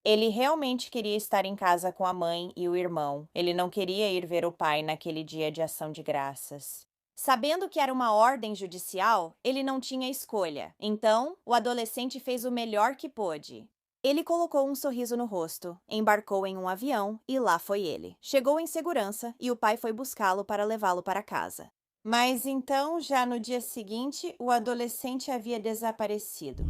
Ele realmente queria estar em casa com a mãe e o irmão. Ele não queria ir ver o pai naquele dia de ação de graças. Sabendo que era uma ordem judicial, ele não tinha escolha. Então, o adolescente fez o melhor que pôde. Ele colocou um sorriso no rosto, embarcou em um avião e lá foi ele. Chegou em segurança e o pai foi buscá-lo para levá-lo para casa. Mas então, já no dia seguinte, o adolescente havia desaparecido.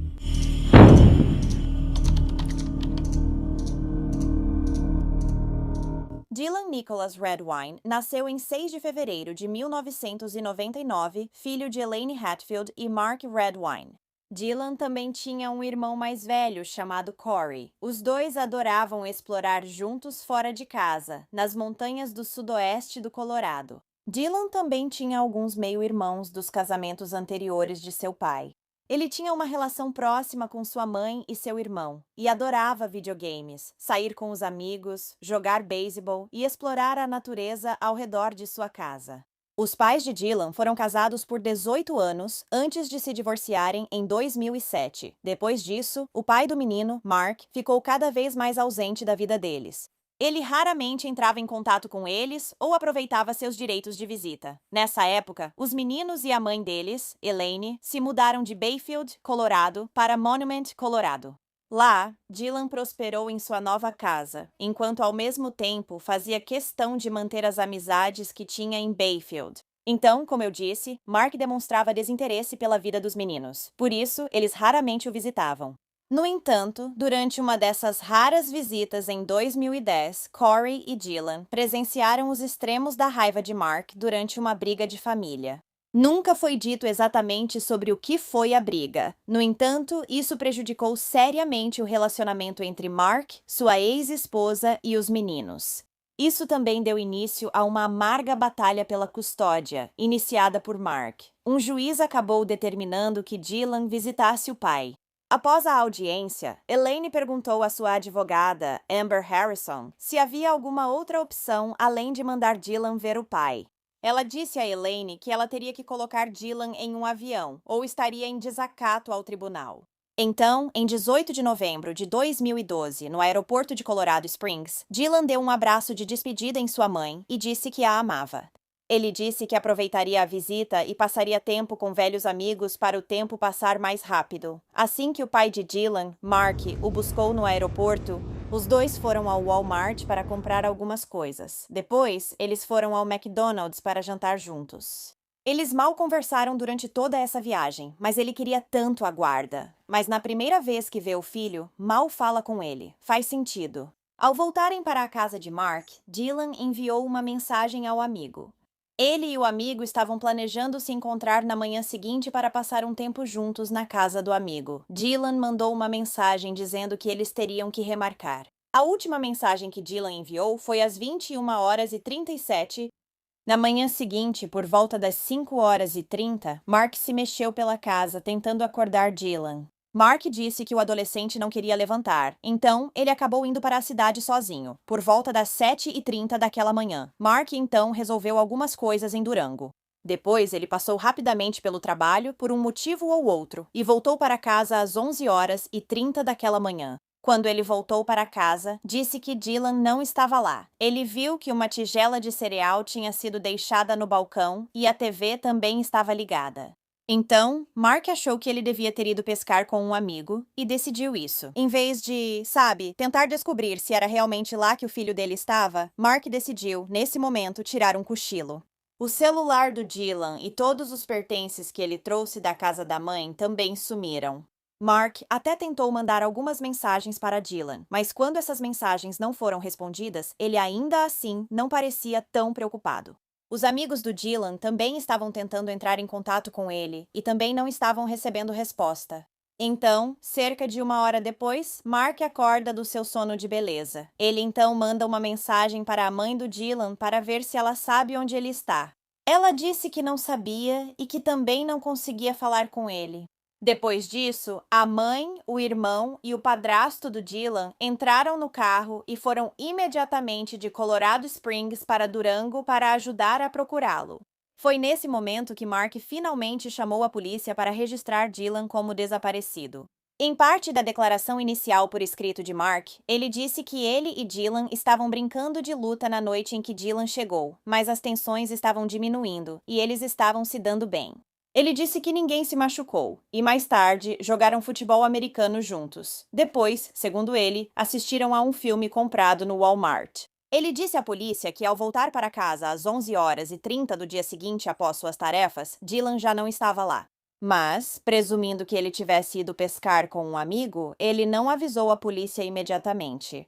Dylan Nicholas Redwine nasceu em 6 de fevereiro de 1999, filho de Elaine Hatfield e Mark Redwine. Dylan também tinha um irmão mais velho chamado Corey. Os dois adoravam explorar juntos fora de casa, nas montanhas do sudoeste do Colorado. Dylan também tinha alguns meio-irmãos dos casamentos anteriores de seu pai. Ele tinha uma relação próxima com sua mãe e seu irmão, e adorava videogames, sair com os amigos, jogar beisebol e explorar a natureza ao redor de sua casa. Os pais de Dylan foram casados por 18 anos antes de se divorciarem em 2007. Depois disso, o pai do menino, Mark, ficou cada vez mais ausente da vida deles. Ele raramente entrava em contato com eles ou aproveitava seus direitos de visita. Nessa época, os meninos e a mãe deles, Elaine, se mudaram de Bayfield, Colorado, para Monument, Colorado. Lá, Dylan prosperou em sua nova casa, enquanto ao mesmo tempo fazia questão de manter as amizades que tinha em Bayfield. Então, como eu disse, Mark demonstrava desinteresse pela vida dos meninos. Por isso, eles raramente o visitavam. No entanto, durante uma dessas raras visitas em 2010, Corey e Dylan presenciaram os extremos da raiva de Mark durante uma briga de família. Nunca foi dito exatamente sobre o que foi a briga. No entanto, isso prejudicou seriamente o relacionamento entre Mark, sua ex-esposa e os meninos. Isso também deu início a uma amarga batalha pela custódia, iniciada por Mark. Um juiz acabou determinando que Dylan visitasse o pai. Após a audiência, Elaine perguntou à sua advogada, Amber Harrison, se havia alguma outra opção além de mandar Dylan ver o pai. Ela disse a Elaine que ela teria que colocar Dylan em um avião ou estaria em desacato ao tribunal. Então, em 18 de novembro de 2012, no aeroporto de Colorado Springs, Dylan deu um abraço de despedida em sua mãe e disse que a amava. Ele disse que aproveitaria a visita e passaria tempo com velhos amigos para o tempo passar mais rápido. Assim que o pai de Dylan, Mark, o buscou no aeroporto, os dois foram ao Walmart para comprar algumas coisas. Depois, eles foram ao McDonald's para jantar juntos. Eles mal conversaram durante toda essa viagem, mas ele queria tanto a guarda. Mas na primeira vez que vê o filho, mal fala com ele. Faz sentido. Ao voltarem para a casa de Mark, Dylan enviou uma mensagem ao amigo. Ele e o amigo estavam planejando se encontrar na manhã seguinte para passar um tempo juntos na casa do amigo. Dylan mandou uma mensagem dizendo que eles teriam que remarcar. A última mensagem que Dylan enviou foi às 21h37. Na manhã seguinte, por volta das 5h30, Mark se mexeu pela casa tentando acordar Dylan. Mark disse que o adolescente não queria levantar, então ele acabou indo para a cidade sozinho, por volta das 7h30 daquela manhã. Mark então resolveu algumas coisas em Durango. Depois ele passou rapidamente pelo trabalho por um motivo ou outro e voltou para casa às 11h30 daquela manhã. Quando ele voltou para casa, disse que Dylan não estava lá. Ele viu que uma tigela de cereal tinha sido deixada no balcão e a TV também estava ligada. Então, Mark achou que ele devia ter ido pescar com um amigo e decidiu isso. Em vez de, sabe, tentar descobrir se era realmente lá que o filho dele estava, Mark decidiu, nesse momento, tirar um cochilo. O celular do Dylan e todos os pertences que ele trouxe da casa da mãe também sumiram. Mark até tentou mandar algumas mensagens para Dylan, mas quando essas mensagens não foram respondidas, ele ainda assim não parecia tão preocupado. Os amigos do Dylan também estavam tentando entrar em contato com ele e também não estavam recebendo resposta. Então, cerca de 1 hora depois, Mark acorda do seu sono de beleza. Ele então manda uma mensagem para a mãe do Dylan para ver se ela sabe onde ele está. Ela disse que não sabia e que também não conseguia falar com ele. Depois disso, a mãe, o irmão e o padrasto do Dylan entraram no carro e foram imediatamente de Colorado Springs para Durango para ajudar a procurá-lo. Foi nesse momento que Mark finalmente chamou a polícia para registrar Dylan como desaparecido. Em parte da declaração inicial por escrito de Mark, ele disse que ele e Dylan estavam brincando de luta na noite em que Dylan chegou, mas as tensões estavam diminuindo e eles estavam se dando bem. Ele disse que ninguém se machucou e, mais tarde, jogaram futebol americano juntos. Depois, segundo ele, assistiram a um filme comprado no Walmart. Ele disse à polícia que, ao voltar para casa às 11h30 do dia seguinte após suas tarefas, Dylan já não estava lá. Mas, presumindo que ele tivesse ido pescar com um amigo, ele não avisou a polícia imediatamente.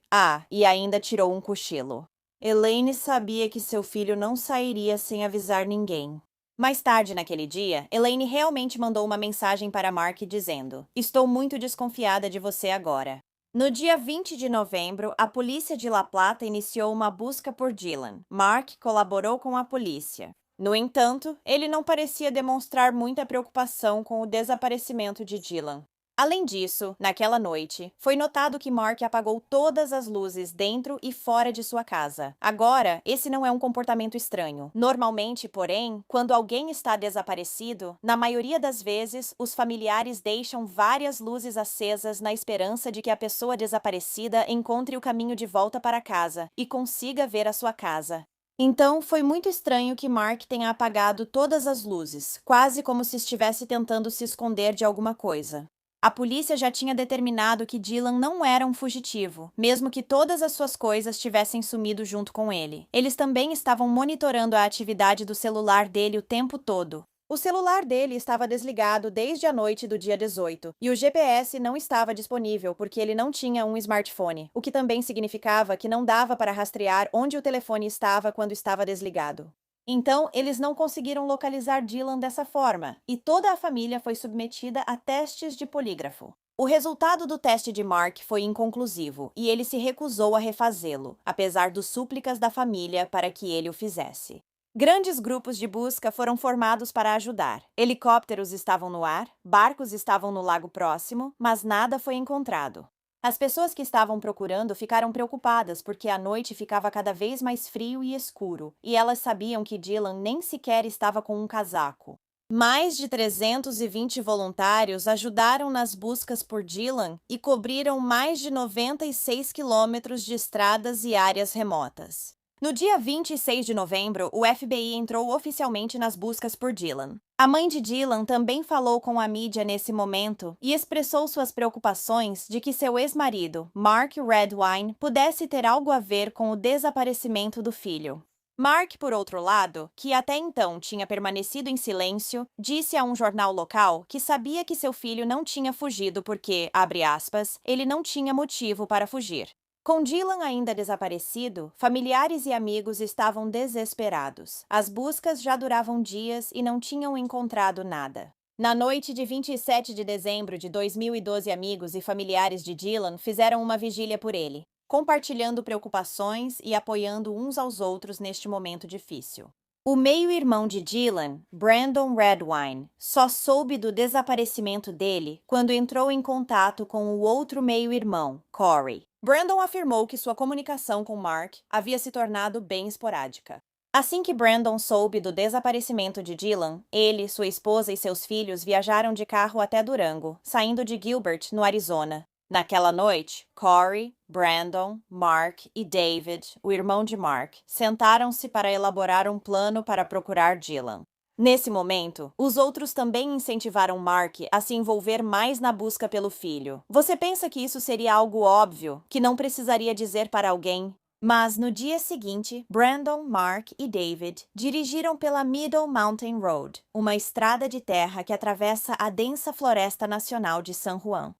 E ainda tirou um cochilo. Elaine sabia que seu filho não sairia sem avisar ninguém. Mais tarde naquele dia, Elaine realmente mandou uma mensagem para Mark dizendo: "Estou muito desconfiada de você agora." No dia 20 de novembro, a polícia de La Plata iniciou uma busca por Dylan. Mark colaborou com a polícia. No entanto, ele não parecia demonstrar muita preocupação com o desaparecimento de Dylan. Além disso, naquela noite, foi notado que Mark apagou todas as luzes dentro e fora de sua casa. Agora, esse não é um comportamento estranho. Normalmente, porém, quando alguém está desaparecido, na maioria das vezes, os familiares deixam várias luzes acesas na esperança de que a pessoa desaparecida encontre o caminho de volta para casa e consiga ver a sua casa. Então, foi muito estranho que Mark tenha apagado todas as luzes, quase como se estivesse tentando se esconder de alguma coisa. A polícia já tinha determinado que Dylan não era um fugitivo, mesmo que todas as suas coisas tivessem sumido junto com ele. Eles também estavam monitorando a atividade do celular dele o tempo todo. O celular dele estava desligado desde a noite do dia 18, e o GPS não estava disponível porque ele não tinha um smartphone, o que também significava que não dava para rastrear onde o telefone estava quando estava desligado. Então, eles não conseguiram localizar Dylan dessa forma, e toda a família foi submetida a testes de polígrafo. O resultado do teste de Mark foi inconclusivo, e ele se recusou a refazê-lo, apesar dos súplicas da família para que ele o fizesse. Grandes grupos de busca foram formados para ajudar. Helicópteros estavam no ar, barcos estavam no lago próximo, mas nada foi encontrado. As pessoas que estavam procurando ficaram preocupadas porque a noite ficava cada vez mais frio e escuro, e elas sabiam que Dylan nem sequer estava com um casaco. Mais de 320 voluntários ajudaram nas buscas por Dylan e cobriram mais de 96 quilômetros de estradas e áreas remotas. No dia 26 de novembro, o FBI entrou oficialmente nas buscas por Dylan. A mãe de Dylan também falou com a mídia nesse momento e expressou suas preocupações de que seu ex-marido, Mark Redwine, pudesse ter algo a ver com o desaparecimento do filho. Mark, por outro lado, que até então tinha permanecido em silêncio, disse a um jornal local que sabia que seu filho não tinha fugido porque, abre aspas, ele não tinha motivo para fugir. Com Dylan ainda desaparecido, familiares e amigos estavam desesperados. As buscas já duravam dias e não tinham encontrado nada. Na noite de 27 de dezembro de 2012, amigos e familiares de Dylan fizeram uma vigília por ele, compartilhando preocupações e apoiando uns aos outros neste momento difícil. O meio-irmão de Dylan, Brandon Redwine, só soube do desaparecimento dele quando entrou em contato com o outro meio-irmão, Corey. Brandon afirmou que sua comunicação com Mark havia se tornado bem esporádica. Assim que Brandon soube do desaparecimento de Dylan, ele, sua esposa e seus filhos viajaram de carro até Durango, saindo de Gilbert, no Arizona. Naquela noite, Corey, Brandon, Mark e David, o irmão de Mark, sentaram-se para elaborar um plano para procurar Dylan. Nesse momento, os outros também incentivaram Mark a se envolver mais na busca pelo filho. Você pensa que isso seria algo óbvio, que não precisaria dizer para alguém? Mas no dia seguinte, Brandon, Mark e David dirigiram pela Middle Mountain Road, uma estrada de terra que atravessa a densa floresta nacional de San Juan.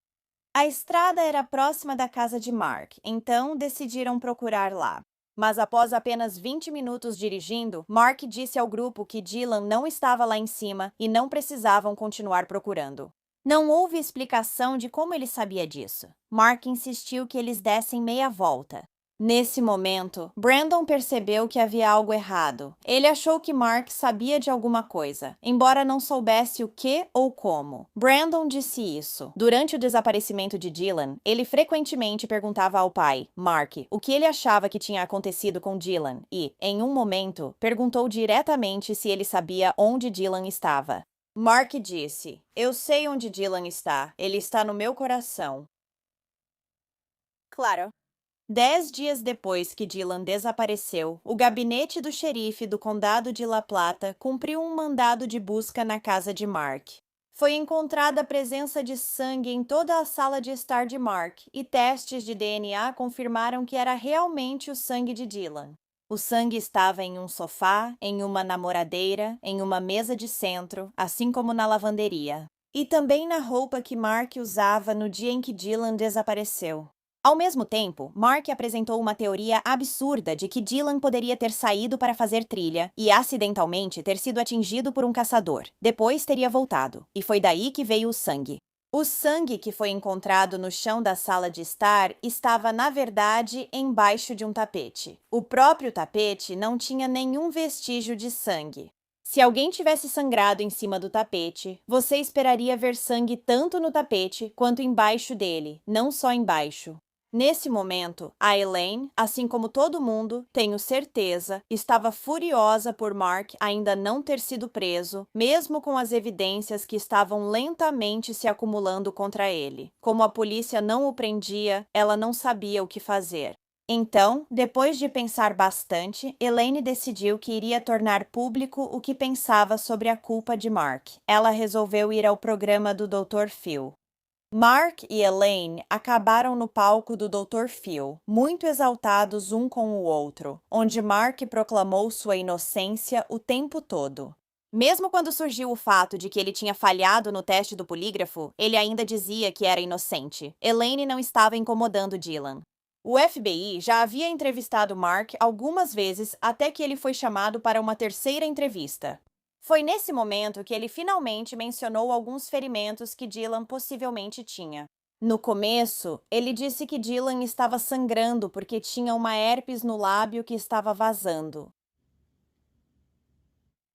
A estrada era próxima da casa de Mark, então decidiram procurar lá. Mas após apenas 20 minutos dirigindo, Mark disse ao grupo que Dylan não estava lá em cima e não precisavam continuar procurando. Não houve explicação de como ele sabia disso. Mark insistiu que eles dessem meia volta. Nesse momento, Brandon percebeu que havia algo errado. Ele achou que Mark sabia de alguma coisa, embora não soubesse o que ou como. Brandon disse isso. Durante o desaparecimento de Dylan, ele frequentemente perguntava ao pai, Mark, o que ele achava que tinha acontecido com Dylan e, em um momento, perguntou diretamente se ele sabia onde Dylan estava. Mark disse: Eu sei onde Dylan está. Ele está no meu coração. Claro. 10 dias depois que Dylan desapareceu, o gabinete do xerife do condado de La Plata cumpriu um mandado de busca na casa de Mark. Foi encontrada a presença de sangue em toda a sala de estar de Mark e testes de DNA confirmaram que era realmente o sangue de Dylan. O sangue estava em um sofá, em uma namoradeira, em uma mesa de centro, assim como na lavanderia. E também na roupa que Mark usava no dia em que Dylan desapareceu. Ao mesmo tempo, Mark apresentou uma teoria absurda de que Dylan poderia ter saído para fazer trilha e acidentalmente ter sido atingido por um caçador. Depois teria voltado, e foi daí que veio o sangue. O sangue que foi encontrado no chão da sala de estar estava, na verdade, embaixo de um tapete. O próprio tapete não tinha nenhum vestígio de sangue. Se alguém tivesse sangrado em cima do tapete, você esperaria ver sangue tanto no tapete quanto embaixo dele, não só embaixo. Nesse momento, a Elaine, assim como todo mundo, tenho certeza, estava furiosa por Mark ainda não ter sido preso, mesmo com as evidências que estavam lentamente se acumulando contra ele. Como a polícia não o prendia, ela não sabia o que fazer. Então, depois de pensar bastante, Elaine decidiu que iria tornar público o que pensava sobre a culpa de Mark. Ela resolveu ir ao programa do Dr. Phil. Mark e Elaine acabaram no palco do Dr. Phil, muito exaltados um com o outro, onde Mark proclamou sua inocência o tempo todo. Mesmo quando surgiu o fato de que ele tinha falhado no teste do polígrafo, ele ainda dizia que era inocente. Elaine não estava incomodando Dylan. O FBI já havia entrevistado Mark algumas vezes até que ele foi chamado para uma terceira entrevista. Foi nesse momento que ele finalmente mencionou alguns ferimentos que Dylan possivelmente tinha. No começo, ele disse que Dylan estava sangrando porque tinha uma herpes no lábio que estava vazando.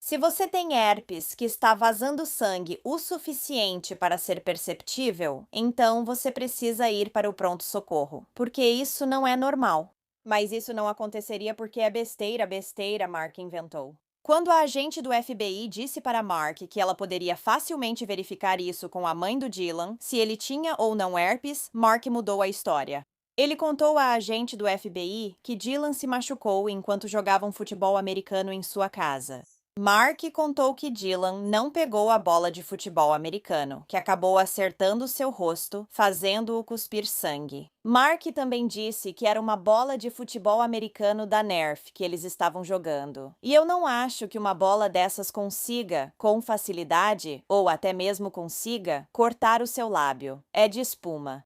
Se você tem herpes que está vazando sangue o suficiente para ser perceptível, então você precisa ir para o pronto-socorro, porque isso não é normal. Mas isso não aconteceria porque é besteira, Mark inventou. Quando a agente do FBI disse para Mark que ela poderia facilmente verificar isso com a mãe do Dylan, se ele tinha ou não herpes, Mark mudou a história. Ele contou à agente do FBI que Dylan se machucou enquanto jogavam futebol americano em sua casa. Mark contou que Dylan não pegou a bola de futebol americano, que acabou acertando seu rosto, fazendo-o cuspir sangue. Mark também disse que era uma bola de futebol americano da Nerf que eles estavam jogando. E eu não acho que uma bola dessas consiga, com facilidade, ou até mesmo consiga, cortar o seu lábio. É de espuma.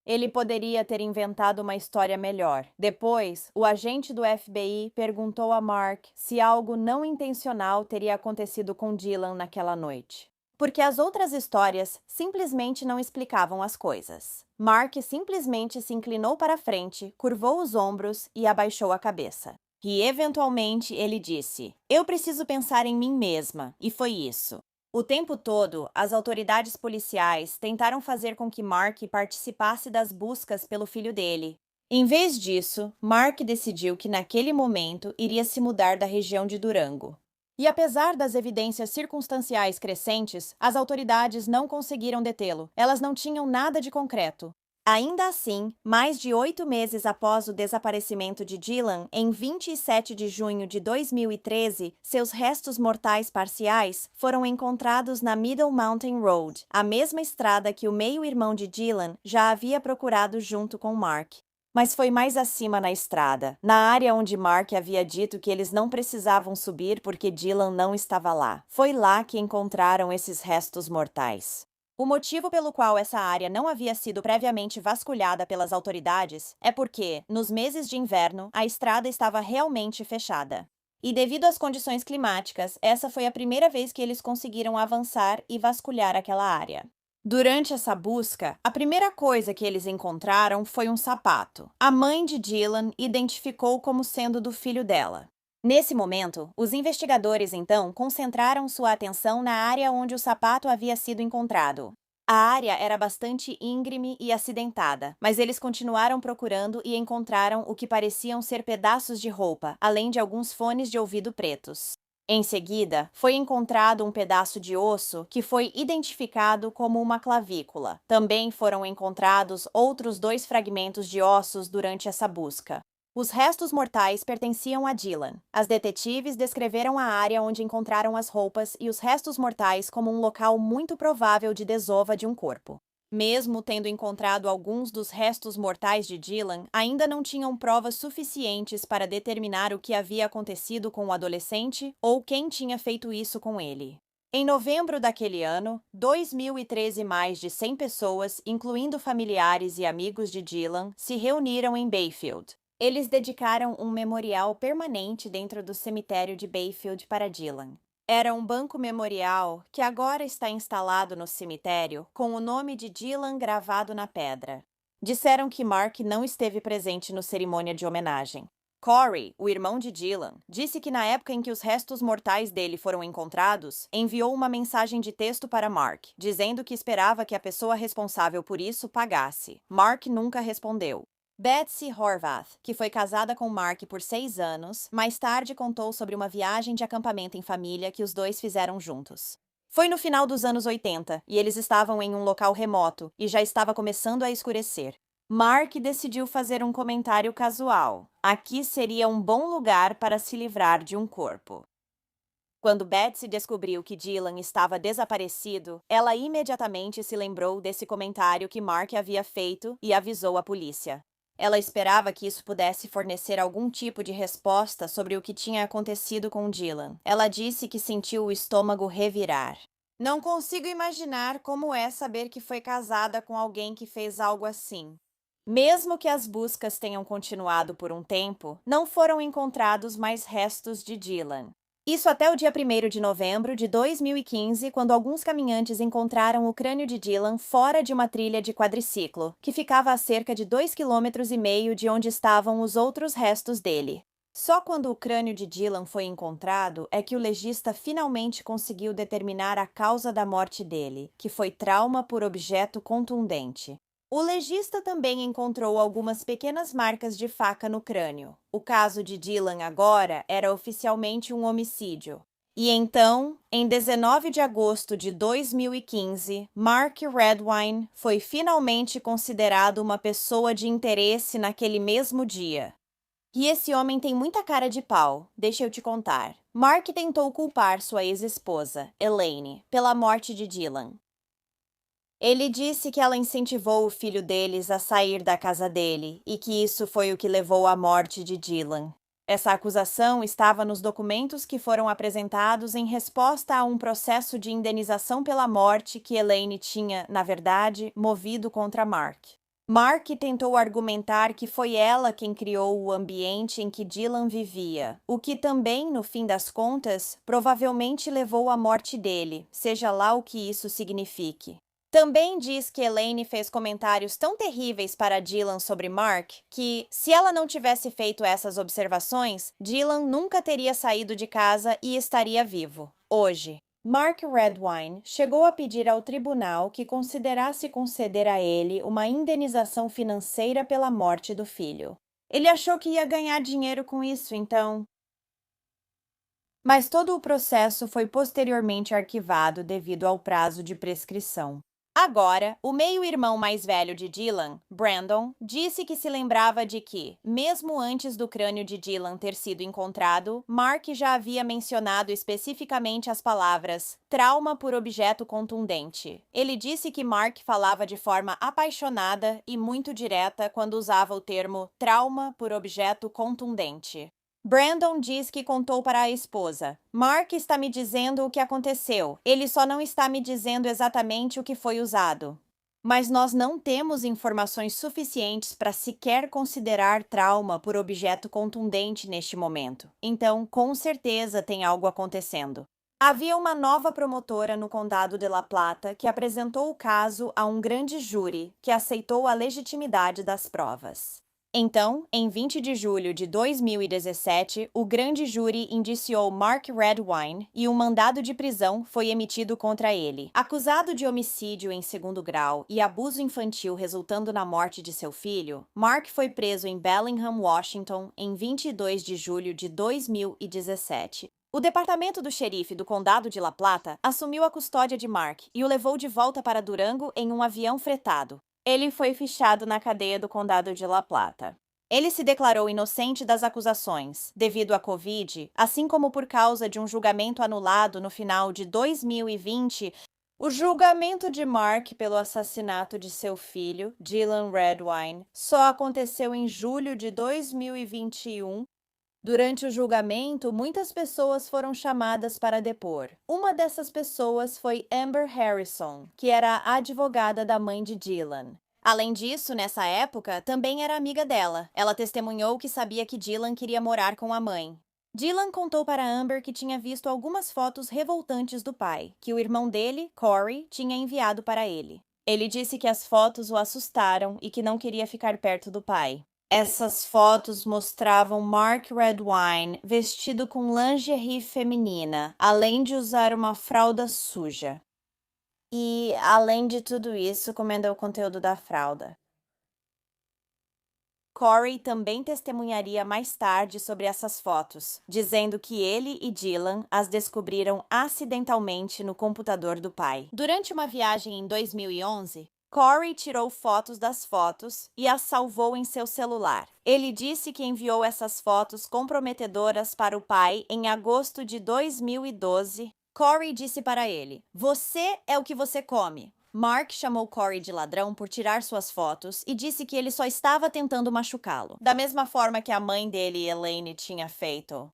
Ele poderia ter inventado uma história melhor. Depois, o agente do FBI perguntou a Mark se algo não intencional teria acontecido com Dylan naquela noite. Porque as outras histórias simplesmente não explicavam as coisas. Mark simplesmente se inclinou para frente, curvou os ombros e abaixou a cabeça. E, eventualmente, ele disse: Eu preciso pensar em mim mesma, e foi isso. O tempo todo, as autoridades policiais tentaram fazer com que Mark participasse das buscas pelo filho dele. Em vez disso, Mark decidiu que naquele momento iria se mudar da região de Durango. E apesar das evidências circunstanciais crescentes, as autoridades não conseguiram detê-lo. Elas não tinham nada de concreto. Ainda assim, mais de 8 meses após o desaparecimento de Dylan, em 27 de junho de 2013, seus restos mortais parciais foram encontrados na Middle Mountain Road, a mesma estrada que o meio-irmão de Dylan já havia procurado junto com Mark. Mas foi mais acima na estrada, na área onde Mark havia dito que eles não precisavam subir porque Dylan não estava lá. Foi lá que encontraram esses restos mortais. O motivo pelo qual essa área não havia sido previamente vasculhada pelas autoridades é porque, nos meses de inverno, a estrada estava realmente fechada. E devido às condições climáticas, essa foi a primeira vez que eles conseguiram avançar e vasculhar aquela área. Durante essa busca, a primeira coisa que eles encontraram foi um sapato. A mãe de Dylan identificou como sendo do filho dela. Nesse momento, os investigadores então concentraram sua atenção na área onde o sapato havia sido encontrado. A área era bastante íngreme e acidentada, mas eles continuaram procurando e encontraram o que pareciam ser pedaços de roupa, além de alguns fones de ouvido pretos. Em seguida, foi encontrado um pedaço de osso que foi identificado como uma clavícula. Também foram encontrados outros 2 fragmentos de ossos durante essa busca. Os restos mortais pertenciam a Dylan. As detetives descreveram a área onde encontraram as roupas e os restos mortais como um local muito provável de desova de um corpo. Mesmo tendo encontrado alguns dos restos mortais de Dylan, ainda não tinham provas suficientes para determinar o que havia acontecido com o adolescente ou quem tinha feito isso com ele. Em novembro daquele ano, 2013, mais de 100 pessoas, incluindo familiares e amigos de Dylan, se reuniram em Bayfield. Eles dedicaram um memorial permanente dentro do cemitério de Bayfield para Dylan. Era um banco memorial que agora está instalado no cemitério com o nome de Dylan gravado na pedra. Disseram que Mark não esteve presente na cerimônia de homenagem. Corey, o irmão de Dylan, disse que na época em que os restos mortais dele foram encontrados, enviou uma mensagem de texto para Mark, dizendo que esperava que a pessoa responsável por isso pagasse. Mark nunca respondeu. Betsy Horvath, que foi casada com Mark por 6 anos, mais tarde contou sobre uma viagem de acampamento em família que os dois fizeram juntos. Foi no final dos anos 80 e eles estavam em um local remoto e já estava começando a escurecer. Mark decidiu fazer um comentário casual. Aqui seria um bom lugar para se livrar de um corpo. Quando Betsy descobriu que Dylan estava desaparecido, ela imediatamente se lembrou desse comentário que Mark havia feito e avisou a polícia. Ela esperava que isso pudesse fornecer algum tipo de resposta sobre o que tinha acontecido com Dylan. Ela disse que sentiu o estômago revirar. Não consigo imaginar como é saber que foi casada com alguém que fez algo assim. Mesmo que as buscas tenham continuado por um tempo, não foram encontrados mais restos de Dylan. Isso até o dia 1º de novembro de 2015, quando alguns caminhantes encontraram o crânio de Dylan fora de uma trilha de quadriciclo, que ficava a cerca de 2,5 km de onde estavam os outros restos dele. Só quando o crânio de Dylan foi encontrado é que o legista finalmente conseguiu determinar a causa da morte dele, que foi trauma por objeto contundente. O legista também encontrou algumas pequenas marcas de faca no crânio. O caso de Dylan agora era oficialmente um homicídio. E então, em 19 de agosto de 2015, Mark Redwine foi finalmente considerado uma pessoa de interesse naquele mesmo dia. E esse homem tem muita cara de pau, deixa eu te contar. Mark tentou culpar sua ex-esposa, Elaine, pela morte de Dylan. Ele disse que ela incentivou o filho deles a sair da casa dele e que isso foi o que levou à morte de Dylan. Essa acusação estava nos documentos que foram apresentados em resposta a um processo de indenização pela morte que Elaine tinha, na verdade, movido contra Mark. Mark tentou argumentar que foi ela quem criou o ambiente em que Dylan vivia, o que também, no fim das contas, provavelmente levou à morte dele, seja lá o que isso signifique. Também diz que Elaine fez comentários tão terríveis para Dylan sobre Mark que, se ela não tivesse feito essas observações, Dylan nunca teria saído de casa e estaria vivo, hoje. Mark Redwine chegou a pedir ao tribunal que considerasse conceder a ele uma indenização financeira pela morte do filho. Ele achou que ia ganhar dinheiro com isso, então. Mas todo o processo foi posteriormente arquivado devido ao prazo de prescrição. Agora, o meio-irmão mais velho de Dylan, Brandon, disse que se lembrava de que, mesmo antes do crânio de Dylan ter sido encontrado, Mark já havia mencionado especificamente as palavras trauma por objeto contundente. Ele disse que Mark falava de forma apaixonada e muito direta quando usava o termo trauma por objeto contundente. Brandon diz que contou para a esposa: Mark está me dizendo o que aconteceu, ele só não está me dizendo exatamente o que foi usado. Mas nós não temos informações suficientes para sequer considerar trauma por objeto contundente neste momento, então com certeza tem algo acontecendo. Havia uma nova promotora no condado de La Plata que apresentou o caso a um grande júri que aceitou a legitimidade das provas. Então, em 20 de julho de 2017, o grande júri indiciou Mark Redwine e um mandado de prisão foi emitido contra ele. Acusado de homicídio em segundo grau e abuso infantil resultando na morte de seu filho, Mark foi preso em Bellingham, Washington, em 22 de julho de 2017. O departamento do xerife do condado de La Plata assumiu a custódia de Mark e o levou de volta para Durango em um avião fretado. Ele foi fichado na cadeia do condado de La Plata. Ele se declarou inocente das acusações, devido à Covid, assim como por causa de um julgamento anulado no final de 2020. O julgamento de Mark pelo assassinato de seu filho, Dylan Redwine, só aconteceu em julho de 2021. Durante o julgamento, muitas pessoas foram chamadas para depor. Uma dessas pessoas foi Amber Harrison, que era a advogada da mãe de Dylan. Além disso, nessa época, também era amiga dela. Ela testemunhou que sabia que Dylan queria morar com a mãe. Dylan contou para Amber que tinha visto algumas fotos revoltantes do pai, que o irmão dele, Corey, tinha enviado para ele. Ele disse que as fotos o assustaram e que não queria ficar perto do pai. Essas fotos mostravam Mark Redwine vestido com lingerie feminina, além de usar uma fralda suja. E, além de tudo isso, comendo o conteúdo da fralda. Corey também testemunharia mais tarde sobre essas fotos, dizendo que ele e Dylan as descobriram acidentalmente no computador do pai. Durante uma viagem em 2011, Corey tirou fotos das fotos e as salvou em seu celular. Ele disse que enviou essas fotos comprometedoras para o pai em agosto de 2012. Corey disse para ele: "Você é o que você come." Mark chamou Corey de ladrão por tirar suas fotos e disse que ele só estava tentando machucá-lo, da mesma forma que a mãe dele, Elaine, tinha feito.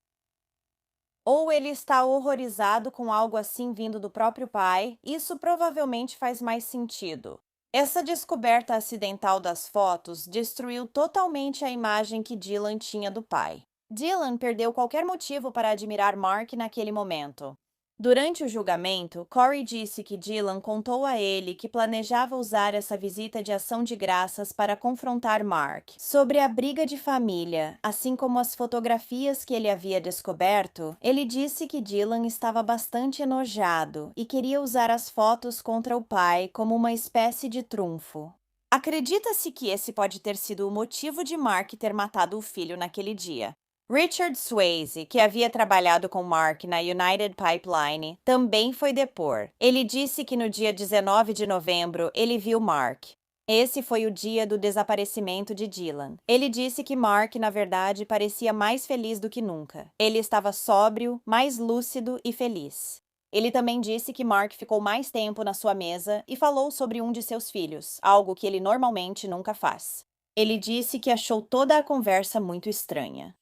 Ou ele está horrorizado com algo assim vindo do próprio pai, isso provavelmente faz mais sentido. Essa descoberta acidental das fotos destruiu totalmente a imagem que Dylan tinha do pai. Dylan perdeu qualquer motivo para admirar Mark naquele momento. Durante o julgamento, Corey disse que Dylan contou a ele que planejava usar essa visita de ação de graças para confrontar Mark sobre a briga de família, assim como as fotografias que ele havia descoberto. Ele disse que Dylan estava bastante enojado e queria usar as fotos contra o pai como uma espécie de trunfo. Acredita-se que esse pode ter sido o motivo de Mark ter matado o filho naquele dia. Richard Swayze, que havia trabalhado com Mark na United Pipeline, também foi depor. Ele disse que no dia 19 de novembro ele viu Mark. Esse foi o dia do desaparecimento de Dylan. Ele disse que Mark, na verdade, parecia mais feliz do que nunca. Ele estava sóbrio, mais lúcido e feliz. Ele também disse que Mark ficou mais tempo na sua mesa e falou sobre um de seus filhos, algo que ele normalmente nunca faz. Ele disse que achou toda a conversa muito estranha.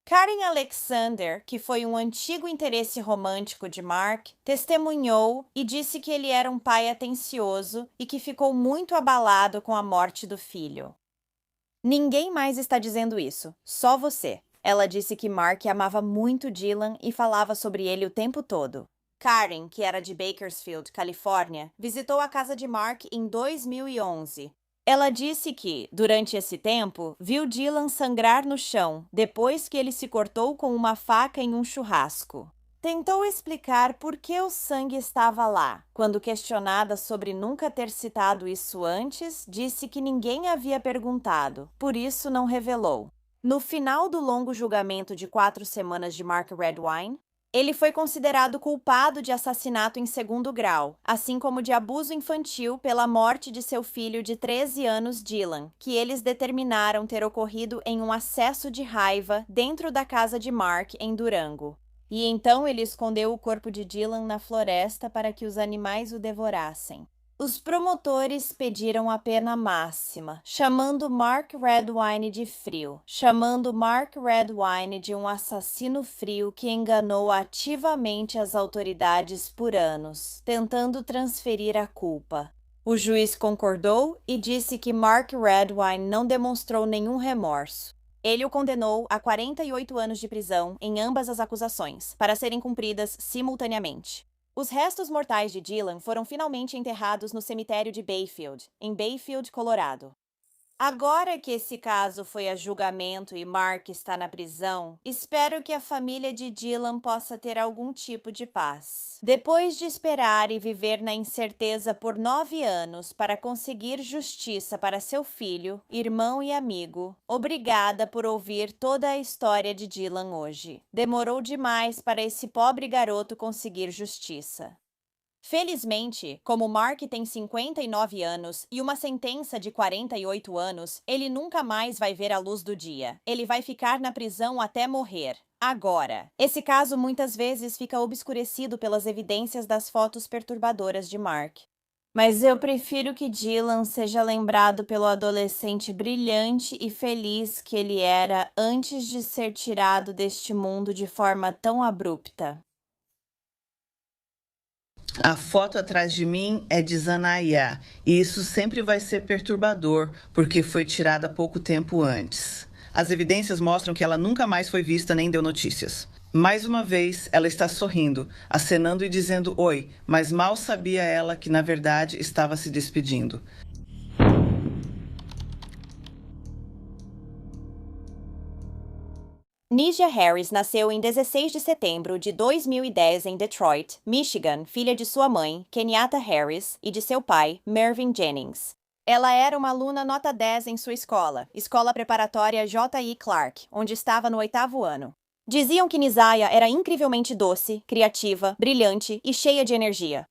Karen Alexander, que foi um antigo interesse romântico de Mark, testemunhou e disse que ele era um pai atencioso e que ficou muito abalado com a morte do filho. Ninguém mais está dizendo isso, só você. Ela disse que Mark amava muito Dylan e falava sobre ele o tempo todo. Karen, que era de Bakersfield, Califórnia, visitou a casa de Mark em 2011. Ela disse que, durante esse tempo, viu Dylan sangrar no chão depois que ele se cortou com uma faca em um churrasco. Tentou explicar por que o sangue estava lá. Quando questionada sobre nunca ter citado isso antes, disse que ninguém havia perguntado, por isso não revelou. No final do longo julgamento de 4 semanas de Mark Redwine, ele foi considerado culpado de assassinato em segundo grau, assim como de abuso infantil pela morte de seu filho de 13 anos, Dylan, que eles determinaram ter ocorrido em um acesso de raiva dentro da casa de Mark, em Durango. E então ele escondeu o corpo de Dylan na floresta para que os animais o devorassem. Os promotores pediram a pena máxima, chamando Mark Redwine de frio, chamando Mark Redwine de um assassino frio que enganou ativamente as autoridades por anos, tentando transferir a culpa. O juiz concordou e disse que Mark Redwine não demonstrou nenhum remorso. Ele o condenou a 48 anos de prisão em ambas as acusações, para serem cumpridas simultaneamente. Os restos mortais de Dylan foram finalmente enterrados no cemitério de Bayfield, em Bayfield, Colorado. Agora que esse caso foi a julgamento e Mark está na prisão, espero que a família de Dylan possa ter algum tipo de paz. Depois de esperar e viver na incerteza por 9 anos para conseguir justiça para seu filho, irmão e amigo, obrigada por ouvir toda a história de Dylan hoje. Demorou demais para esse pobre garoto conseguir justiça. Felizmente, como Mark tem 59 anos e uma sentença de 48 anos, ele nunca mais vai ver a luz do dia. Ele vai ficar na prisão até morrer. Agora, esse caso muitas vezes fica obscurecido pelas evidências das fotos perturbadoras de Mark. Mas eu prefiro que Dylan seja lembrado pelo adolescente brilhante e feliz que ele era antes de ser tirado deste mundo de forma tão abrupta. A foto atrás de mim é de Zanaya, e isso sempre vai ser perturbador, porque foi tirada pouco tempo antes. As evidências mostram que ela nunca mais foi vista nem deu notícias. Mais uma vez, ela está sorrindo, acenando e dizendo oi, mas mal sabia ela que, na verdade, estava se despedindo. Nyjah Harris nasceu em 16 de setembro de 2010 em Detroit, Michigan, filha de sua mãe, Kenyatta Harris, e de seu pai, Mervyn Jennings. Ela era uma aluna nota 10 em sua escola preparatória J.E. Clark, onde estava no 8º ano. Diziam que Nyjah era incrivelmente doce, criativa, brilhante e cheia de energia.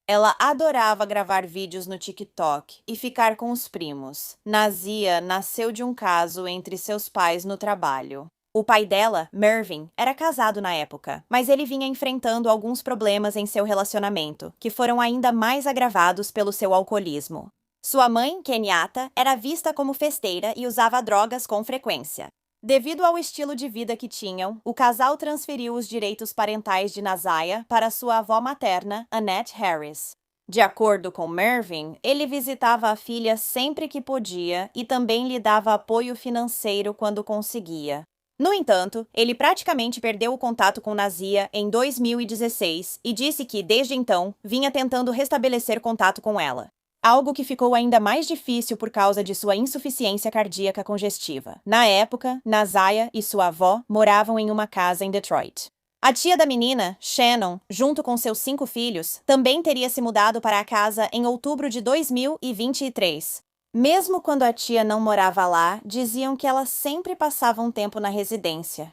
Ela adorava gravar vídeos no TikTok e ficar com os primos. Nyjah nasceu de um caso entre seus pais no trabalho. O pai dela, Mervyn, era casado na época, mas ele vinha enfrentando alguns problemas em seu relacionamento, que foram ainda mais agravados pelo seu alcoolismo. Sua mãe, Kenyatta, era vista como festeira e usava drogas com frequência. Devido ao estilo de vida que tinham, o casal transferiu os direitos parentais de Nyjah para sua avó materna, Annette Harris. De acordo com Mervyn, ele visitava a filha sempre que podia e também lhe dava apoio financeiro quando conseguia. No entanto, ele praticamente perdeu o contato com Nyjah em 2016 e disse que, desde então, vinha tentando restabelecer contato com ela. Algo que ficou ainda mais difícil por causa de sua insuficiência cardíaca congestiva. Na época, Nyjah e sua avó moravam em uma casa em Detroit. A tia da menina, Shannon, junto com seus 5 filhos, também teria se mudado para a casa em outubro de 2023. Mesmo quando a tia não morava lá, diziam que ela sempre passava um tempo na residência.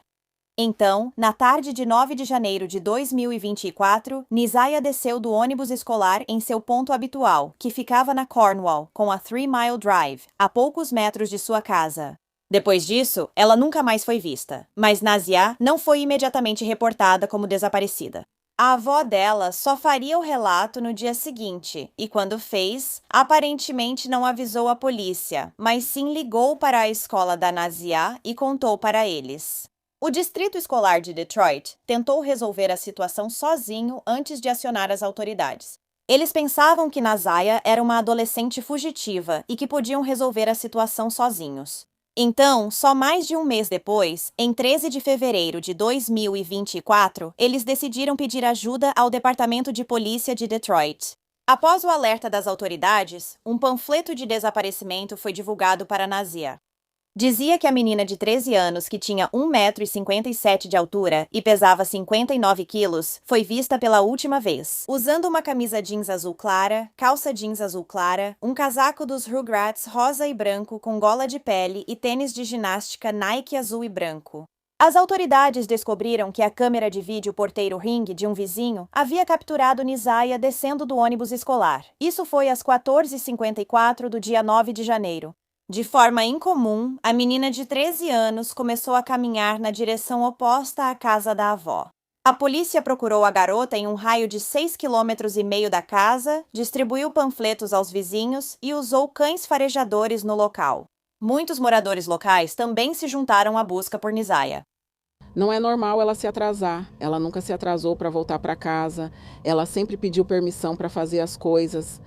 Então, na tarde de 9 de janeiro de 2024, Nyjah desceu do ônibus escolar em seu ponto habitual, que ficava na Cornwall, com a 3 Mile Drive, a poucos metros de sua casa. Depois disso, ela nunca mais foi vista, mas Nyjah não foi imediatamente reportada como desaparecida. A avó dela só faria o relato no dia seguinte, e quando fez, aparentemente não avisou a polícia, mas sim ligou para a escola da Nyjah e contou para eles. O Distrito Escolar de Detroit tentou resolver a situação sozinho antes de acionar as autoridades. Eles pensavam que Nyjah era uma adolescente fugitiva e que podiam resolver a situação sozinhos. Então, só mais de um mês depois, em 13 de fevereiro de 2024, eles decidiram pedir ajuda ao Departamento de Polícia de Detroit. Após o alerta das autoridades, um panfleto de desaparecimento foi divulgado para Nyjah. Dizia que a menina de 13 anos, que tinha 1,57 m de altura e pesava 59 quilos, foi vista pela última vez, usando uma camisa jeans azul clara, calça jeans azul clara, um casaco dos Rugrats rosa e branco com gola de pele e tênis de ginástica Nike azul e branco. As autoridades descobriram que a câmera de vídeo porteiro Ring de um vizinho havia capturado Nyjah descendo do ônibus escolar. Isso foi às 14h54 do dia 9 de janeiro. De forma incomum, a menina de 13 anos começou a caminhar na direção oposta à casa da avó. A polícia procurou a garota em um raio de 6,5 km da casa, distribuiu panfletos aos vizinhos e usou cães farejadores no local. Muitos moradores locais também se juntaram à busca por Nyjah. Não é normal ela se atrasar. Ela nunca se atrasou para voltar para casa. Ela sempre pediu permissão para fazer as coisas.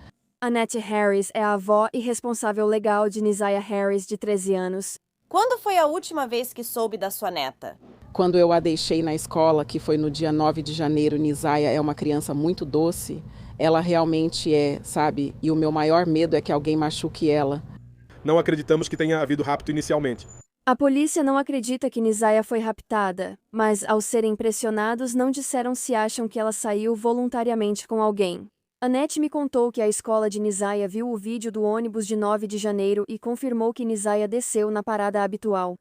Annette Harris é a avó e responsável legal de Nyjah Harris, de 13 anos. Quando foi a última vez que soube da sua neta? Quando eu a deixei na escola, que foi no dia 9 de janeiro, Nyjah é uma criança muito doce. Ela realmente é, sabe? E o meu maior medo é que alguém machuque ela. Não acreditamos que tenha havido rapto inicialmente. A polícia não acredita que Nizaya foi raptada, mas ao serem pressionados não disseram se acham que ela saiu voluntariamente com alguém. Annette me contou que a escola de Nizaya viu o vídeo do ônibus de 9 de janeiro e confirmou que Nizaya desceu na parada habitual.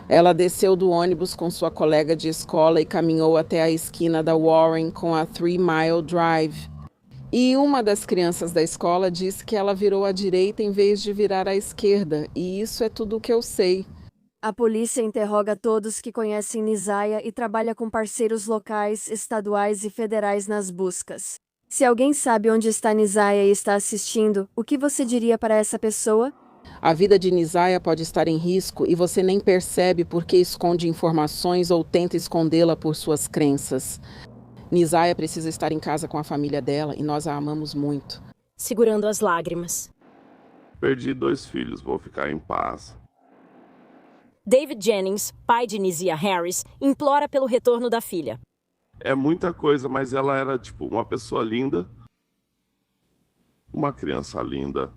Ela desceu do ônibus com sua colega de escola e caminhou até a esquina da Warren com a 3 Mile Drive. E uma das crianças da escola disse que ela virou à direita em vez de virar à esquerda, e isso é tudo o que eu sei. A polícia interroga todos que conhecem Nizaya e trabalha com parceiros locais, estaduais e federais nas buscas. Se alguém sabe onde está Nizaya e está assistindo, o que você diria para essa pessoa? A vida de Nizaya pode estar em risco e você nem percebe porque esconde informações ou tenta escondê-la por suas crenças. Nizaya precisa estar em casa com a família dela e nós a amamos muito. Segurando as lágrimas. Perdi 2 filhos, vou ficar em paz. David Jennings, pai de Nizia Harris, implora pelo retorno da filha. É muita coisa, mas ela era, uma pessoa linda. Uma criança linda.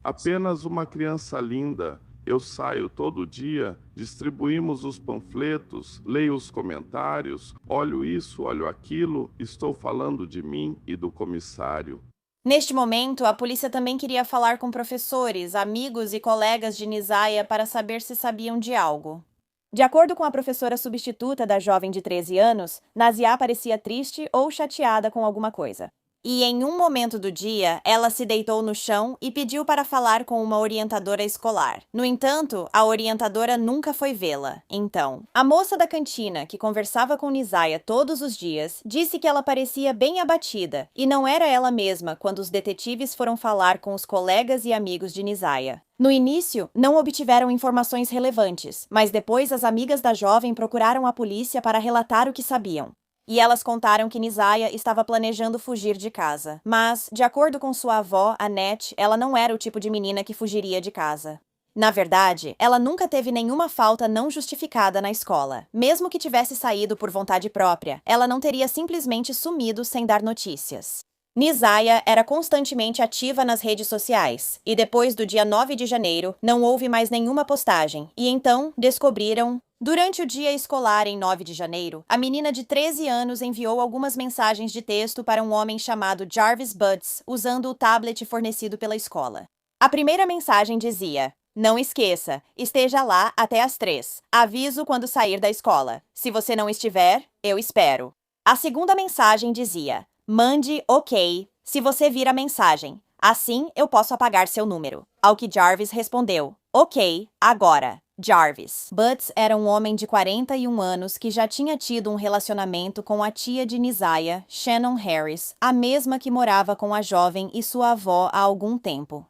Apenas uma criança linda. Eu saio todo dia, distribuímos os panfletos, leio os comentários, olho isso, olho aquilo, estou falando de mim e do comissário. Neste momento, a polícia também queria falar com professores, amigos e colegas de Nizaya para saber se sabiam de algo. De acordo com a professora substituta da jovem de 13 anos, Nazia parecia triste ou chateada com alguma coisa. E em um momento do dia, ela se deitou no chão e pediu para falar com uma orientadora escolar. No entanto, a orientadora nunca foi vê-la. Então, a moça da cantina, que conversava com Nizaya todos os dias, disse que ela parecia bem abatida e não era ela mesma quando os detetives foram falar com os colegas e amigos de Nizaya. No início, não obtiveram informações relevantes, mas depois as amigas da jovem procuraram a polícia para relatar o que sabiam. E elas contaram que Nizaya estava planejando fugir de casa. Mas, de acordo com sua avó, Annette, ela não era o tipo de menina que fugiria de casa. Na verdade, ela nunca teve nenhuma falta não justificada na escola. Mesmo que tivesse saído por vontade própria, ela não teria simplesmente sumido sem dar notícias. Nizaya era constantemente ativa nas redes sociais, e depois do dia 9 de janeiro, não houve mais nenhuma postagem, e então descobriram... Durante o dia escolar em 9 de janeiro, a menina de 13 anos enviou algumas mensagens de texto para um homem chamado Jarvis Butts, usando o tablet fornecido pela escola. A primeira mensagem dizia: "Não esqueça, esteja lá até às 3. Aviso quando sair da escola. Se você não estiver, eu espero." A segunda mensagem dizia: "Mande OK se você vir a mensagem. Assim eu posso apagar seu número." Ao que Jarvis respondeu: "OK, agora." Jarvis Butts era um homem de 41 anos que já tinha tido um relacionamento com a tia de Nizaya, Shannon Harris, a mesma que morava com a jovem e sua avó há algum tempo.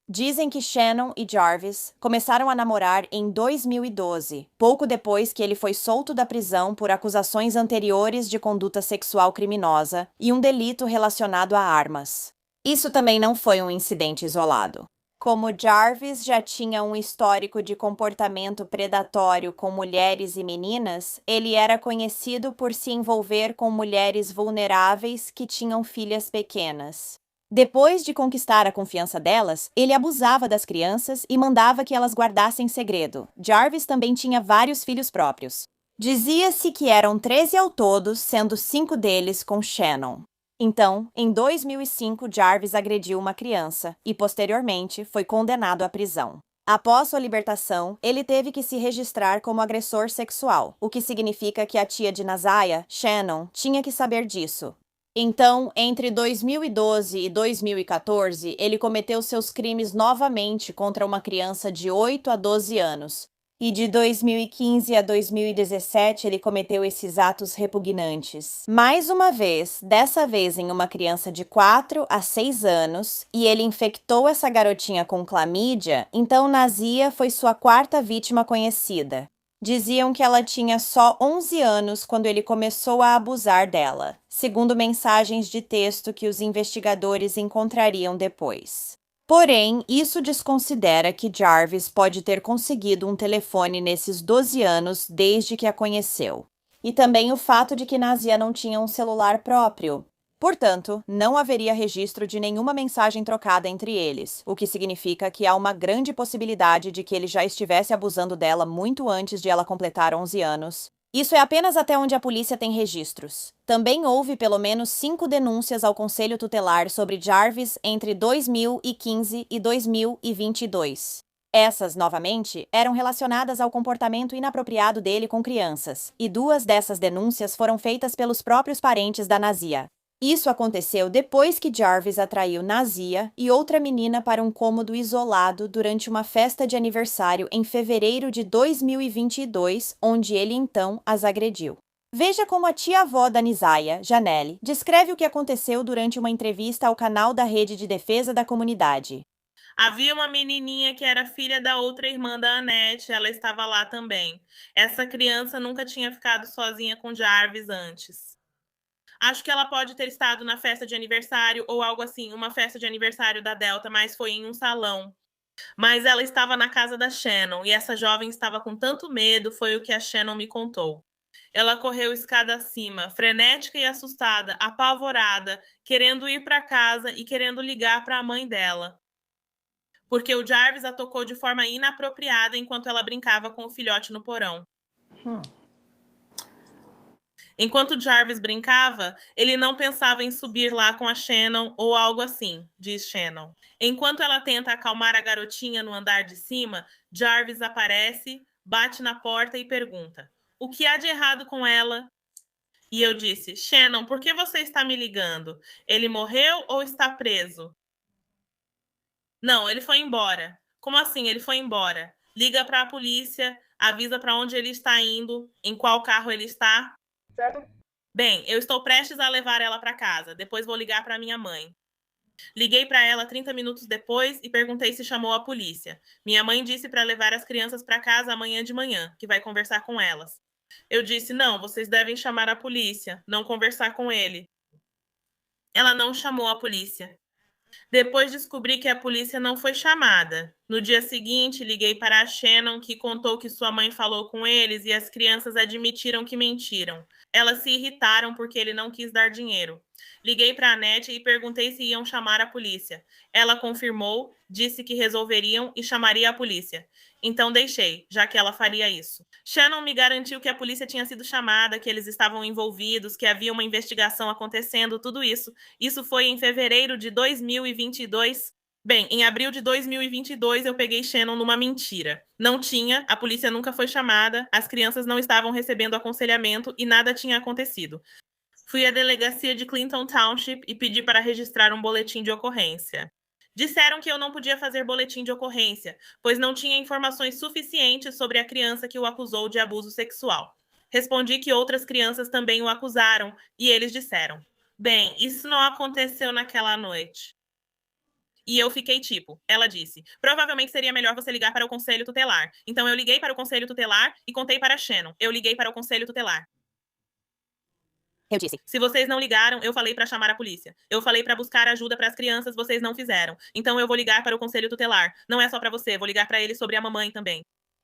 Dizem que Shannon e Jarvis começaram a namorar em 2012, pouco depois que ele foi solto da prisão por acusações anteriores de conduta sexual criminosa e um delito relacionado a armas. Isso também não foi um incidente isolado. Como Jarvis já tinha um histórico de comportamento predatório com mulheres e meninas, ele era conhecido por se envolver com mulheres vulneráveis que tinham filhas pequenas. Depois de conquistar a confiança delas, ele abusava das crianças e mandava que elas guardassem segredo. Jarvis também tinha vários filhos próprios. Dizia-se que eram 13 ao todo, sendo 5 deles com Shannon. Então, em 2005, Jarvis agrediu uma criança e, posteriormente, foi condenado à prisão. Após sua libertação, ele teve que se registrar como agressor sexual, o que significa que a tia de Nizaya, Shannon, tinha que saber disso. Então, entre 2012 e 2014, ele cometeu seus crimes novamente contra uma criança de 8 a 12 anos. E de 2015 a 2017 ele cometeu esses atos repugnantes. Mais uma vez, dessa vez em uma criança de 4 a 6 anos, e ele infectou essa garotinha com clamídia, então Nazia foi sua 4ª vítima conhecida. Diziam que ela tinha só 11 anos quando ele começou a abusar dela, segundo mensagens de texto que os investigadores encontrariam depois. Porém, isso desconsidera que Jarvis pode ter conseguido um telefone nesses 12 anos desde que a conheceu. E também o fato de que Nazia não tinha um celular próprio. Portanto, não haveria registro de nenhuma mensagem trocada entre eles, o que significa que há uma grande possibilidade de que ele já estivesse abusando dela muito antes de ela completar 11 anos. Isso é apenas até onde a polícia tem registros. Também houve pelo menos 5 denúncias ao Conselho Tutelar sobre Jarvis entre 2015 e 2022. Essas, novamente, eram relacionadas ao comportamento inapropriado dele com crianças, e 2 dessas denúncias foram feitas pelos próprios parentes da Nazia. Isso aconteceu depois que Jarvis atraiu Nazia e outra menina para um cômodo isolado durante uma festa de aniversário em fevereiro de 2022, onde ele então as agrediu. Veja como a tia-avó da Nizaya, Janelle, descreve o que aconteceu durante uma entrevista ao canal da Rede de Defesa da Comunidade. Havia uma menininha que era filha da outra irmã da Annette, ela estava lá também. Essa criança nunca tinha ficado sozinha com Jarvis antes. Acho que ela pode ter estado na festa de aniversário ou algo assim, uma festa de aniversário da Delta, mas foi em um salão. Mas ela estava na casa da Shannon e essa jovem estava com tanto medo, foi o que a Shannon me contou. Ela correu escada acima, frenética e assustada, apavorada, querendo ir para casa e querendo ligar para a mãe dela. Porque o Jarvis a tocou de forma inapropriada enquanto ela brincava com o filhote no porão. Enquanto Jarvis brincava, ele não pensava em subir lá com a Shannon ou algo assim, diz Shannon. Enquanto ela tenta acalmar a garotinha no andar de cima, Jarvis aparece, bate na porta e pergunta: "O que há de errado com ela?" E eu disse: "Shannon, por que você está me ligando? Ele morreu ou está preso?" "Não, ele foi embora." "Como assim ele foi embora?" "Liga para a polícia, avisa para onde ele está indo, em qual carro ele está." "Bem, eu estou prestes a levar ela para casa. Depois vou ligar para minha mãe." Liguei para ela 30 minutos depois e perguntei se chamou a polícia. Minha mãe disse para levar as crianças para casa amanhã de manhã, que vai conversar com elas. Eu disse: "Não, vocês devem chamar a polícia, não conversar com ele." Ela não chamou a polícia. Depois descobri que a polícia não foi chamada. No dia seguinte, liguei para a Shannon, que contou que sua mãe falou com eles e as crianças admitiram que mentiram. Elas se irritaram porque ele não quis dar dinheiro. Liguei para a Annette e perguntei se iam chamar a polícia. Ela confirmou, disse que resolveriam e chamaria a polícia. Então deixei, já que ela faria isso. Shannon me garantiu que a polícia tinha sido chamada, que eles estavam envolvidos, que havia uma investigação acontecendo, tudo isso. Isso foi em fevereiro de 2022. Bem, em abril de 2022 eu peguei Shannon numa mentira. Não tinha, a polícia nunca foi chamada, as crianças não estavam recebendo aconselhamento e nada tinha acontecido. Fui à delegacia de Clinton Township e pedi para registrar um boletim de ocorrência. Disseram que eu não podia fazer boletim de ocorrência, pois não tinha informações suficientes sobre a criança que o acusou de abuso sexual. Respondi que outras crianças também o acusaram e eles disseram: "Bem, isso não aconteceu naquela noite." E eu fiquei tipo, ela disse: "Provavelmente seria melhor você ligar para o conselho tutelar." Então eu liguei para o conselho tutelar e contei para a Shannon. Eu liguei para o conselho tutelar. Eu disse: "Se vocês não ligaram, eu falei para chamar a polícia. Eu falei para buscar ajuda para as crianças, vocês não fizeram. Então eu vou ligar para o conselho tutelar. Não é só para você, vou ligar para eles sobre a mamãe também."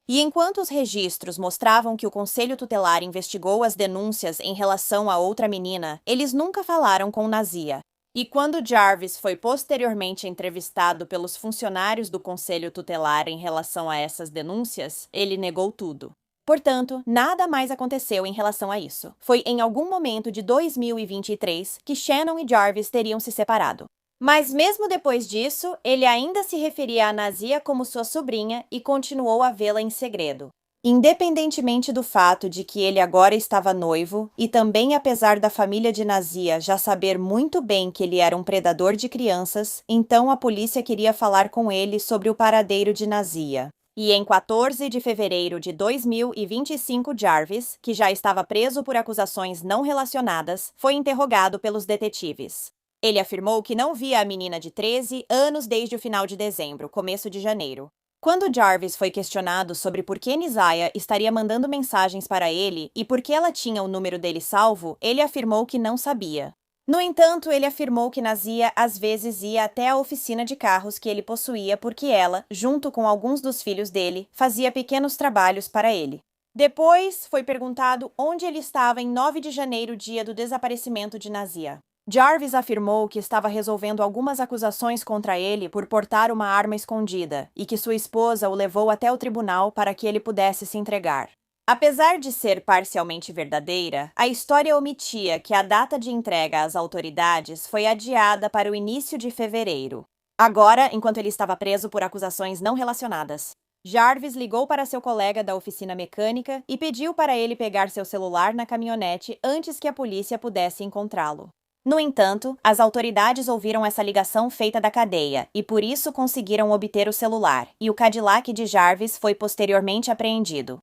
E enquanto os registros mostravam que o Conselho Tutelar investigou as denúncias em relação a outra menina, eles nunca falaram com Nazia. E quando Jarvis foi posteriormente entrevistado pelos funcionários do Conselho Tutelar em relação a essas denúncias, ele negou tudo. Portanto, nada mais aconteceu em relação a isso. Foi em algum momento de 2023 que Shannon e Jarvis teriam se separado. Mas mesmo depois disso, ele ainda se referia a Nazia como sua sobrinha e continuou a vê-la em segredo. Independentemente do fato de que ele agora estava noivo, e também apesar da família de Nazia já saber muito bem que ele era um predador de crianças, então a polícia queria falar com ele sobre o paradeiro de Nazia. E em 14 de fevereiro de 2025, Jarvis, que já estava preso por acusações não relacionadas, foi interrogado pelos detetives. Ele afirmou que não via a menina de 13 anos desde o final de dezembro, começo de janeiro. Quando Jarvis foi questionado sobre por que Nizaya estaria mandando mensagens para ele e por que ela tinha o número dele salvo, ele afirmou que não sabia. No entanto, ele afirmou que Nazia às vezes ia até a oficina de carros que ele possuía porque ela, junto com alguns dos filhos dele, fazia pequenos trabalhos para ele. Depois, foi perguntado onde ele estava em 9 de janeiro, dia do desaparecimento de Nazia. Jarvis afirmou que estava resolvendo algumas acusações contra ele por portar uma arma escondida e que sua esposa o levou até o tribunal para que ele pudesse se entregar. Apesar de ser parcialmente verdadeira, a história omitia que a data de entrega às autoridades foi adiada para o início de fevereiro. Agora, enquanto ele estava preso por acusações não relacionadas, Jarvis ligou para seu colega da oficina mecânica e pediu para ele pegar seu celular na caminhonete antes que a polícia pudesse encontrá-lo. No entanto, as autoridades ouviram essa ligação feita da cadeia e por isso conseguiram obter o celular, e o Cadillac de Jarvis foi posteriormente apreendido.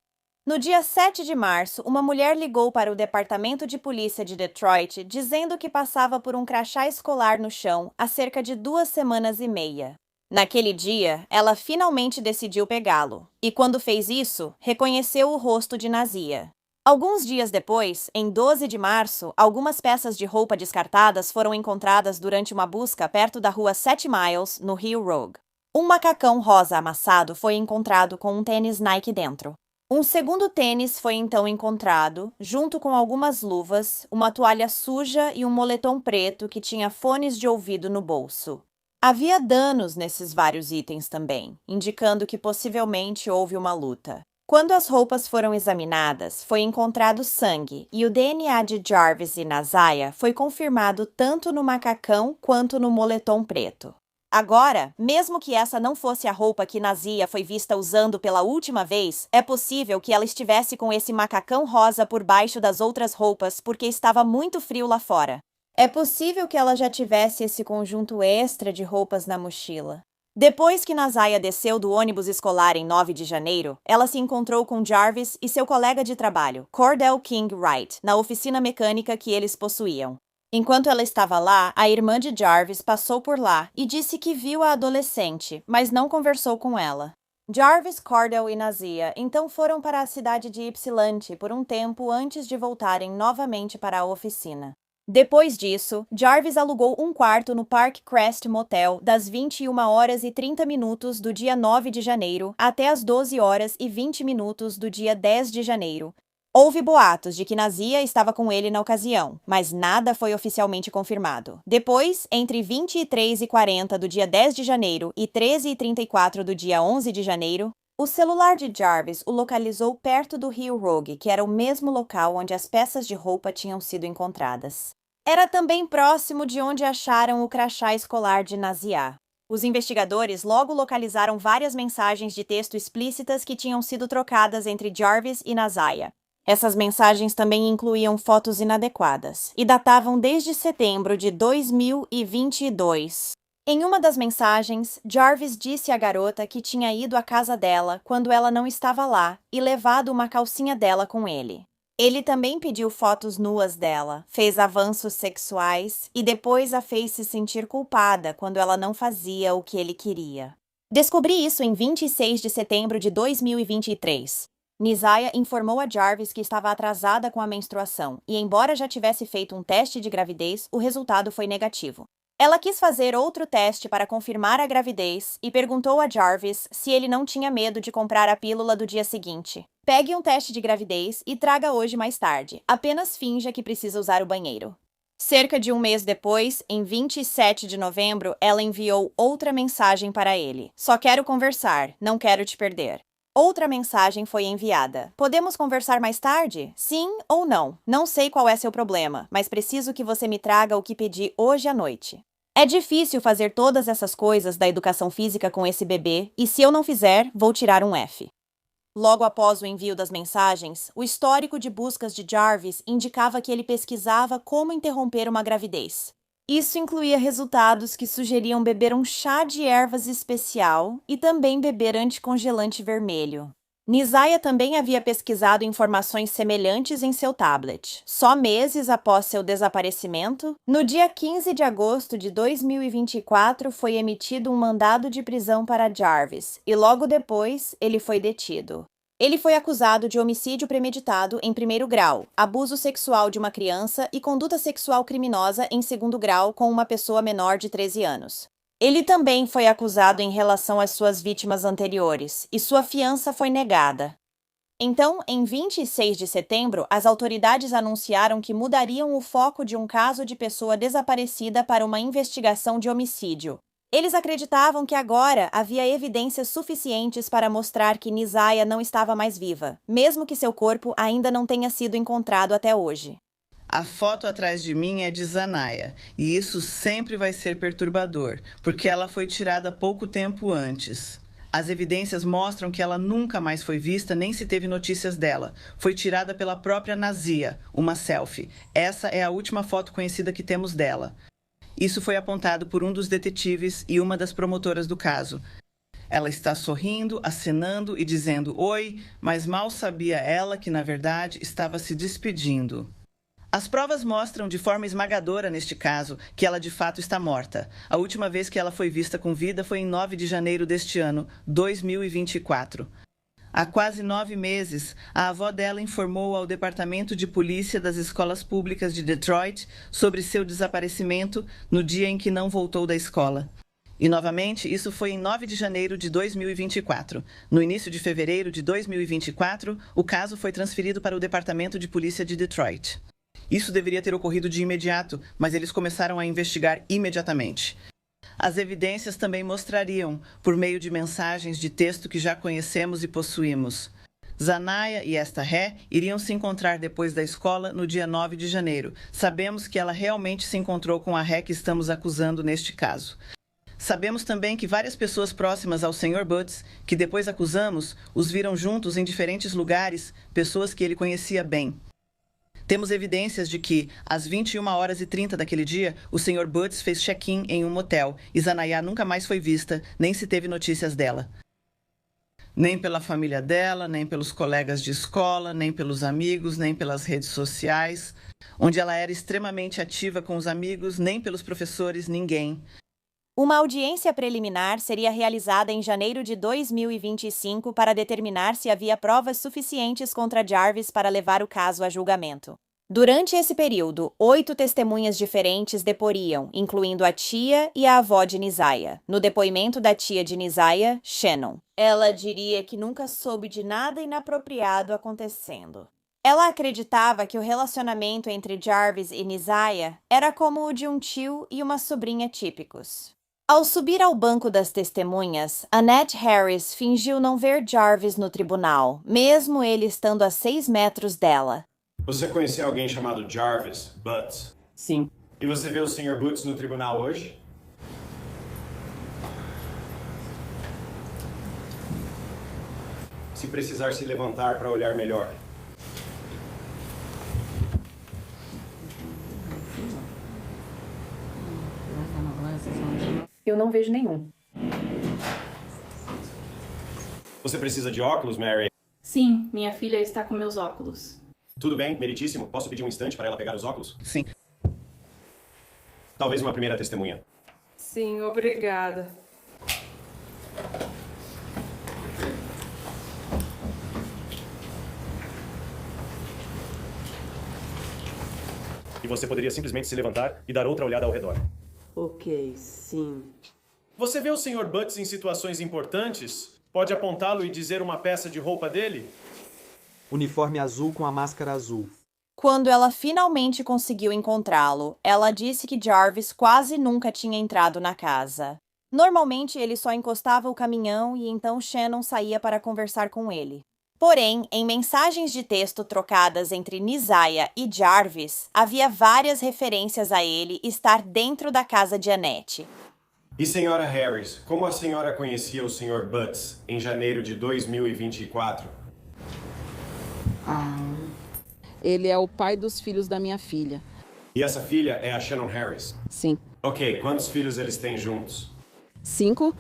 No dia 7 de março, uma mulher ligou para o Departamento de Polícia de Detroit dizendo que passava por um crachá escolar no chão há cerca de 2 semanas e meia. Naquele dia, ela finalmente decidiu pegá-lo, e quando fez isso, reconheceu o rosto de Nazia. Alguns dias depois, em 12 de março, algumas peças de roupa descartadas foram encontradas durante uma busca perto da rua 7 Miles, no Rio Rogue. Um macacão rosa amassado foi encontrado com um tênis Nike dentro. Um segundo tênis foi então encontrado, junto com algumas luvas, uma toalha suja e um moletom preto que tinha fones de ouvido no bolso. Havia danos nesses vários itens também, indicando que possivelmente houve uma luta. Quando as roupas foram examinadas, foi encontrado sangue e o DNA de Jarvis e Nazia foi confirmado tanto no macacão quanto no moletom preto. Agora, mesmo que essa não fosse a roupa que Nazia foi vista usando pela última vez, é possível que ela estivesse com esse macacão rosa por baixo das outras roupas porque estava muito frio lá fora. É possível que ela já tivesse esse conjunto extra de roupas na mochila. Depois que Nazia desceu do ônibus escolar em 9 de janeiro, ela se encontrou com Jarvis e seu colega de trabalho, Cordell King Wright, na oficina mecânica que eles possuíam. Enquanto ela estava lá, a irmã de Jarvis passou por lá e disse que viu a adolescente, mas não conversou com ela. Jarvis, Cordell e Nazia então foram para a cidade de Ypsilanti por um tempo antes de voltarem novamente para a oficina. Depois disso, Jarvis alugou um quarto no Park Crest Motel das 21h30 do dia 9 de janeiro até as 12h20 do dia 10 de janeiro. Houve boatos de que Nazia estava com ele na ocasião, mas nada foi oficialmente confirmado. Depois, entre 23h40 do dia 10 de janeiro e 13h34 do dia 11 de janeiro, o celular de Jarvis o localizou perto do Rio Rogue, que era o mesmo local onde as peças de roupa tinham sido encontradas. Era também próximo de onde acharam o crachá escolar de Nazia. Os investigadores logo localizaram várias mensagens de texto explícitas que tinham sido trocadas entre Jarvis e Nazia. Essas mensagens também incluíam fotos inadequadas e datavam desde setembro de 2022. Em uma das mensagens, Jarvis disse à garota que tinha ido à casa dela quando ela não estava lá e levado uma calcinha dela com ele. Ele também pediu fotos nuas dela, fez avanços sexuais e depois a fez se sentir culpada quando ela não fazia o que ele queria. Descobri isso em 26 de setembro de 2023. Nazia informou a Jarvis que estava atrasada com a menstruação e, embora já tivesse feito um teste de gravidez, o resultado foi negativo. Ela quis fazer outro teste para confirmar a gravidez e perguntou a Jarvis se ele não tinha medo de comprar a pílula do dia seguinte. Pegue um teste de gravidez e traga hoje mais tarde. Apenas finja que precisa usar o banheiro. Cerca de um mês depois, em 27 de novembro, ela enviou outra mensagem para ele. Só quero conversar, não quero te perder. Outra mensagem foi enviada. Podemos conversar mais tarde? Sim ou não? Não sei qual é seu problema, mas preciso que você me traga o que pedi hoje à noite. É difícil fazer todas essas coisas da educação física com esse bebê, e se eu não fizer, vou tirar um F. Logo após o envio das mensagens, o histórico de buscas de Jarvis indicava que ele pesquisava como interromper uma gravidez. Isso incluía resultados que sugeriam beber um chá de ervas especial e também beber anticongelante vermelho. Nazia também havia pesquisado informações semelhantes em seu tablet. Só meses após seu desaparecimento, no dia 15 de agosto de 2024, foi emitido um mandado de prisão para Jarvis, e logo depois ele foi detido. Ele foi acusado de homicídio premeditado em primeiro grau, abuso sexual de uma criança e conduta sexual criminosa em segundo grau com uma pessoa menor de 13 anos. Ele também foi acusado em relação às suas vítimas anteriores, e sua fiança foi negada. Então, em 26 de setembro, as autoridades anunciaram que mudariam o foco de um caso de pessoa desaparecida para uma investigação de homicídio. Eles acreditavam que agora havia evidências suficientes para mostrar que Neziah não estava mais viva, mesmo que seu corpo ainda não tenha sido encontrado até hoje. A foto atrás de mim é de Zanaya, e isso sempre vai ser perturbador, porque ela foi tirada pouco tempo antes. As evidências mostram que ela nunca mais foi vista nem se teve notícias dela. Foi tirada pela própria Nazia, uma selfie. Essa é a última foto conhecida que temos dela. Isso foi apontado por um dos detetives e uma das promotoras do caso. Ela está sorrindo, acenando e dizendo oi, mas mal sabia ela que, na verdade, estava se despedindo. As provas mostram de forma esmagadora, neste caso, que ela de fato está morta. A última vez que ela foi vista com vida foi em 9 de janeiro deste ano, 2024. Há quase 9 meses, a avó dela informou ao Departamento de Polícia das Escolas Públicas de Detroit sobre seu desaparecimento no dia em que não voltou da escola. E, novamente, isso foi em 9 de janeiro de 2024. No início de fevereiro de 2024, o caso foi transferido para o Departamento de Polícia de Detroit. Isso deveria ter ocorrido de imediato, mas eles começaram a investigar imediatamente. As evidências também mostrariam, por meio de mensagens de texto que já conhecemos e possuímos. Zanaya e esta ré iriam se encontrar depois da escola no dia 9 de janeiro. Sabemos que ela realmente se encontrou com a ré que estamos acusando neste caso. Sabemos também que várias pessoas próximas ao Sr. Butts, que depois acusamos, os viram juntos em diferentes lugares, pessoas que ele conhecia bem. Temos evidências de que, às 21h30 daquele dia, o Sr. Butts fez check-in em um motel e Zanaya nunca mais foi vista, nem se teve notícias dela. Nem pela família dela, nem pelos colegas de escola, nem pelos amigos, nem pelas redes sociais, onde ela era extremamente ativa com os amigos, nem pelos professores, ninguém. Uma audiência preliminar seria realizada em janeiro de 2025 para determinar se havia provas suficientes contra Jarvis para levar o caso a julgamento. Durante esse período, 8 testemunhas diferentes deporiam, incluindo a tia e a avó de Neziah. No depoimento da tia de Neziah, Shannon, ela diria que nunca soube de nada inapropriado acontecendo. Ela acreditava que o relacionamento entre Jarvis e Neziah era como o de um tio e uma sobrinha típicos. Ao subir ao banco das testemunhas, Annette Harris fingiu não ver Jarvis no tribunal, mesmo ele estando a 6 metros dela. Você conhecia alguém chamado Jarvis Butts? Sim. E você viu o Sr. Butts no tribunal hoje? Se precisar se levantar para olhar melhor. Eu não vejo nenhum. Você precisa de óculos, Mary? Sim, minha filha está com meus óculos. Tudo bem, meritíssimo. Posso pedir um instante para ela pegar os óculos? Sim. Talvez uma primeira testemunha. Sim, obrigada. E você poderia simplesmente se levantar e dar outra olhada ao redor. Ok, sim. Você vê o Sr. Butts em situações importantes? Pode apontá-lo e dizer uma peça de roupa dele? Uniforme azul com a máscara azul. Quando ela finalmente conseguiu encontrá-lo, ela disse que Jarvis quase nunca tinha entrado na casa. Normalmente, ele só encostava o caminhão e então Shannon saía para conversar com ele. Porém, em mensagens de texto trocadas entre Neziah e Jarvis, havia várias referências a ele estar dentro da casa de Annette. E senhora Harris, como a senhora conhecia o Sr. Butts em janeiro de 2024? Ele é o pai dos filhos da minha filha. E essa filha é a Shannon Harris? Sim. Ok, quantos filhos eles têm juntos? 5.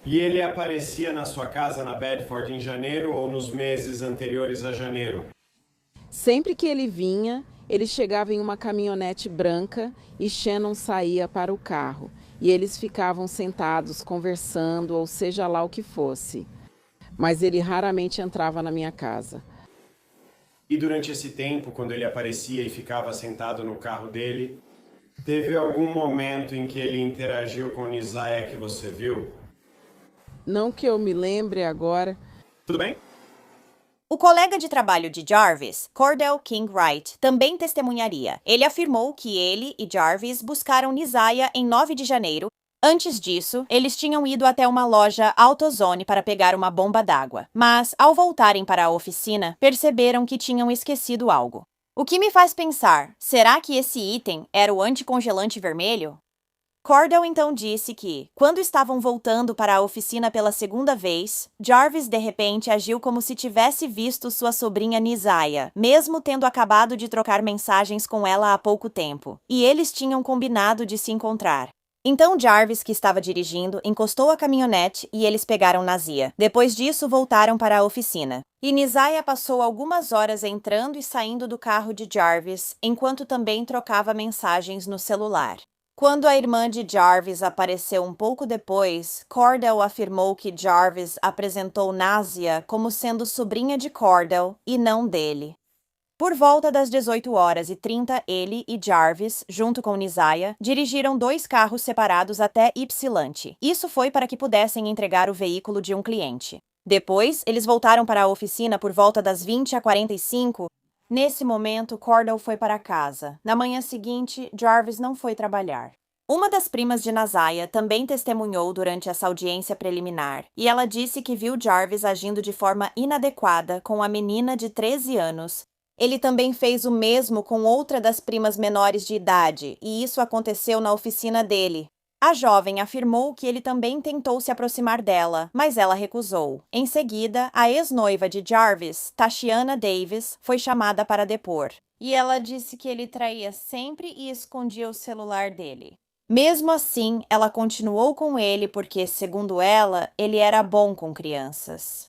E ele aparecia na sua casa na Bedford em janeiro ou nos meses anteriores a janeiro? Sempre que ele vinha, ele chegava em uma caminhonete branca e Shannon saía para o carro. E eles ficavam sentados, conversando, ou seja lá o que fosse. Mas ele raramente entrava na minha casa. E durante esse tempo, quando ele aparecia e ficava sentado no carro dele, teve algum momento em que ele interagiu com Neziah que você viu? Não que eu me lembre agora. Tudo bem? O colega de trabalho de Jarvis, Cordell King Wright, também testemunharia. Ele afirmou que ele e Jarvis buscaram Nizaya em 9 de janeiro. Antes disso, eles tinham ido até uma loja AutoZone para pegar uma bomba d'água. Mas, ao voltarem para a oficina, perceberam que tinham esquecido algo. O que me faz pensar, será que esse item era o anticongelante vermelho? Cordell então disse que, quando estavam voltando para a oficina pela segunda vez, Jarvis de repente agiu como se tivesse visto sua sobrinha Nizaya, mesmo tendo acabado de trocar mensagens com ela há pouco tempo, e eles tinham combinado de se encontrar. Então Jarvis, que estava dirigindo, encostou a caminhonete e eles pegaram Nazia. Depois disso, voltaram para a oficina. E Nizaya passou algumas horas entrando e saindo do carro de Jarvis, enquanto também trocava mensagens no celular. Quando a irmã de Jarvis apareceu um pouco depois, Cordell afirmou que Jarvis apresentou Nazia como sendo sobrinha de Cordell e não dele. Por volta das 18h30, ele e Jarvis, junto com Nizaya, dirigiram 2 carros separados até Ypsilanti. Isso foi para que pudessem entregar o veículo de um cliente. Depois, eles voltaram para a oficina por volta das 20h45. Nesse momento, Cordell foi para casa. Na manhã seguinte, Jarvis não foi trabalhar. Uma das primas de Nizaya também testemunhou durante essa audiência preliminar, e ela disse que viu Jarvis agindo de forma inadequada com a menina de 13 anos. Ele também fez o mesmo com outra das primas menores de idade, e isso aconteceu na oficina dele. A jovem afirmou que ele também tentou se aproximar dela, mas ela recusou. Em seguida, a ex-noiva de Jarvis, Tashiana Davis, foi chamada para depor. E ela disse que ele traía sempre e escondia o celular dele. Mesmo assim, ela continuou com ele porque, segundo ela, ele era bom com crianças.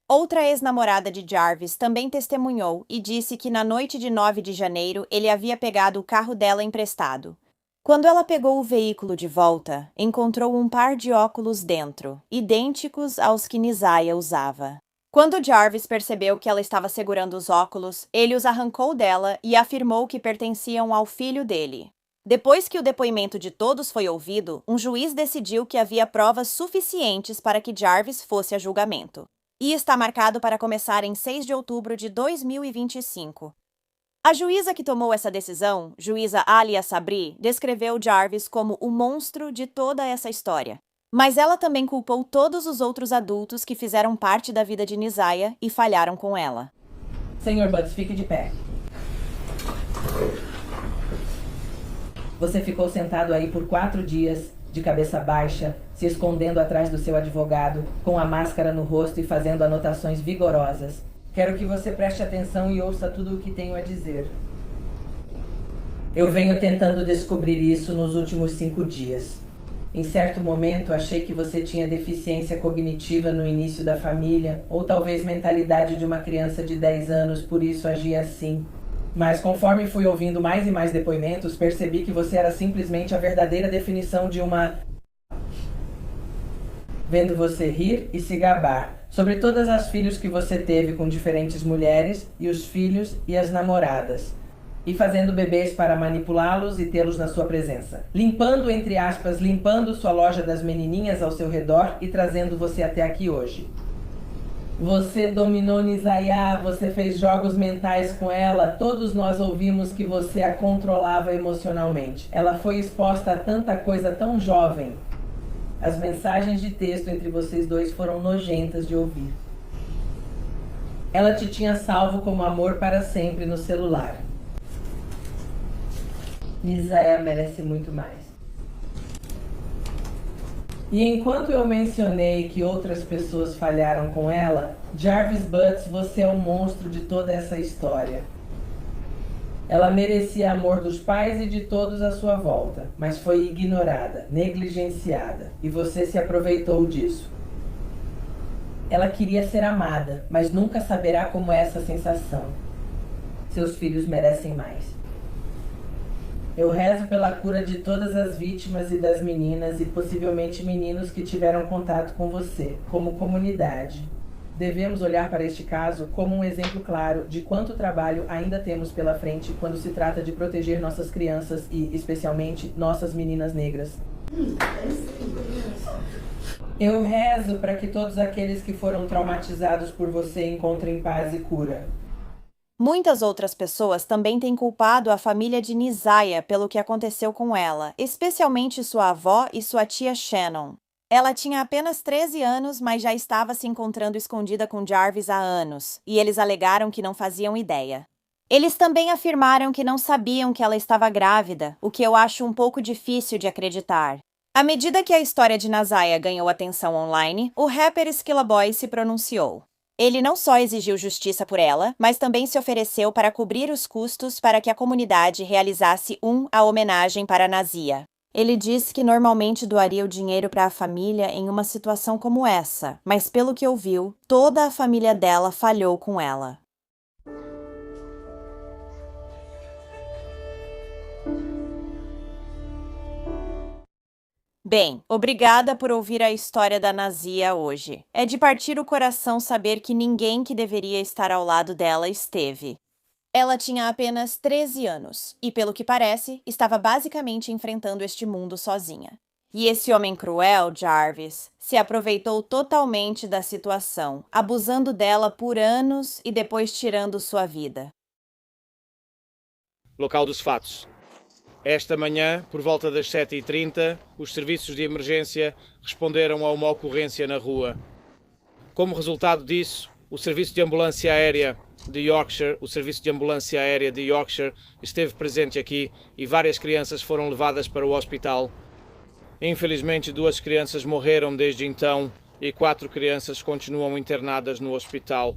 Outra ex-namorada de Jarvis também testemunhou e disse que na noite de 9 de janeiro ele havia pegado o carro dela emprestado. Quando ela pegou o veículo de volta, encontrou um par de óculos dentro, idênticos aos que Nizaya usava. Quando Jarvis percebeu que ela estava segurando os óculos, ele os arrancou dela e afirmou que pertenciam ao filho dele. Depois que o depoimento de todos foi ouvido, um juiz decidiu que havia provas suficientes para que Jarvis fosse a julgamento. E está marcado para começar em 6 de outubro de 2025. A juíza que tomou essa decisão, juíza Alia Sabri, descreveu Jarvis como o monstro de toda essa história. Mas ela também culpou todos os outros adultos que fizeram parte da vida de Nizaya e falharam com ela. Sr. Butts, fique de pé. Você ficou sentado aí por 4 dias, de cabeça baixa, se escondendo atrás do seu advogado, com a máscara no rosto e fazendo anotações vigorosas. Quero que você preste atenção e ouça tudo o que tenho a dizer. Eu venho tentando descobrir isso nos últimos 5 dias. Em certo momento, achei que você tinha deficiência cognitiva no início da família, ou talvez mentalidade de uma criança de 10 anos, por isso agia assim. Mas conforme fui ouvindo mais e mais depoimentos, percebi que você era simplesmente a verdadeira definição de uma... Vendo você rir e se gabar sobre todas as filhos que você teve com diferentes mulheres, e os filhos e as namoradas, e fazendo bebês para manipulá-los e tê-los na sua presença. Limpando, entre aspas, limpando sua loja das menininhas ao seu redor e trazendo você até aqui hoje. Você dominou Nizaya, você fez jogos mentais com ela, todos nós ouvimos que você a controlava emocionalmente. Ela foi exposta a tanta coisa tão jovem. As mensagens de texto entre vocês dois foram nojentas de ouvir. Ela te tinha salvo como amor para sempre no celular. Nizaya merece muito mais. E enquanto eu mencionei que outras pessoas falharam com ela, Jarvis Butts, você é o monstro de toda essa história. Ela merecia amor dos pais e de todos à sua volta, mas foi ignorada, negligenciada, e você se aproveitou disso. Ela queria ser amada, mas nunca saberá como é essa sensação. Seus filhos merecem mais. Eu rezo pela cura de todas as vítimas e das meninas e possivelmente meninos que tiveram contato com você, como comunidade. Devemos olhar para este caso como um exemplo claro de quanto trabalho ainda temos pela frente quando se trata de proteger nossas crianças e, especialmente, nossas meninas negras. Eu rezo para que todos aqueles que foram traumatizados por você encontrem paz e cura. Muitas outras pessoas também têm culpado a família de Nizaya pelo que aconteceu com ela, especialmente sua avó e sua tia Shannon. Ela tinha apenas 13 anos, mas já estava se encontrando escondida com Jarvis há anos, e eles alegaram que não faziam ideia. Eles também afirmaram que não sabiam que ela estava grávida, o que eu acho um pouco difícil de acreditar. À medida que a história de Nizaya ganhou atenção online, o rapper Skilla Boy se pronunciou. Ele não só exigiu justiça por ela, mas também se ofereceu para cobrir os custos para que a comunidade realizasse a homenagem para Nazia. Ele disse que normalmente doaria o dinheiro para a família em uma situação como essa, mas pelo que ouviu, toda a família dela falhou com ela. Bem, obrigada por ouvir a história da Nazia hoje. É de partir o coração saber que ninguém que deveria estar ao lado dela esteve. Ela tinha apenas 13 anos e, pelo que parece, estava basicamente enfrentando este mundo sozinha. E esse homem cruel, Jarvis, se aproveitou totalmente da situação, abusando dela por anos e depois tirando sua vida. Local dos fatos. Esta manhã, por volta das 7h30, os serviços de emergência responderam a uma ocorrência na rua. Como resultado disso, o Serviço de Ambulância Aérea de Yorkshire, esteve presente aqui e várias crianças foram levadas para o hospital. Infelizmente, 2 crianças morreram desde então e 4 crianças continuam internadas no hospital.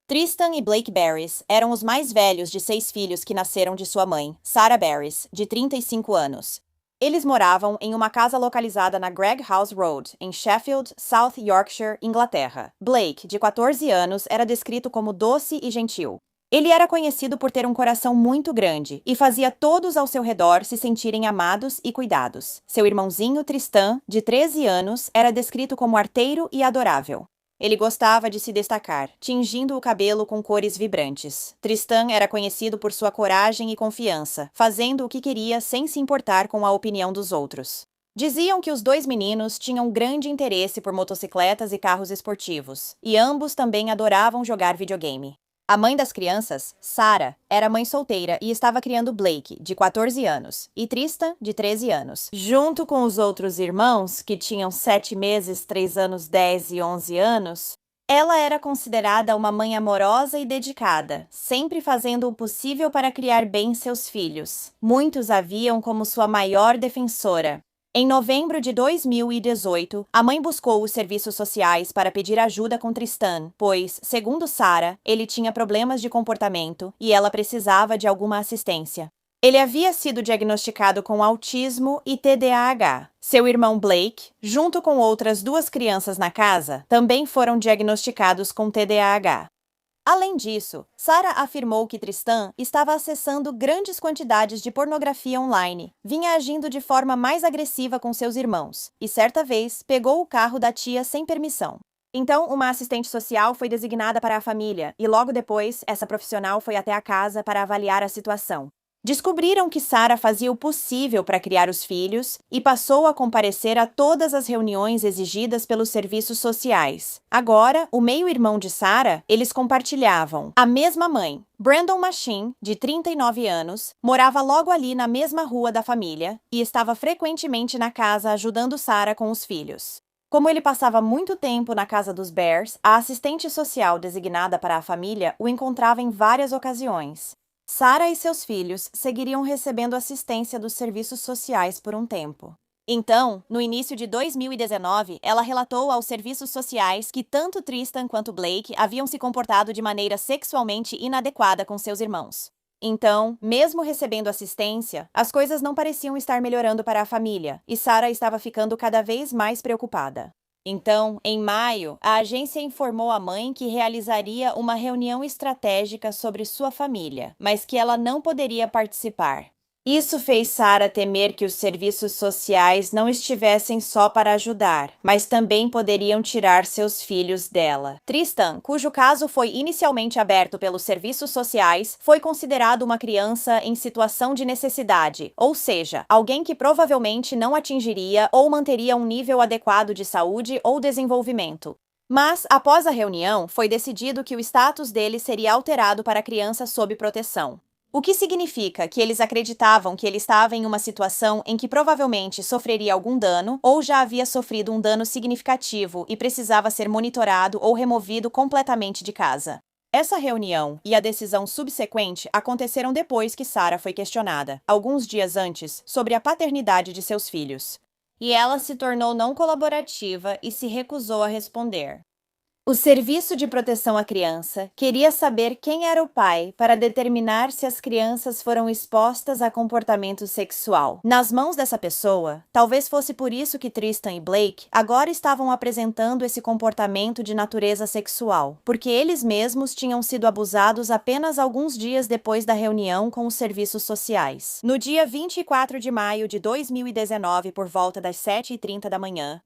Tristan e Blake Barris eram os mais velhos de 6 filhos que nasceram de sua mãe, Sarah Barris, de 35 anos. Eles moravam em uma casa localizada na Greg House Road, em Sheffield, South Yorkshire, Inglaterra. Blake, de 14 anos, era descrito como doce e gentil. Ele era conhecido por ter um coração muito grande e fazia todos ao seu redor se sentirem amados e cuidados. Seu irmãozinho Tristan, de 13 anos, era descrito como arteiro e adorável. Ele gostava de se destacar, tingindo o cabelo com cores vibrantes. Tristan era conhecido por sua coragem e confiança, fazendo o que queria sem se importar com a opinião dos outros. Diziam que os 2 meninos tinham grande interesse por motocicletas e carros esportivos, e ambos também adoravam jogar videogame. A mãe das crianças, Sarah, era mãe solteira e estava criando Blake, de 14 anos, e Tristan, de 13 anos. Junto com os outros irmãos, que tinham 7 meses, 3 anos, 10 e 11 anos, ela era considerada uma mãe amorosa e dedicada, sempre fazendo o possível para criar bem seus filhos. Muitos a viam como sua maior defensora. Em novembro de 2018, a mãe buscou os serviços sociais para pedir ajuda com Tristan, pois, segundo Sarah, ele tinha problemas de comportamento e ela precisava de alguma assistência. Ele havia sido diagnosticado com autismo e TDAH. Seu irmão Blake, junto com outras 2 crianças na casa, também foram diagnosticados com TDAH. Além disso, Sarah afirmou que Tristan estava acessando grandes quantidades de pornografia online, vinha agindo de forma mais agressiva com seus irmãos, e certa vez pegou o carro da tia sem permissão. Então, uma assistente social foi designada para a família, e logo depois, essa profissional foi até a casa para avaliar a situação. Descobriram que Sarah fazia o possível para criar os filhos e passou a comparecer a todas as reuniões exigidas pelos serviços sociais. Agora, o meio-irmão de Sarah, eles compartilhavam a mesma mãe. Brandon Machine, de 39 anos, morava logo ali na mesma rua da família e estava frequentemente na casa ajudando Sarah com os filhos. Como ele passava muito tempo na casa dos Bears, a assistente social designada para a família o encontrava em várias ocasiões. Sarah e seus filhos seguiriam recebendo assistência dos serviços sociais por um tempo. Então, no início de 2019, ela relatou aos serviços sociais que tanto Tristan quanto Blake haviam se comportado de maneira sexualmente inadequada com seus irmãos. Então, mesmo recebendo assistência, as coisas não pareciam estar melhorando para a família, e Sarah estava ficando cada vez mais preocupada. Então, em maio, a agência informou a mãe que realizaria uma reunião estratégica sobre sua família, mas que ela não poderia participar. Isso fez Sarah temer que os serviços sociais não estivessem só para ajudar, mas também poderiam tirar seus filhos dela. Tristan, cujo caso foi inicialmente aberto pelos serviços sociais, foi considerado uma criança em situação de necessidade, ou seja, alguém que provavelmente não atingiria ou manteria um nível adequado de saúde ou desenvolvimento. Mas, após a reunião, foi decidido que o status dele seria alterado para criança sob proteção. O que significa que eles acreditavam que ele estava em uma situação em que provavelmente sofreria algum dano ou já havia sofrido um dano significativo e precisava ser monitorado ou removido completamente de casa. Essa reunião e a decisão subsequente aconteceram depois que Sarah foi questionada, alguns dias antes, sobre a paternidade de seus filhos. E ela se tornou não colaborativa e se recusou a responder. O Serviço de Proteção à Criança queria saber quem era o pai para determinar se as crianças foram expostas a comportamento sexual. Nas mãos dessa pessoa, talvez fosse por isso que Tristan e Blake agora estavam apresentando esse comportamento de natureza sexual, porque eles mesmos tinham sido abusados apenas alguns dias depois da reunião com os serviços sociais. No dia 24 de maio de 2019, por volta das 7h30 da manhã,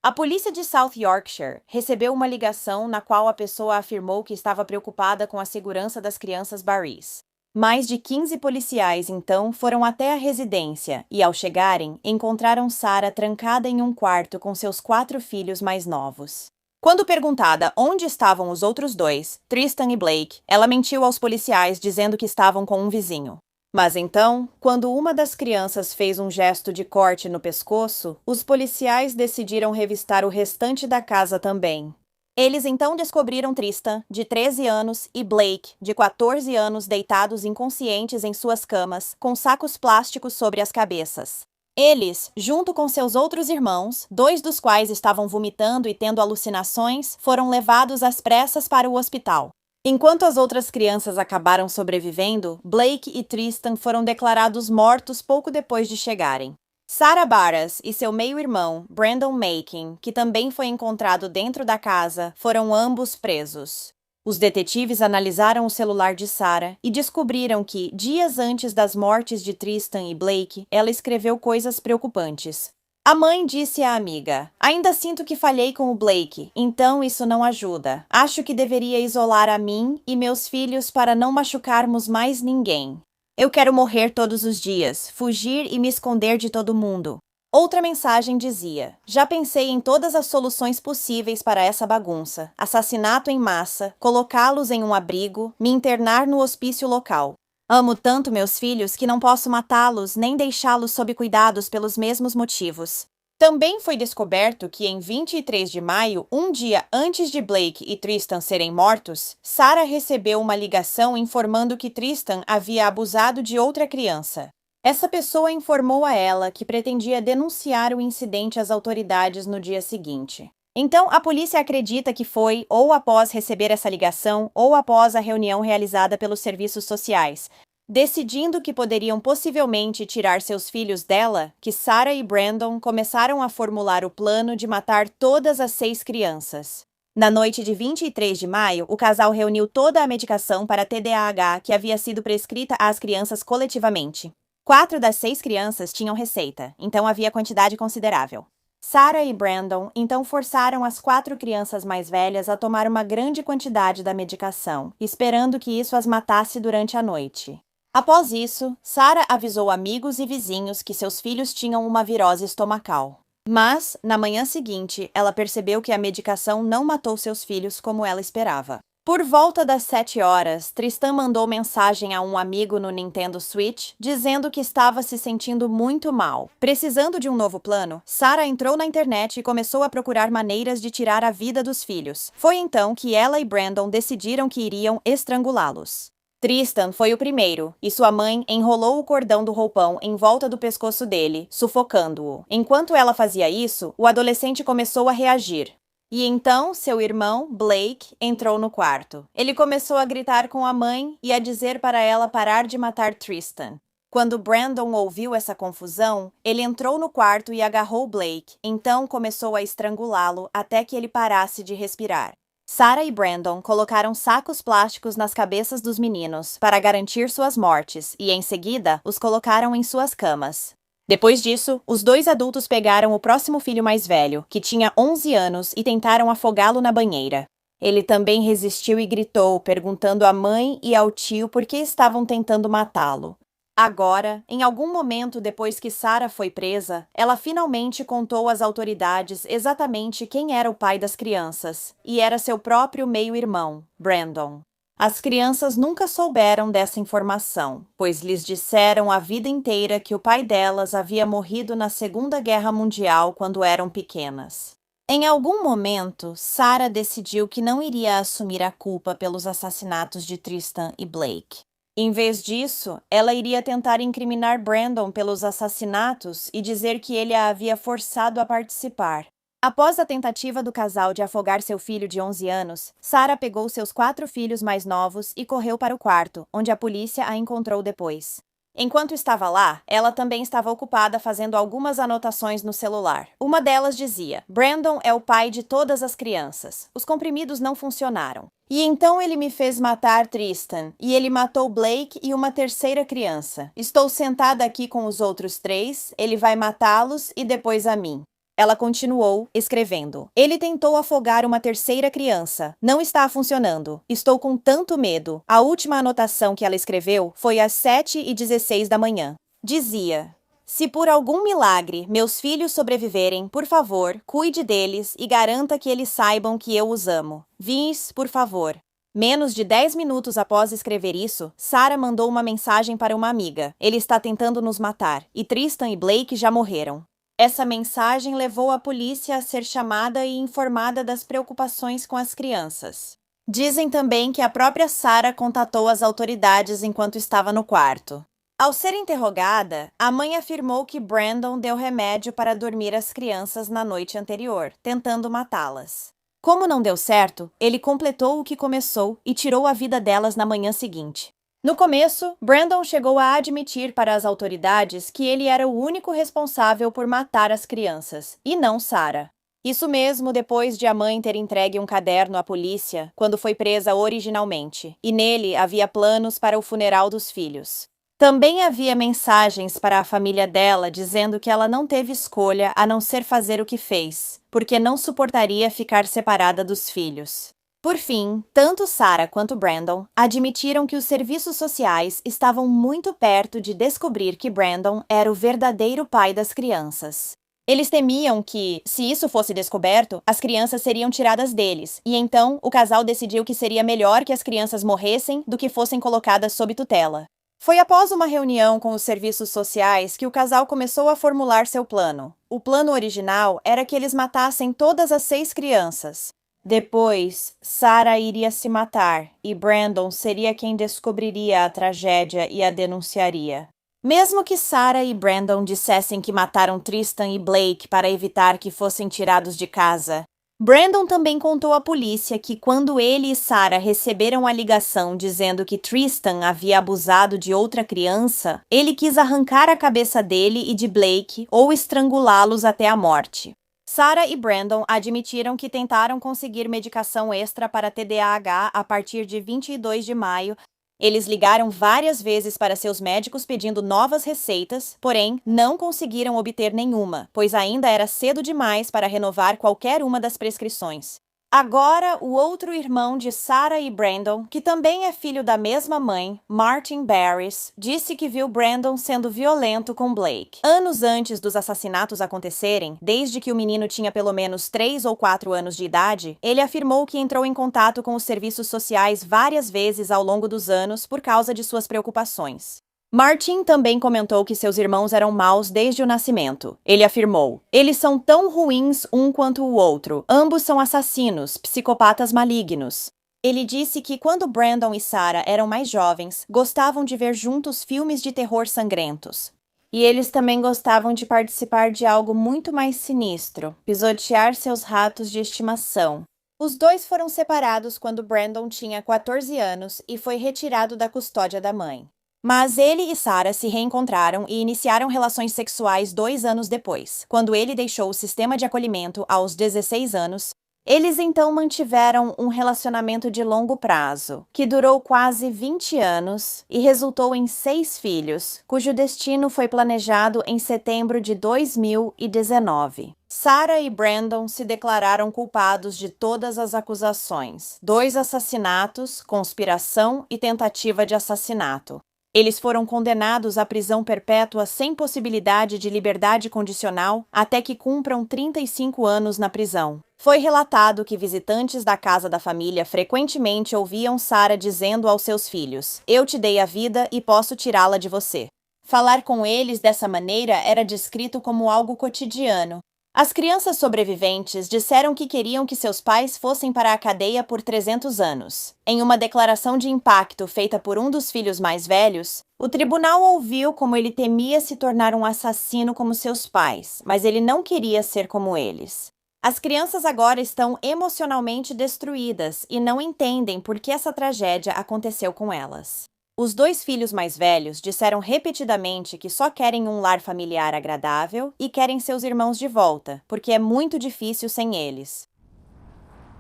a polícia de South Yorkshire recebeu uma ligação na qual a pessoa afirmou que estava preocupada com a segurança das crianças Barrys. Mais de 15 policiais, então, foram até a residência e, ao chegarem, encontraram Sarah trancada em um quarto com seus 4 filhos mais novos. Quando perguntada onde estavam os outros 2, Tristan e Blake, ela mentiu aos policiais dizendo que estavam com um vizinho. Mas então, quando uma das crianças fez um gesto de corte no pescoço, os policiais decidiram revistar o restante da casa também. Eles então descobriram Tristan, de 13 anos, e Blake, de 14 anos, deitados inconscientes em suas camas, com sacos plásticos sobre as cabeças. Eles, junto com seus outros irmãos, 2 dos quais estavam vomitando e tendo alucinações, foram levados às pressas para o hospital. Enquanto as outras crianças acabaram sobrevivendo, Blake e Tristan foram declarados mortos pouco depois de chegarem. Sarah Barras e seu meio-irmão, Brandon Makin, que também foi encontrado dentro da casa, foram ambos presos. Os detetives analisaram o celular de Sarah e descobriram que, dias antes das mortes de Tristan e Blake, ela escreveu coisas preocupantes. A mãe disse à amiga: "Ainda sinto que falhei com o Blake, então isso não ajuda. Acho que deveria isolar a mim e meus filhos para não machucarmos mais ninguém. Eu quero morrer todos os dias, fugir e me esconder de todo mundo." Outra mensagem dizia: "Já pensei em todas as soluções possíveis para essa bagunça. Assassinato em massa, colocá-los em um abrigo, me internar no hospício local. Amo tanto meus filhos que não posso matá-los nem deixá-los sob cuidados pelos mesmos motivos." Também foi descoberto que em 23 de maio, um dia antes de Blake e Tristan serem mortos, Sarah recebeu uma ligação informando que Tristan havia abusado de outra criança. Essa pessoa informou a ela que pretendia denunciar o incidente às autoridades no dia seguinte. Então, a polícia acredita que foi ou após receber essa ligação ou após a reunião realizada pelos serviços sociais, decidindo que poderiam possivelmente tirar seus filhos dela, que Sarah e Brandon começaram a formular o plano de matar todas as 6 crianças. Na noite de 23 de maio, o casal reuniu toda a medicação para TDAH que havia sido prescrita às crianças coletivamente. 4 das 6 crianças tinham receita, então havia quantidade considerável. Sarah e Brandon então forçaram as 4 crianças mais velhas a tomar uma grande quantidade da medicação, esperando que isso as matasse durante a noite. Após isso, Sarah avisou amigos e vizinhos que seus filhos tinham uma virose estomacal. Mas, na manhã seguinte, ela percebeu que a medicação não matou seus filhos como ela esperava. Por volta das 7 horas, Tristan mandou mensagem a um amigo no Nintendo Switch, dizendo que estava se sentindo muito mal. Precisando de um novo plano, Sarah entrou na internet e começou a procurar maneiras de tirar a vida dos filhos. Foi então que ela e Brandon decidiram que iriam estrangulá-los. Tristan foi o primeiro, e sua mãe enrolou o cordão do roupão em volta do pescoço dele, sufocando-o. Enquanto ela fazia isso, o adolescente começou a reagir. E então, seu irmão, Blake, entrou no quarto. Ele começou a gritar com a mãe e a dizer para ela parar de matar Tristan. Quando Brandon ouviu essa confusão, ele entrou no quarto e agarrou Blake, então começou a estrangulá-lo até que ele parasse de respirar. Sarah e Brandon colocaram sacos plásticos nas cabeças dos meninos para garantir suas mortes e, em seguida, os colocaram em suas camas. Depois disso, os dois adultos pegaram o próximo filho mais velho, que tinha 11 anos, e tentaram afogá-lo na banheira. Ele também resistiu e gritou, perguntando à mãe e ao tio por que estavam tentando matá-lo. Agora, em algum momento depois que Sarah foi presa, ela finalmente contou às autoridades exatamente quem era o pai das crianças, e era seu próprio meio-irmão, Brandon. As crianças nunca souberam dessa informação, pois lhes disseram a vida inteira que o pai delas havia morrido na Segunda Guerra Mundial quando eram pequenas. Em algum momento, Sarah decidiu que não iria assumir a culpa pelos assassinatos de Tristan e Blake. Em vez disso, ela iria tentar incriminar Brandon pelos assassinatos e dizer que ele a havia forçado a participar. Após a tentativa do casal de afogar seu filho de 11 anos, Sarah pegou seus 4 filhos mais novos e correu para o quarto, onde a polícia a encontrou depois. Enquanto estava lá, ela também estava ocupada fazendo algumas anotações no celular. Uma delas dizia: Brandon é o pai de todas as crianças. Os comprimidos não funcionaram. E então ele me fez matar Tristan, e ele matou Blake e uma terceira criança. Estou sentada aqui com os outros 3, ele vai matá-los e depois a mim. Ela continuou, escrevendo: Ele tentou afogar uma terceira criança. Não está funcionando. Estou com tanto medo. A última anotação que ela escreveu foi às 7h16 da manhã. Dizia: Se por algum milagre meus filhos sobreviverem, por favor, cuide deles e garanta que eles saibam que eu os amo. Vince, por favor. Menos de 10 minutos após escrever isso, Sarah mandou uma mensagem para uma amiga. Ele está tentando nos matar, e Tristan e Blake já morreram. Essa mensagem levou a polícia a ser chamada e informada das preocupações com as crianças. Dizem também que a própria Sarah contatou as autoridades enquanto estava no quarto. Ao ser interrogada, a mãe afirmou que Brandon deu remédio para dormir as crianças na noite anterior, tentando matá-las. Como não deu certo, ele completou o que começou e tirou a vida delas na manhã seguinte. No começo, Brandon chegou a admitir para as autoridades que ele era o único responsável por matar as crianças, e não Sarah. Isso mesmo depois de a mãe ter entregue um caderno à polícia quando foi presa originalmente, e nele havia planos para o funeral dos filhos. Também havia mensagens para a família dela dizendo que ela não teve escolha a não ser fazer o que fez, porque não suportaria ficar separada dos filhos. Por fim, tanto Sarah quanto Brandon admitiram que os serviços sociais estavam muito perto de descobrir que Brandon era o verdadeiro pai das crianças. Eles temiam que, se isso fosse descoberto, as crianças seriam tiradas deles, e então o casal decidiu que seria melhor que as crianças morressem do que fossem colocadas sob tutela. Foi após uma reunião com os serviços sociais que o casal começou a formular seu plano. O plano original era que eles matassem todas as 6 crianças. Depois, Sarah iria se matar e Brandon seria quem descobriria a tragédia e a denunciaria. Mesmo que Sarah e Brandon dissessem que mataram Tristan e Blake para evitar que fossem tirados de casa, Brandon também contou à polícia que quando ele e Sarah receberam a ligação dizendo que Tristan havia abusado de outra criança, ele quis arrancar a cabeça dele e de Blake ou estrangulá-los até a morte. Sarah e Brandon admitiram que tentaram conseguir medicação extra para TDAH a partir de 22 de maio. Eles ligaram várias vezes para seus médicos pedindo novas receitas, porém não conseguiram obter nenhuma, pois ainda era cedo demais para renovar qualquer uma das prescrições. Agora, o outro irmão de Sarah e Brandon, que também é filho da mesma mãe, Martin Barris, disse que viu Brandon sendo violento com Blake. Anos antes dos assassinatos acontecerem, desde que o menino tinha pelo menos 3 ou 4 anos de idade, ele afirmou que entrou em contato com os serviços sociais várias vezes ao longo dos anos por causa de suas preocupações. Martin também comentou que seus irmãos eram maus desde o nascimento. Ele afirmou: eles são tão ruins um quanto o outro. Ambos são assassinos, psicopatas malignos. Ele disse que quando Brandon e Sarah eram mais jovens, gostavam de ver juntos filmes de terror sangrentos. E eles também gostavam de participar de algo muito mais sinistro, pisotear seus ratos de estimação. Os dois foram separados quando Brandon tinha 14 anos e foi retirado da custódia da mãe. Mas ele e Sarah se reencontraram e iniciaram relações sexuais 2 anos depois, quando ele deixou o sistema de acolhimento aos 16 anos. Eles então mantiveram um relacionamento de longo prazo, que durou quase 20 anos e resultou em 6 filhos, cujo destino foi planejado em setembro de 2019. Sarah e Brandon se declararam culpados de todas as acusações: 2 assassinatos, conspiração e tentativa de assassinato. Eles foram condenados à prisão perpétua sem possibilidade de liberdade condicional até que cumpram 35 anos na prisão. Foi relatado que visitantes da casa da família frequentemente ouviam Sarah dizendo aos seus filhos: "Eu te dei a vida e posso tirá-la de você." Falar com eles dessa maneira era descrito como algo cotidiano. As crianças sobreviventes disseram que queriam que seus pais fossem para a cadeia por 300 anos. Em uma declaração de impacto feita por um dos filhos mais velhos, o tribunal ouviu como ele temia se tornar um assassino como seus pais, mas ele não queria ser como eles. As crianças agora estão emocionalmente destruídas e não entendem por que essa tragédia aconteceu com elas. Os 2 filhos mais velhos disseram repetidamente que só querem um lar familiar agradável e querem seus irmãos de volta, porque é muito difícil sem eles.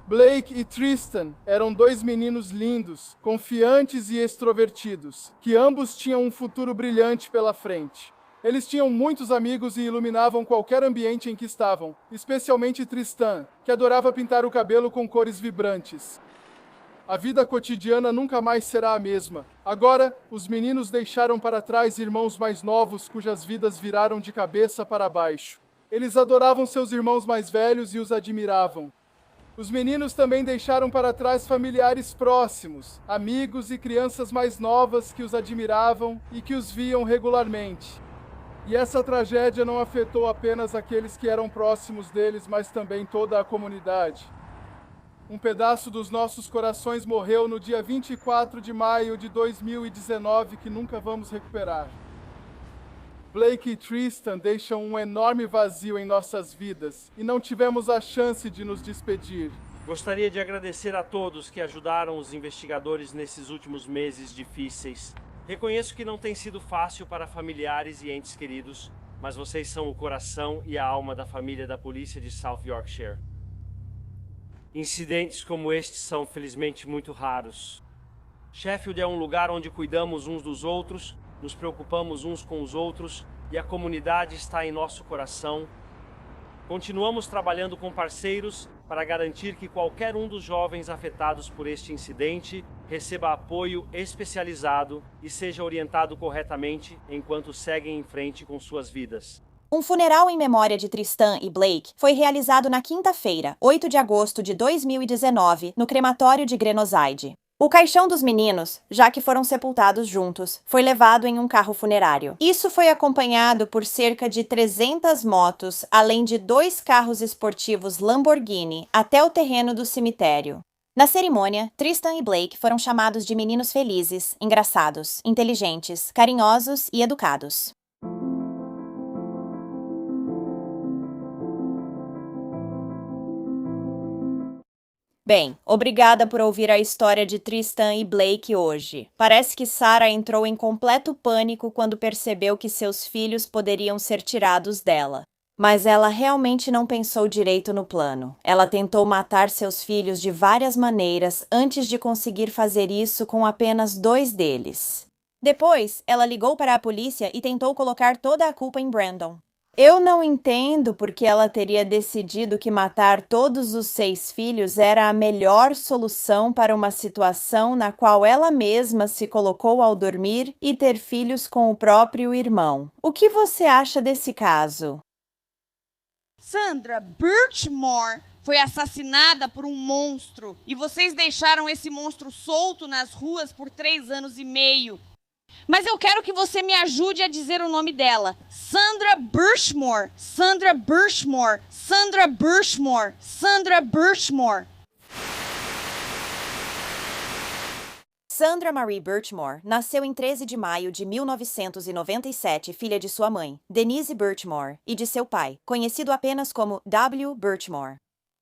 Blake e Tristan eram 2 meninos lindos, confiantes e extrovertidos, que ambos tinham um futuro brilhante pela frente. Eles tinham muitos amigos e iluminavam qualquer ambiente em que estavam, especialmente Tristan, que adorava pintar o cabelo com cores vibrantes. A vida cotidiana nunca mais será a mesma. Agora, os meninos deixaram para trás irmãos mais novos cujas vidas viraram de cabeça para baixo. Eles adoravam seus irmãos mais velhos e os admiravam. Os meninos também deixaram para trás familiares próximos, amigos e crianças mais novas que os admiravam e que os viam regularmente. E essa tragédia não afetou apenas aqueles que eram próximos deles, mas também toda a comunidade. Um pedaço dos nossos corações morreu no dia 24 de maio de 2019, que nunca vamos recuperar. Blake e Tristan deixam um enorme vazio em nossas vidas e não tivemos a chance de nos despedir. Gostaria de agradecer a todos que ajudaram os investigadores nesses últimos meses difíceis. Reconheço que não tem sido fácil para familiares e entes queridos, mas vocês são o coração e a alma da família da polícia de South Yorkshire. Incidentes como este são, felizmente, muito raros. Sheffield é um lugar onde cuidamos uns dos outros, nos preocupamos uns com os outros e a comunidade está em nosso coração. Continuamos trabalhando com parceiros para garantir que qualquer um dos jovens afetados por este incidente receba apoio especializado e seja orientado corretamente enquanto seguem em frente com suas vidas. Um funeral em memória de Tristan e Blake foi realizado na quinta-feira, 8 de agosto de 2019, no crematório de Grenoside. O caixão dos meninos, já que foram sepultados juntos, foi levado em um carro funerário. Isso foi acompanhado por cerca de 300 motos, além de 2 carros esportivos Lamborghini, até o terreno do cemitério. Na cerimônia, Tristan e Blake foram chamados de meninos felizes, engraçados, inteligentes, carinhosos e educados. Bem, obrigada por ouvir a história de Tristan e Blake hoje. Parece que Sarah entrou em completo pânico quando percebeu que seus filhos poderiam ser tirados dela. Mas ela realmente não pensou direito no plano. Ela tentou matar seus filhos de várias maneiras antes de conseguir fazer isso com apenas 2 deles. Depois, ela ligou para a polícia e tentou colocar toda a culpa em Brandon. Eu não entendo porque ela teria decidido que matar todos os 6 filhos era a melhor solução para uma situação na qual ela mesma se colocou ao dormir e ter filhos com o próprio irmão. O que você acha desse caso? Sandra Birchmore foi assassinada por um monstro e vocês deixaram esse monstro solto nas ruas por 3 anos e meio. Mas eu quero que você me ajude a dizer o nome dela. Sandra Birchmore. Sandra Birchmore. Sandra Birchmore. Sandra Birchmore. Sandra Marie Birchmore nasceu em 13 de maio de 1997, filha de sua mãe, Denise Birchmore, e de seu pai, conhecido apenas como W. Birchmore.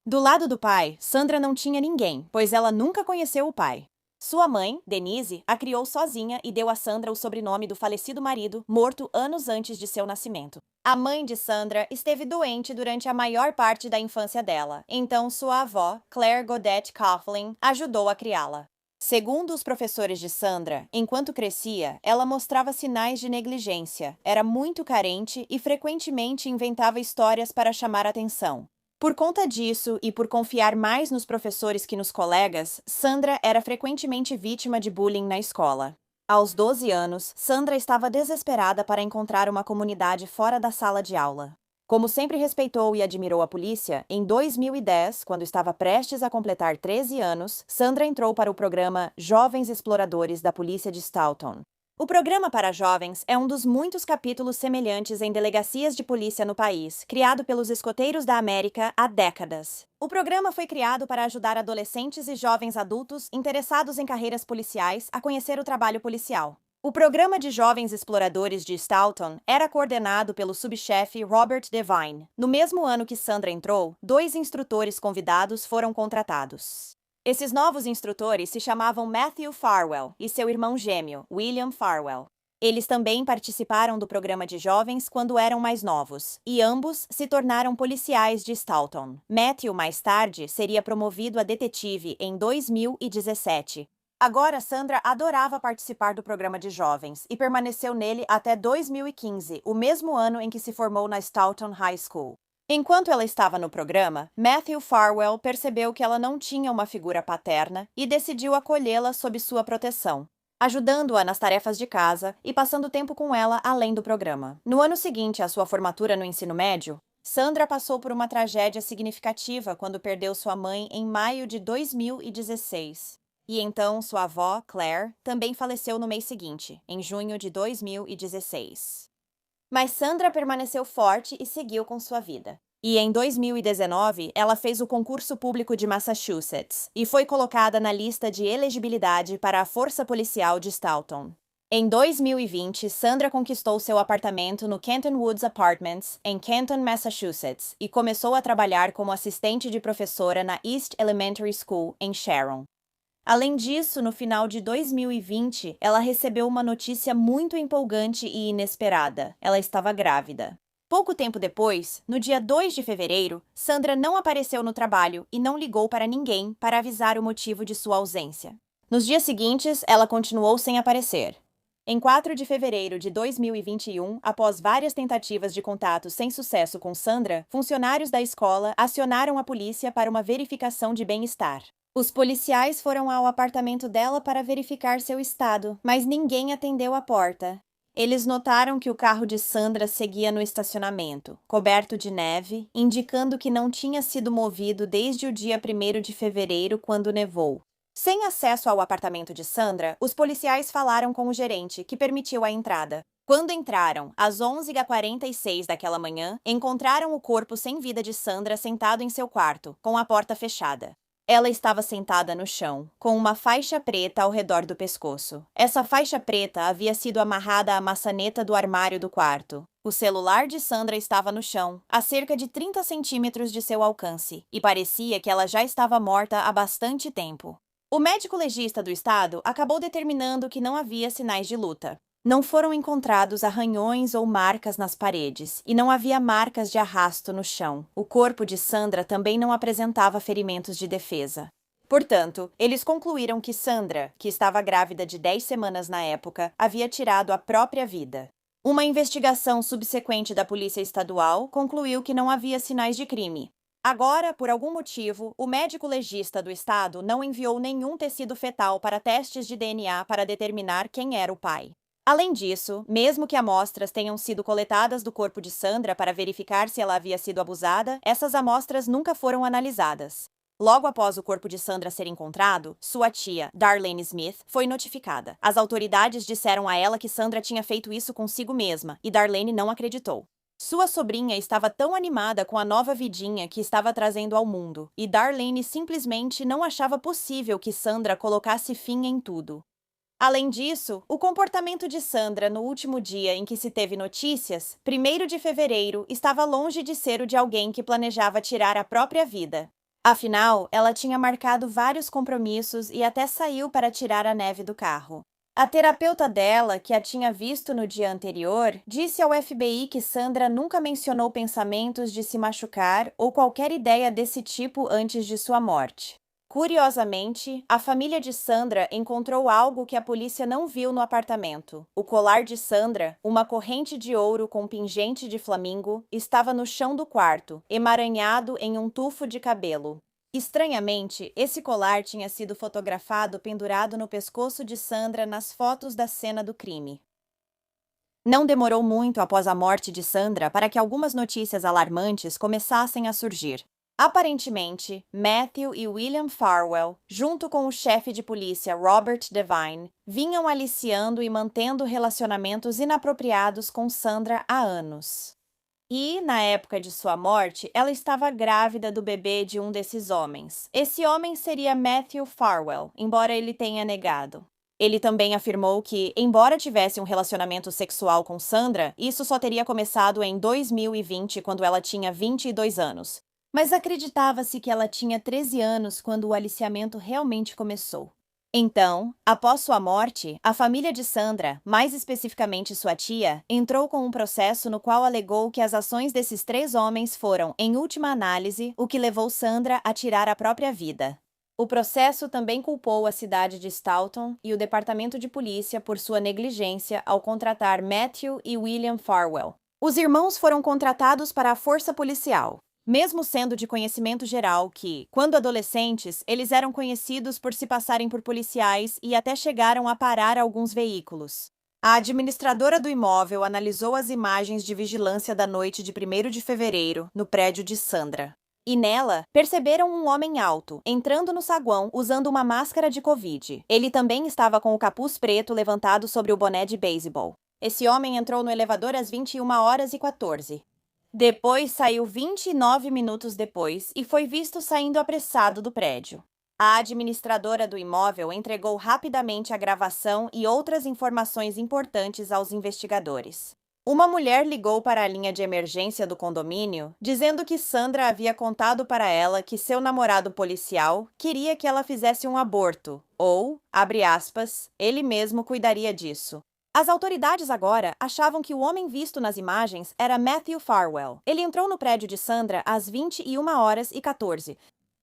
Do lado do pai, Sandra não tinha ninguém, pois ela nunca conheceu o pai. Sua mãe, Denise, a criou sozinha e deu a Sandra o sobrenome do falecido marido, morto anos antes de seu nascimento. A mãe de Sandra esteve doente durante a maior parte da infância dela, então sua avó, Claire Godet Coughlin, ajudou a criá-la. Segundo os professores de Sandra, enquanto crescia, ela mostrava sinais de negligência, era muito carente e frequentemente inventava histórias para chamar atenção. Por conta disso e por confiar mais nos professores que nos colegas, Sandra era frequentemente vítima de bullying na escola. Aos 12 anos, Sandra estava desesperada para encontrar uma comunidade fora da sala de aula. Como sempre respeitou e admirou a polícia, em 2010, quando estava prestes a completar 13 anos, Sandra entrou para o programa Jovens Exploradores da Polícia de Staunton. O programa para jovens é um dos muitos capítulos semelhantes em delegacias de polícia no país, criado pelos escoteiros da América há décadas. O programa foi criado para ajudar adolescentes e jovens adultos interessados em carreiras policiais a conhecer o trabalho policial. O programa de Jovens Exploradores de Staunton era coordenado pelo subchefe Robert Devine. No mesmo ano que Sandra entrou, 2 instrutores convidados foram contratados. Esses novos instrutores se chamavam Matthew Farwell e seu irmão gêmeo, William Farwell. Eles também participaram do programa de jovens quando eram mais novos, e ambos se tornaram policiais de Staunton. Matthew, mais tarde, seria promovido a detetive em 2017. Agora, Sandra adorava participar do programa de jovens e permaneceu nele até 2015, o mesmo ano em que se formou na Staunton High School. Enquanto ela estava no programa, Matthew Farwell percebeu que ela não tinha uma figura paterna e decidiu acolhê-la sob sua proteção, ajudando-a nas tarefas de casa e passando tempo com ela além do programa. No ano seguinte à sua formatura no ensino médio, Sandra passou por uma tragédia significativa quando perdeu sua mãe em maio de 2016. E então sua avó, Claire, também faleceu no mês seguinte, em junho de 2016. Mas Sandra permaneceu forte e seguiu com sua vida. E em 2019, ela fez o concurso público de Massachusetts e foi colocada na lista de elegibilidade para a Força Policial de Staunton. Em 2020, Sandra conquistou seu apartamento no Canton Woods Apartments, em Canton, Massachusetts, e começou a trabalhar como assistente de professora na East Elementary School, em Sharon. Além disso, no final de 2020, ela recebeu uma notícia muito empolgante e inesperada. Ela estava grávida. Pouco tempo depois, no dia 2 de fevereiro, Sandra não apareceu no trabalho e não ligou para ninguém para avisar o motivo de sua ausência. Nos dias seguintes, ela continuou sem aparecer. Em 4 de fevereiro de 2021, após várias tentativas de contato sem sucesso com Sandra, funcionários da escola acionaram a polícia para uma verificação de bem-estar. Os policiais foram ao apartamento dela para verificar seu estado, mas ninguém atendeu a porta. Eles notaram que o carro de Sandra seguia no estacionamento, coberto de neve, indicando que não tinha sido movido desde o dia 1º de fevereiro, quando nevou. Sem acesso ao apartamento de Sandra, os policiais falaram com o gerente, que permitiu a entrada. Quando entraram, às 11h46 daquela manhã, encontraram o corpo sem vida de Sandra sentado em seu quarto, com a porta fechada. Ela estava sentada no chão, com uma faixa preta ao redor do pescoço. Essa faixa preta havia sido amarrada à maçaneta do armário do quarto. O celular de Sandra estava no chão, a cerca de 30 centímetros de seu alcance, e parecia que ela já estava morta há bastante tempo. O médico legista do estado acabou determinando que não havia sinais de luta. Não foram encontrados arranhões ou marcas nas paredes, e não havia marcas de arrasto no chão. O corpo de Sandra também não apresentava ferimentos de defesa. Portanto, eles concluíram que Sandra, que estava grávida de 10 semanas na época, havia tirado a própria vida. Uma investigação subsequente da Polícia Estadual concluiu que não havia sinais de crime. Agora, por algum motivo, o médico legista do estado não enviou nenhum tecido fetal para testes de DNA para determinar quem era o pai. Além disso, mesmo que amostras tenham sido coletadas do corpo de Sandra para verificar se ela havia sido abusada, essas amostras nunca foram analisadas. Logo após o corpo de Sandra ser encontrado, sua tia, Darlene Smith, foi notificada. As autoridades disseram a ela que Sandra tinha feito isso consigo mesma, e Darlene não acreditou. Sua sobrinha estava tão animada com a nova vidinha que estava trazendo ao mundo, e Darlene simplesmente não achava possível que Sandra colocasse fim em tudo. Além disso, o comportamento de Sandra no último dia em que se teve notícias, 1º de fevereiro, estava longe de ser o de alguém que planejava tirar a própria vida. Afinal, ela tinha marcado vários compromissos e até saiu para tirar a neve do carro. A terapeuta dela, que a tinha visto no dia anterior, disse ao FBI que Sandra nunca mencionou pensamentos de se machucar ou qualquer ideia desse tipo antes de sua morte. Curiosamente, a família de Sandra encontrou algo que a polícia não viu no apartamento. O colar de Sandra, uma corrente de ouro com pingente de flamingo, estava no chão do quarto, emaranhado em um tufo de cabelo. Estranhamente, esse colar tinha sido fotografado pendurado no pescoço de Sandra nas fotos da cena do crime. Não demorou muito após a morte de Sandra para que algumas notícias alarmantes começassem a surgir. Aparentemente, Matthew e William Farwell, junto com o chefe de polícia Robert Devine, vinham aliciando e mantendo relacionamentos inapropriados com Sandra há anos. E, na época de sua morte, ela estava grávida do bebê de um desses homens. Esse homem seria Matthew Farwell, embora ele tenha negado. Ele também afirmou que, embora tivesse um relacionamento sexual com Sandra, isso só teria começado em 2020, quando ela tinha 22 anos. Mas acreditava-se que ela tinha 13 anos quando o aliciamento realmente começou. Então, após sua morte, a família de Sandra, mais especificamente sua tia, entrou com um processo no qual alegou que as ações desses 3 homens foram, em última análise, o que levou Sandra a tirar a própria vida. O processo também culpou a cidade de Staunton e o departamento de polícia por sua negligência ao contratar Matthew e William Farwell. Os irmãos foram contratados para a força policial, mesmo sendo de conhecimento geral que, quando adolescentes, eles eram conhecidos por se passarem por policiais e até chegaram a parar alguns veículos. A administradora do imóvel analisou as imagens de vigilância da noite de 1º de fevereiro, no prédio de Sandra. E nela, perceberam um homem alto, entrando no saguão usando uma máscara de Covid. Ele também estava com o capuz preto levantado sobre o boné de beisebol. Esse homem entrou no elevador às 21h14. Depois saiu 29 minutos depois e foi visto saindo apressado do prédio. A administradora do imóvel entregou rapidamente a gravação e outras informações importantes aos investigadores. Uma mulher ligou para a linha de emergência do condomínio, dizendo que Sandra havia contado para ela que seu namorado policial queria que ela fizesse um aborto, ou, abre aspas, ele mesmo cuidaria disso. As autoridades agora achavam que o homem visto nas imagens era Matthew Farwell. Ele entrou no prédio de Sandra às 21h14.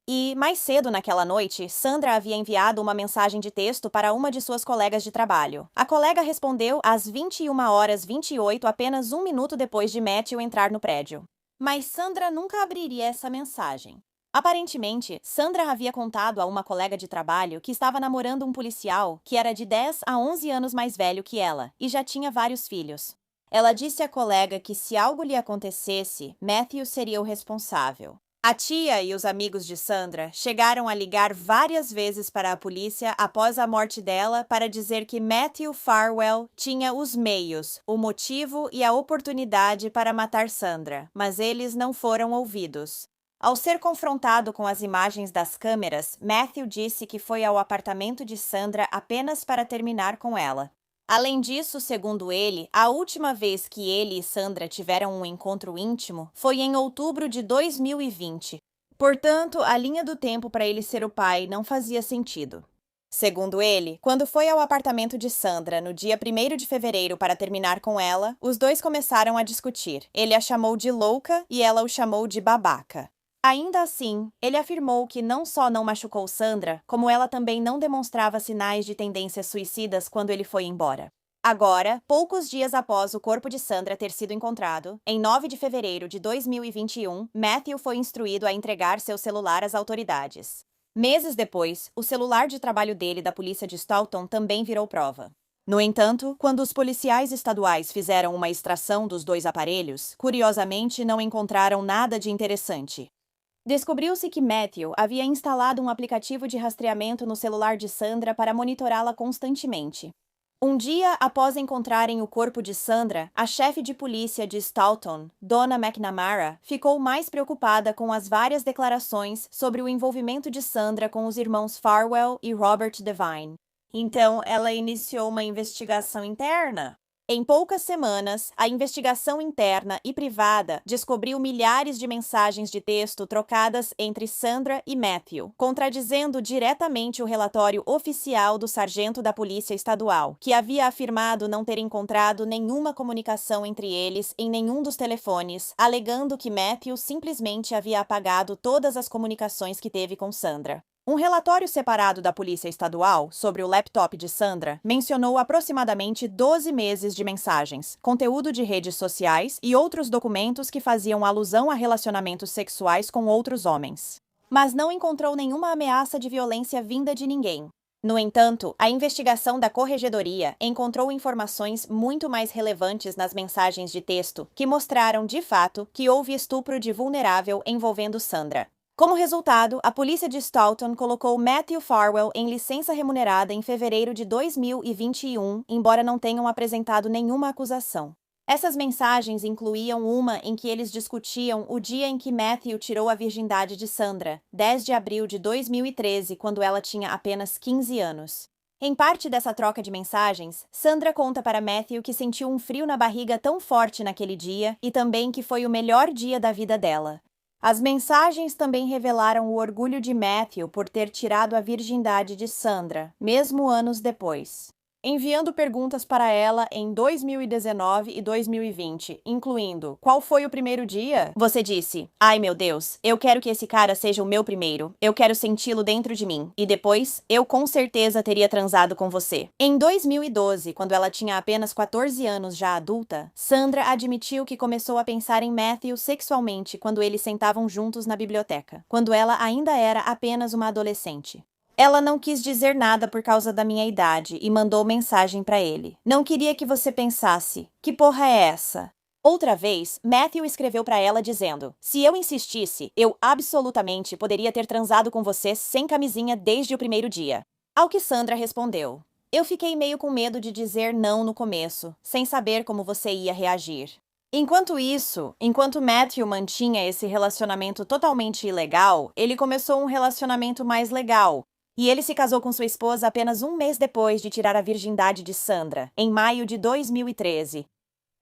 E, mais cedo naquela noite, Sandra havia enviado uma mensagem de texto para uma de suas colegas de trabalho. A colega respondeu às 21h28, apenas 1 minuto depois de Matthew entrar no prédio. Mas Sandra nunca abriria essa mensagem. Aparentemente, Sandra havia contado a uma colega de trabalho que estava namorando um policial que era de 10 a 11 anos mais velho que ela e já tinha vários filhos. Ela disse à colega que se algo lhe acontecesse, Matthew seria o responsável. A tia e os amigos de Sandra chegaram a ligar várias vezes para a polícia após a morte dela para dizer que Matthew Farwell tinha os meios, o motivo e a oportunidade para matar Sandra, mas eles não foram ouvidos. Ao ser confrontado com as imagens das câmeras, Matthew disse que foi ao apartamento de Sandra apenas para terminar com ela. Além disso, segundo ele, a última vez que ele e Sandra tiveram um encontro íntimo foi em outubro de 2020. Portanto, a linha do tempo para ele ser o pai não fazia sentido. Segundo ele, quando foi ao apartamento de Sandra no dia 1º de fevereiro para terminar com ela, os dois começaram a discutir. Ele a chamou de louca e ela o chamou de babaca. Ainda assim, ele afirmou que não só não machucou Sandra, como ela também não demonstrava sinais de tendências suicidas quando ele foi embora. Agora, poucos dias após o corpo de Sandra ter sido encontrado, em 9 de fevereiro de 2021, Matthew foi instruído a entregar seu celular às autoridades. Meses depois, o celular de trabalho dele da polícia de Staunton também virou prova. No entanto, quando os policiais estaduais fizeram uma extração dos 2 aparelhos, curiosamente não encontraram nada de interessante. Descobriu-se que Matthew havia instalado um aplicativo de rastreamento no celular de Sandra para monitorá-la constantemente. Um dia após encontrarem o corpo de Sandra, a chefe de polícia de Staunton, Donna McNamara, ficou mais preocupada com as várias declarações sobre o envolvimento de Sandra com os irmãos Farwell e Robert Devine. Então, ela iniciou uma investigação interna. Em poucas semanas, a investigação interna e privada descobriu milhares de mensagens de texto trocadas entre Sandra e Matthew, contradizendo diretamente o relatório oficial do sargento da Polícia Estadual, que havia afirmado não ter encontrado nenhuma comunicação entre eles em nenhum dos telefones, alegando que Matthew simplesmente havia apagado todas as comunicações que teve com Sandra. Um relatório separado da Polícia Estadual sobre o laptop de Sandra mencionou aproximadamente 12 meses de mensagens, conteúdo de redes sociais e outros documentos que faziam alusão a relacionamentos sexuais com outros homens. Mas não encontrou nenhuma ameaça de violência vinda de ninguém. No entanto, a investigação da Corregedoria encontrou informações muito mais relevantes nas mensagens de texto que mostraram, de fato, que houve estupro de vulnerável envolvendo Sandra. Como resultado, a polícia de Stoughton colocou Matthew Farwell em licença remunerada em fevereiro de 2021, embora não tenham apresentado nenhuma acusação. Essas mensagens incluíam uma em que eles discutiam o dia em que Matthew tirou a virgindade de Sandra, 10 de abril de 2013, quando ela tinha apenas 15 anos. Em parte dessa troca de mensagens, Sandra conta para Matthew que sentiu um frio na barriga tão forte naquele dia e também que foi o melhor dia da vida dela. As mensagens também revelaram o orgulho de Matthew por ter tirado a virgindade de Sandra, mesmo anos depois. Enviando perguntas para ela em 2019 e 2020, incluindo: qual foi o primeiro dia? Você disse: ai meu Deus, eu quero que esse cara seja o meu primeiro, eu quero senti-lo dentro de mim, e depois, eu com certeza teria transado com você. Em 2012, quando ela tinha apenas 14 anos já adulta, Sandra admitiu que começou a pensar em Matthew sexualmente quando eles sentavam juntos na biblioteca, quando ela ainda era apenas uma adolescente. Ela não quis dizer nada por causa da minha idade e mandou mensagem para ele. Não queria que você pensasse: que porra é essa? Outra vez, Matthew escreveu para ela dizendo: se eu insistisse, eu absolutamente poderia ter transado com você sem camisinha desde o primeiro dia. Ao que Sandra respondeu: eu fiquei meio com medo de dizer não no começo, sem saber como você ia reagir. Enquanto Matthew mantinha esse relacionamento totalmente ilegal, ele começou um relacionamento mais legal. E ele se casou com sua esposa apenas um mês depois de tirar a virgindade de Sandra, em maio de 2013.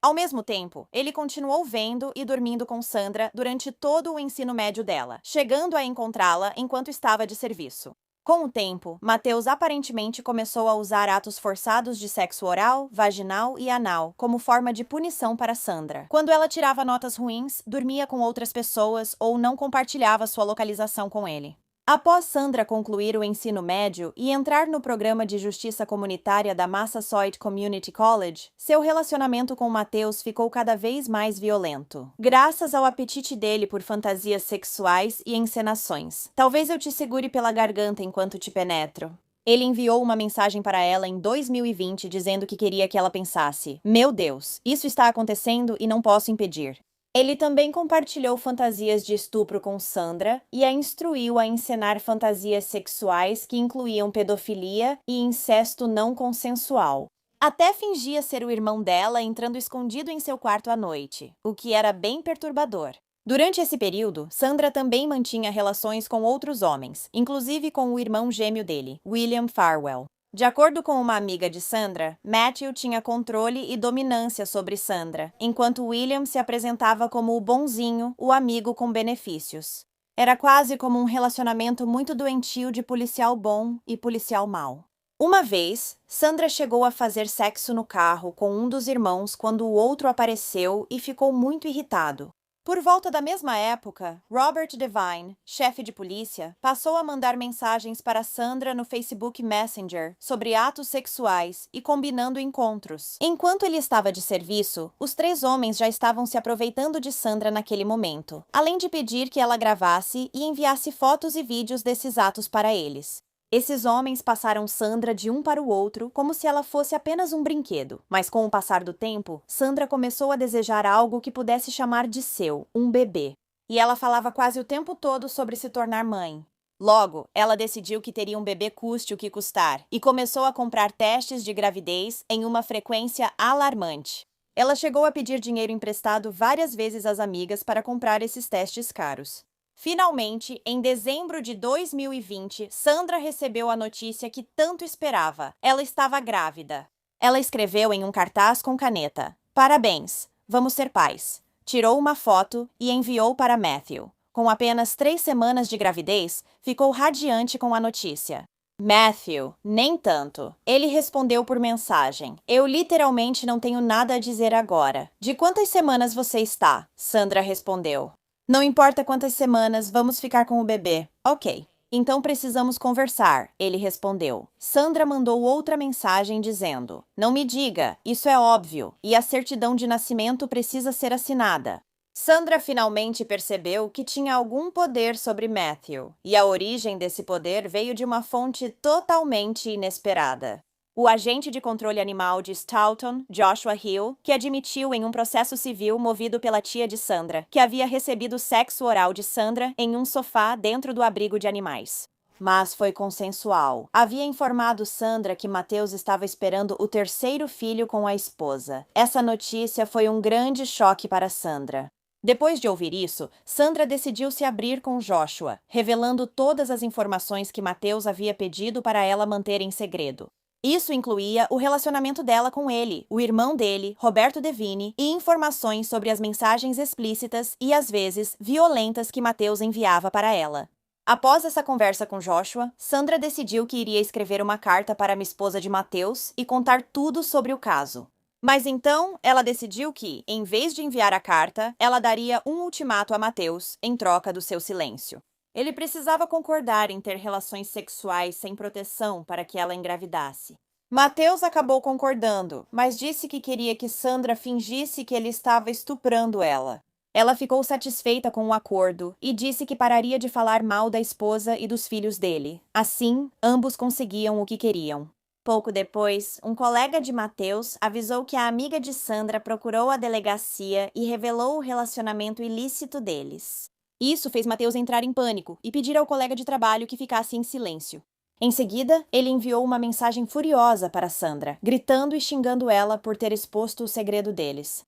Ao mesmo tempo, ele continuou vendo e dormindo com Sandra durante todo o ensino médio dela, chegando a encontrá-la enquanto estava de serviço. Com o tempo, Mateus aparentemente começou a usar atos forçados de sexo oral, vaginal e anal como forma de punição para Sandra. Quando ela tirava notas ruins, dormia com outras pessoas ou não compartilhava sua localização com ele. Após Sandra concluir o ensino médio e entrar no programa de justiça comunitária da Massasoit Community College, seu relacionamento com Mateus ficou cada vez mais violento, graças ao apetite dele por fantasias sexuais e encenações. Talvez eu te segure pela garganta enquanto te penetro. Ele enviou uma mensagem para ela em 2020 dizendo que queria que ela pensasse: meu Deus, isso está acontecendo e não posso impedir. Ele também compartilhou fantasias de estupro com Sandra e a instruiu a encenar fantasias sexuais que incluíam pedofilia e incesto não consensual. Até fingia ser o irmão dela entrando escondido em seu quarto à noite, o que era bem perturbador. Durante esse período, Sandra também mantinha relações com outros homens, inclusive com o irmão gêmeo dele, William Farwell. De acordo com uma amiga de Sandra, Matthew tinha controle e dominância sobre Sandra, enquanto William se apresentava como o bonzinho, o amigo com benefícios. Era quase como um relacionamento muito doentio de policial bom e policial mau. Uma vez, Sandra chegou a fazer sexo no carro com um dos irmãos quando o outro apareceu e ficou muito irritado. Por volta da mesma época, Robert Devine, chefe de polícia, passou a mandar mensagens para Sandra no Facebook Messenger sobre atos sexuais e combinando encontros. Enquanto ele estava de serviço, os 3 homens já estavam se aproveitando de Sandra naquele momento, além de pedir que ela gravasse e enviasse fotos e vídeos desses atos para eles. Esses homens passaram Sandra de um para o outro como se ela fosse apenas um brinquedo. Mas com o passar do tempo, Sandra começou a desejar algo que pudesse chamar de seu, um bebê. E ela falava quase o tempo todo sobre se tornar mãe. Logo, ela decidiu que teria um bebê custe o que custar e começou a comprar testes de gravidez em uma frequência alarmante. Ela chegou a pedir dinheiro emprestado várias vezes às amigas para comprar esses testes caros. Finalmente, em dezembro de 2020, Sandra recebeu a notícia que tanto esperava. Ela estava grávida. Ela escreveu em um cartaz com caneta: "Parabéns, vamos ser pais." Tirou uma foto e enviou para Matthew. Com apenas 3 semanas de gravidez, ficou radiante com a notícia. Matthew, nem tanto. Ele respondeu por mensagem: "Eu literalmente não tenho nada a dizer agora." "De quantas semanas você está?" Sandra respondeu. "Não importa quantas semanas, vamos ficar com o bebê." "Ok. Então precisamos conversar," ele respondeu. Sandra mandou outra mensagem dizendo: "Não me diga, isso é óbvio, e a certidão de nascimento precisa ser assinada." Sandra finalmente percebeu que tinha algum poder sobre Matthew, e a origem desse poder veio de uma fonte totalmente inesperada. O agente de controle animal de Stoughton, Joshua Hill, que admitiu em um processo civil movido pela tia de Sandra, que havia recebido sexo oral de Sandra em um sofá dentro do abrigo de animais. Mas foi consensual. Havia informado Sandra que Mateus estava esperando o 3º filho com a esposa. Essa notícia foi um grande choque para Sandra. Depois de ouvir isso, Sandra decidiu se abrir com Joshua, revelando todas as informações que Mateus havia pedido para ela manter em segredo. Isso incluía o relacionamento dela com ele, o irmão dele, Roberto Devine, e informações sobre as mensagens explícitas e, às vezes, violentas que Mateus enviava para ela. Após essa conversa com Joshua, Sandra decidiu que iria escrever uma carta para a esposa de Mateus e contar tudo sobre o caso. Mas então, ela decidiu que, em vez de enviar a carta, ela daria um ultimato a Mateus em troca do seu silêncio. Ele precisava concordar em ter relações sexuais sem proteção para que ela engravidasse. Mateus acabou concordando, mas disse que queria que Sandra fingisse que ele estava estuprando ela. Ela ficou satisfeita com o acordo e disse que pararia de falar mal da esposa e dos filhos dele. Assim, ambos conseguiam o que queriam. Pouco depois, um colega de Mateus avisou que a amiga de Sandra procurou a delegacia e revelou o relacionamento ilícito deles. Isso fez Mateus entrar em pânico e pedir ao colega de trabalho que ficasse em silêncio. Em seguida, ele enviou uma mensagem furiosa para Sandra, gritando e xingando ela por ter exposto o segredo deles.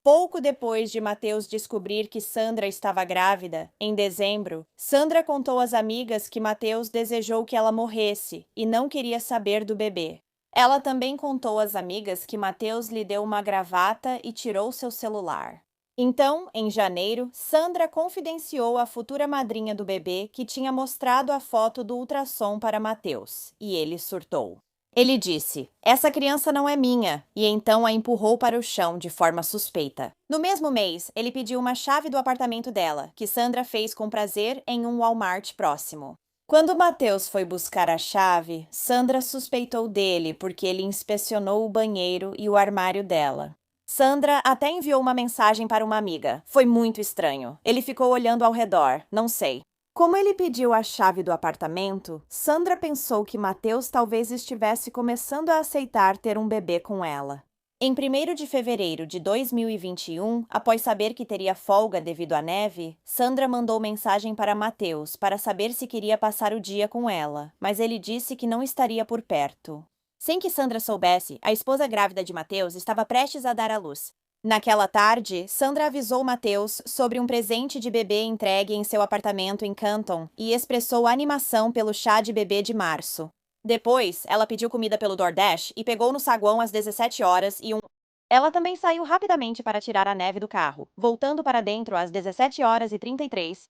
Pouco depois de Mateus descobrir que Sandra estava grávida, em dezembro, Sandra contou às amigas que Mateus desejou que ela morresse e não queria saber do bebê. Ela também contou às amigas que Mateus lhe deu uma gravata e tirou seu celular. Então, em janeiro, Sandra confidenciou à futura madrinha do bebê que tinha mostrado a foto do ultrassom para Mateus, e ele surtou. Ele disse: "Essa criança não é minha", e então a empurrou para o chão de forma suspeita. No mesmo mês, ele pediu uma chave do apartamento dela, que Sandra fez com prazer em um Walmart próximo. Quando Mateus foi buscar a chave, Sandra suspeitou dele porque ele inspecionou o banheiro e o armário dela. Sandra até enviou uma mensagem para uma amiga. Foi muito estranho. Ele ficou olhando ao redor, não sei. Como ele pediu a chave do apartamento, Sandra pensou que Mateus talvez estivesse começando a aceitar ter um bebê com ela. Em 1º de fevereiro de 2021, após saber que teria folga devido à neve, Sandra mandou mensagem para Mateus para saber se queria passar o dia com ela, mas ele disse que não estaria por perto. Sem que Sandra soubesse, a esposa grávida de Mateus estava prestes a dar à luz. Naquela tarde, Sandra avisou Mateus sobre um presente de bebê entregue em seu apartamento em Canton e expressou animação pelo chá de bebê de março. Depois, ela pediu comida pelo DoorDash e pegou no saguão às 17 horas e Ela também saiu rapidamente para tirar a neve do carro, voltando para dentro às 17h33.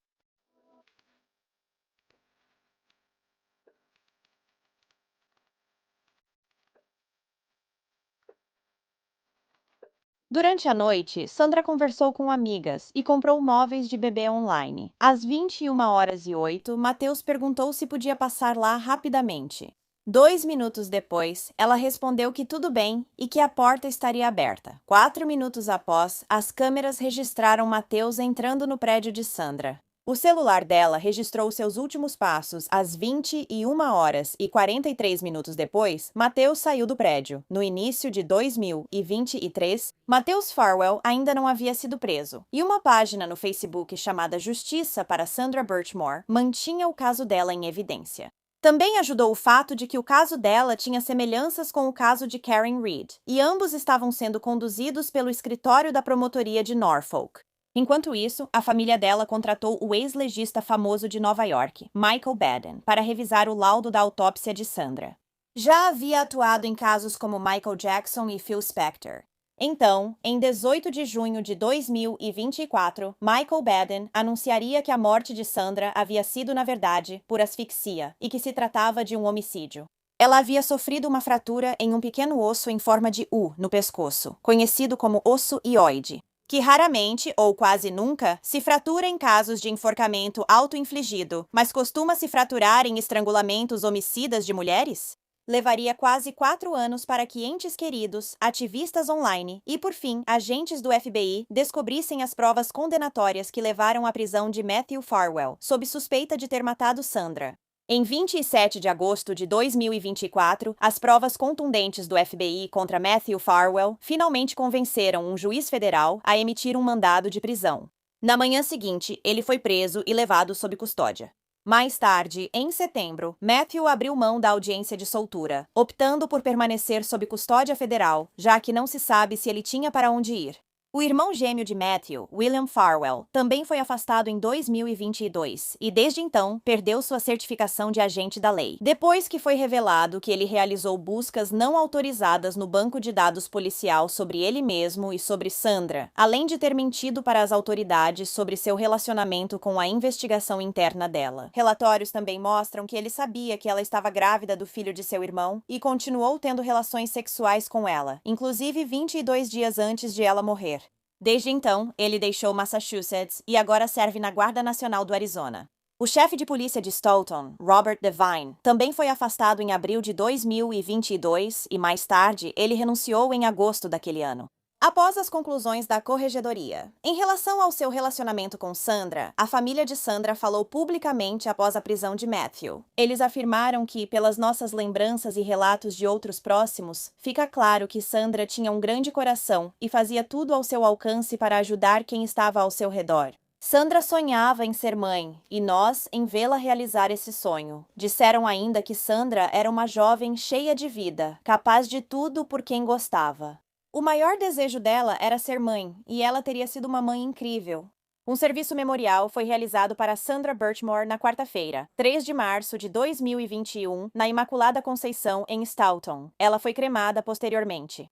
Durante a noite, Sandra conversou com amigas e comprou móveis de bebê online. Às 21h08, Mateus perguntou se podia passar lá rapidamente. 2 minutos depois, ela respondeu que tudo bem e que a porta estaria aberta. 4 minutos após, as câmeras registraram Mateus entrando no prédio de Sandra. O celular dela registrou seus últimos passos às 21h43 depois. Mateus saiu do prédio. No início de 2023, Mateus Farwell ainda não havia sido preso, e uma página no Facebook chamada Justiça para Sandra Birchmore mantinha o caso dela em evidência. Também ajudou o fato de que o caso dela tinha semelhanças com o caso de Karen Reed, e ambos estavam sendo conduzidos pelo escritório da promotoria de Norfolk. Enquanto isso, a família dela contratou o ex-legista famoso de Nova York, Michael Baden, para revisar o laudo da autópsia de Sandra. Já havia atuado em casos como Michael Jackson e Phil Spector. Então, em 18 de junho de 2024, Michael Baden anunciaria que a morte de Sandra havia sido, na verdade, por asfixia e que se tratava de um homicídio. Ela havia sofrido uma fratura em um pequeno osso em forma de U no pescoço, conhecido como osso hioide, que raramente, ou quase nunca, se fratura em casos de enforcamento auto-infligido, mas costuma se fraturar em estrangulamentos homicidas de mulheres? Levaria quase 4 anos para que entes queridos, ativistas online e, por fim, agentes do FBI descobrissem as provas condenatórias que levaram à prisão de Matthew Farwell, sob suspeita de ter matado Sandra. Em 27 de agosto de 2024, as provas contundentes do FBI contra Matthew Farwell finalmente convenceram um juiz federal a emitir um mandado de prisão. Na manhã seguinte, ele foi preso e levado sob custódia. Mais tarde, em setembro, Matthew abriu mão da audiência de soltura, optando por permanecer sob custódia federal, já que não se sabe se ele tinha para onde ir. O irmão gêmeo de Matthew, William Farwell, também foi afastado em 2022 e, desde então, perdeu sua certificação de agente da lei, depois que foi revelado que ele realizou buscas não autorizadas no banco de dados policial sobre ele mesmo e sobre Sandra, além de ter mentido para as autoridades sobre seu relacionamento com a investigação interna dela. Relatórios também mostram que ele sabia que ela estava grávida do filho de seu irmão e continuou tendo relações sexuais com ela, inclusive 22 dias antes de ela morrer. Desde então, ele deixou Massachusetts e agora serve na Guarda Nacional do Arizona. O chefe de polícia de Stoughton, Robert Devine, também foi afastado em abril de 2022 e, mais tarde, ele renunciou em agosto daquele ano. Após as conclusões da corregedoria. Em relação ao seu relacionamento com Sandra, a família de Sandra falou publicamente após a prisão de Matthew. Eles afirmaram que, pelas nossas lembranças e relatos de outros próximos, fica claro que Sandra tinha um grande coração e fazia tudo ao seu alcance para ajudar quem estava ao seu redor. Sandra sonhava em ser mãe, e nós em vê-la realizar esse sonho. Disseram ainda que Sandra era uma jovem cheia de vida, capaz de tudo por quem gostava. O maior desejo dela era ser mãe, e ela teria sido uma mãe incrível. Um serviço memorial foi realizado para Sandra Birchmore na quarta-feira, 3 de março de 2021, na Imaculada Conceição, em Stoughton. Ela foi cremada posteriormente.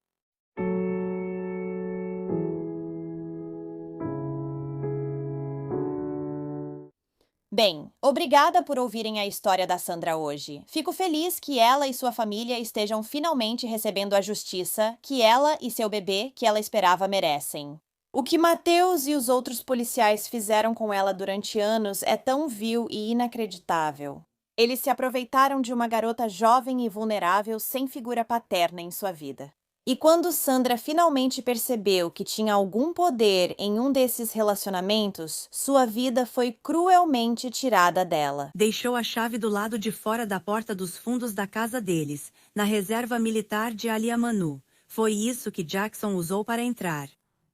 Bem, obrigada por ouvirem a história da Sandra hoje. Fico feliz que ela e sua família estejam finalmente recebendo a justiça que ela e seu bebê que ela esperava merecem. O que Mateus e os outros policiais fizeram com ela durante anos é tão vil e inacreditável. Eles se aproveitaram de uma garota jovem e vulnerável sem figura paterna em sua vida. E quando Sandra finalmente percebeu que tinha algum poder em um desses relacionamentos, sua vida foi cruelmente tirada dela. Deixou a chave do lado de fora da porta dos fundos da casa deles, na reserva militar de Aliamanu. Foi isso que Jackson usou para entrar.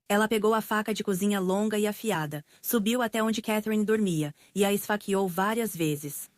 Ela pegou a faca de cozinha longa e afiada, subiu até onde Catherine dormia e a esfaqueou várias vezes.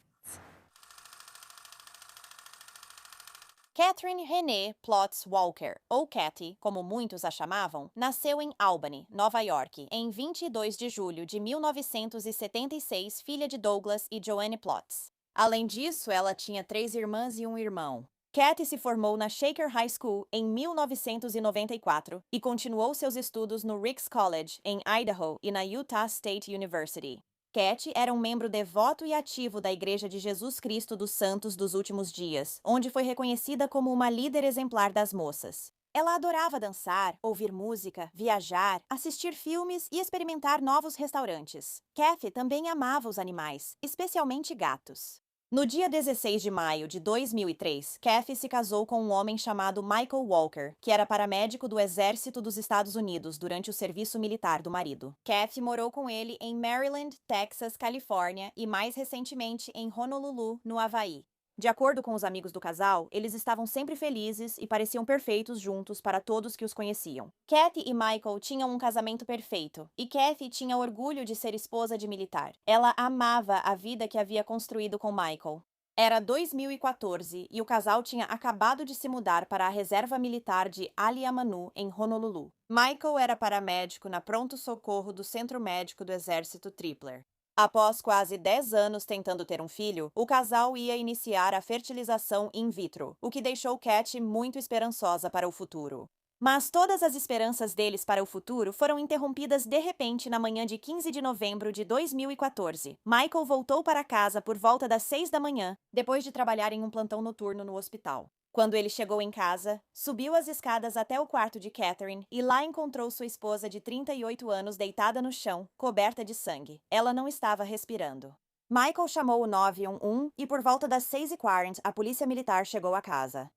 Catherine Renee Plotz Walker, ou Cathy, como muitos a chamavam, nasceu em Albany, Nova York, em 22 de julho de 1976, filha de Douglas e Joanne Plotz. Além disso, ela tinha 3 irmãs e um irmão. Cathy se formou na Shaker High School em 1994 e continuou seus estudos no Ricks College, em Idaho, e na Utah State University. Cathy era um membro devoto e ativo da Igreja de Jesus Cristo dos Santos dos Últimos Dias, onde foi reconhecida como uma líder exemplar das moças. Ela adorava dançar, ouvir música, viajar, assistir filmes e experimentar novos restaurantes. Cathy também amava os animais, especialmente gatos. No dia 16 de maio de 2003, Cathy se casou com um homem chamado Michael Walker, que era paramédico do Exército dos Estados Unidos durante o serviço militar do marido. Cathy morou com ele em Maryland, Texas, Califórnia e, mais recentemente, em Honolulu, no Havaí. De acordo com os amigos do casal, eles estavam sempre felizes e pareciam perfeitos juntos para todos que os conheciam. Cathy e Michael tinham um casamento perfeito, e Cathy tinha orgulho de ser esposa de militar. Ela amava a vida que havia construído com Michael. Era 2014 e o casal tinha acabado de se mudar para a reserva militar de Aliamanu, em Honolulu. Michael era paramédico na pronto-socorro do Centro Médico do Exército Tripler. Após quase 10 anos tentando ter um filho, o casal ia iniciar a fertilização in vitro, o que deixou Cat muito esperançosa para o futuro. Mas todas as esperanças deles para o futuro foram interrompidas de repente na manhã de 15 de novembro de 2014. Michael voltou para casa por volta das 6 da manhã, depois de trabalhar em um plantão noturno no hospital. Quando ele chegou em casa, subiu as escadas até o quarto de Catherine e lá encontrou sua esposa de 38 anos deitada no chão, coberta de sangue. Ela não estava respirando. Michael chamou o 911 e por volta das 6h40 a polícia militar chegou à casa.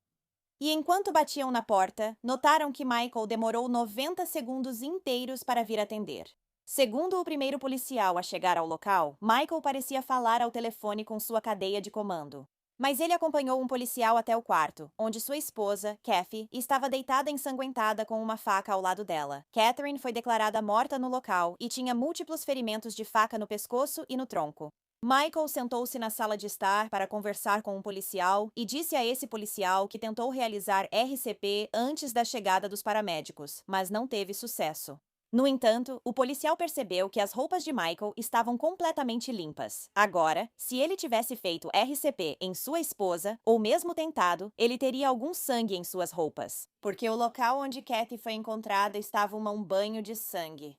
E enquanto batiam na porta, notaram que Michael demorou 90 segundos inteiros para vir atender. Segundo o primeiro policial a chegar ao local, Michael parecia falar ao telefone com sua cadeia de comando. Mas ele acompanhou um policial até o quarto, onde sua esposa, Kathy, estava deitada ensanguentada com uma faca ao lado dela. Catherine foi declarada morta no local e tinha múltiplos ferimentos de faca no pescoço e no tronco. Michael sentou-se na sala de estar para conversar com um policial e disse a esse policial que tentou realizar RCP antes da chegada dos paramédicos, mas não teve sucesso. No entanto, o policial percebeu que as roupas de Michael estavam completamente limpas. Agora, se ele tivesse feito RCP em sua esposa, ou mesmo tentado, ele teria algum sangue em suas roupas, porque o local onde Kathy foi encontrada estava um banho de sangue.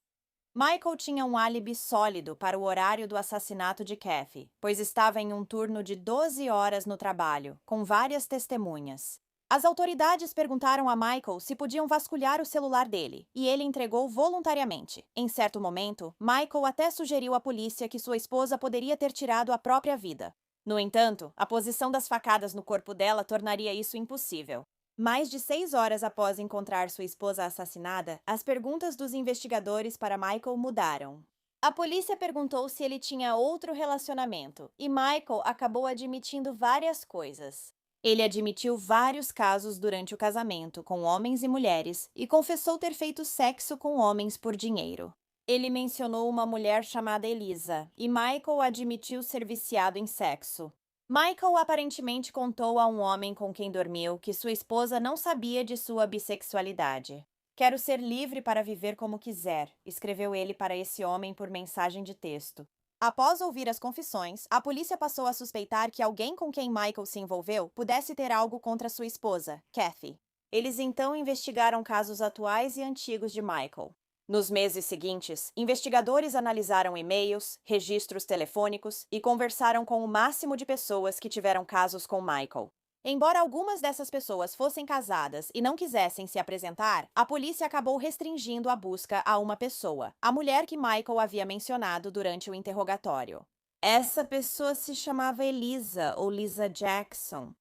Michael tinha um álibi sólido para o horário do assassinato de Kathy, pois estava em um turno de 12 horas no trabalho, com várias testemunhas. As autoridades perguntaram a Michael se podiam vasculhar o celular dele, e ele entregou voluntariamente. Em certo momento, Michael até sugeriu à polícia que sua esposa poderia ter tirado a própria vida. No entanto, a posição das facadas no corpo dela tornaria isso impossível. Mais de 6 horas após encontrar sua esposa assassinada, as perguntas dos investigadores para Michael mudaram. A polícia perguntou se ele tinha outro relacionamento, e Michael acabou admitindo várias coisas. Ele admitiu vários casos durante o casamento com homens e mulheres e confessou ter feito sexo com homens por dinheiro. Ele mencionou uma mulher chamada Elisa, e Michael admitiu ser viciado em sexo. Michael aparentemente contou a um homem com quem dormiu que sua esposa não sabia de sua bissexualidade. "Quero ser livre para viver como quiser", escreveu ele para esse homem por mensagem de texto. Após ouvir as confissões, a polícia passou a suspeitar que alguém com quem Michael se envolveu pudesse ter algo contra sua esposa, Kathy. Eles então investigaram casos atuais e antigos de Michael. Nos meses seguintes, investigadores analisaram e-mails, registros telefônicos e conversaram com o máximo de pessoas que tiveram casos com Michael. Embora algumas dessas pessoas fossem casadas e não quisessem se apresentar, a polícia acabou restringindo a busca a uma pessoa, a mulher que Michael havia mencionado durante o interrogatório. Essa pessoa se chamava Elisa, ou Lisa Jackson.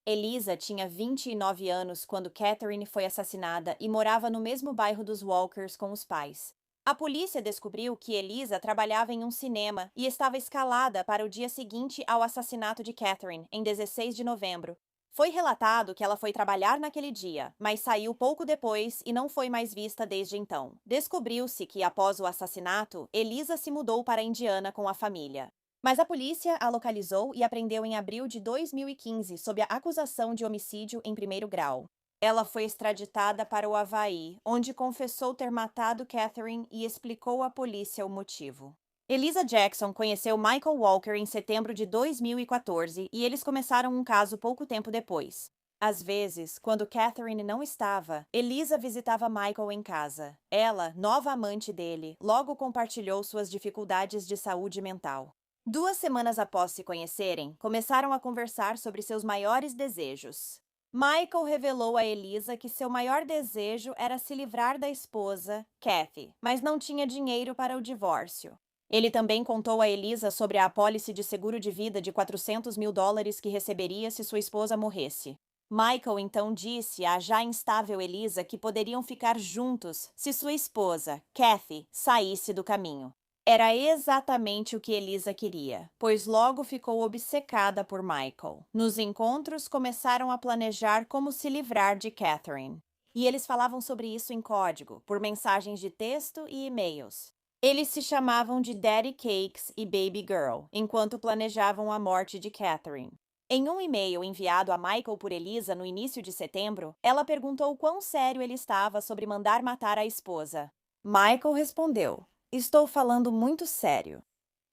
Elisa tinha 29 anos quando Catherine foi assassinada e morava no mesmo bairro dos Walkers com os pais. A polícia descobriu que Elisa trabalhava em um cinema e estava escalada para o dia seguinte ao assassinato de Catherine, em 16 de novembro. Foi relatado que ela foi trabalhar naquele dia, mas saiu pouco depois e não foi mais vista desde então. Descobriu-se que, após o assassinato, Elisa se mudou para Indiana com a família. Mas a polícia a localizou e a prendeu em abril de 2015 sob a acusação de homicídio em primeiro grau. Ela foi extraditada para o Havaí, onde confessou ter matado Catherine e explicou à polícia o motivo. Elisa Jackson conheceu Michael Walker em setembro de 2014 e eles começaram um caso pouco tempo depois. Às vezes, quando Catherine não estava, Elisa visitava Michael em casa. Ela, nova amante dele, logo compartilhou suas dificuldades de saúde mental. 2 semanas após se conhecerem, começaram a conversar sobre seus maiores desejos. Michael revelou a Elisa que seu maior desejo era se livrar da esposa, Kathy, mas não tinha dinheiro para o divórcio. Ele também contou a Elisa sobre a apólice de seguro de vida de $400 mil que receberia se sua esposa morresse. Michael então disse à já instável Elisa que poderiam ficar juntos se sua esposa, Kathy, saísse do caminho. Era exatamente o que Elisa queria, pois logo ficou obcecada por Michael. Nos encontros, começaram a planejar como se livrar de Catherine. E eles falavam sobre isso em código, por mensagens de texto e e-mails. Eles se chamavam de Daddy Cakes e Baby Girl, enquanto planejavam a morte de Catherine. Em um e-mail enviado a Michael por Elisa no início de setembro, ela perguntou quão sério ele estava sobre mandar matar a esposa. Michael respondeu: "Estou falando muito sério."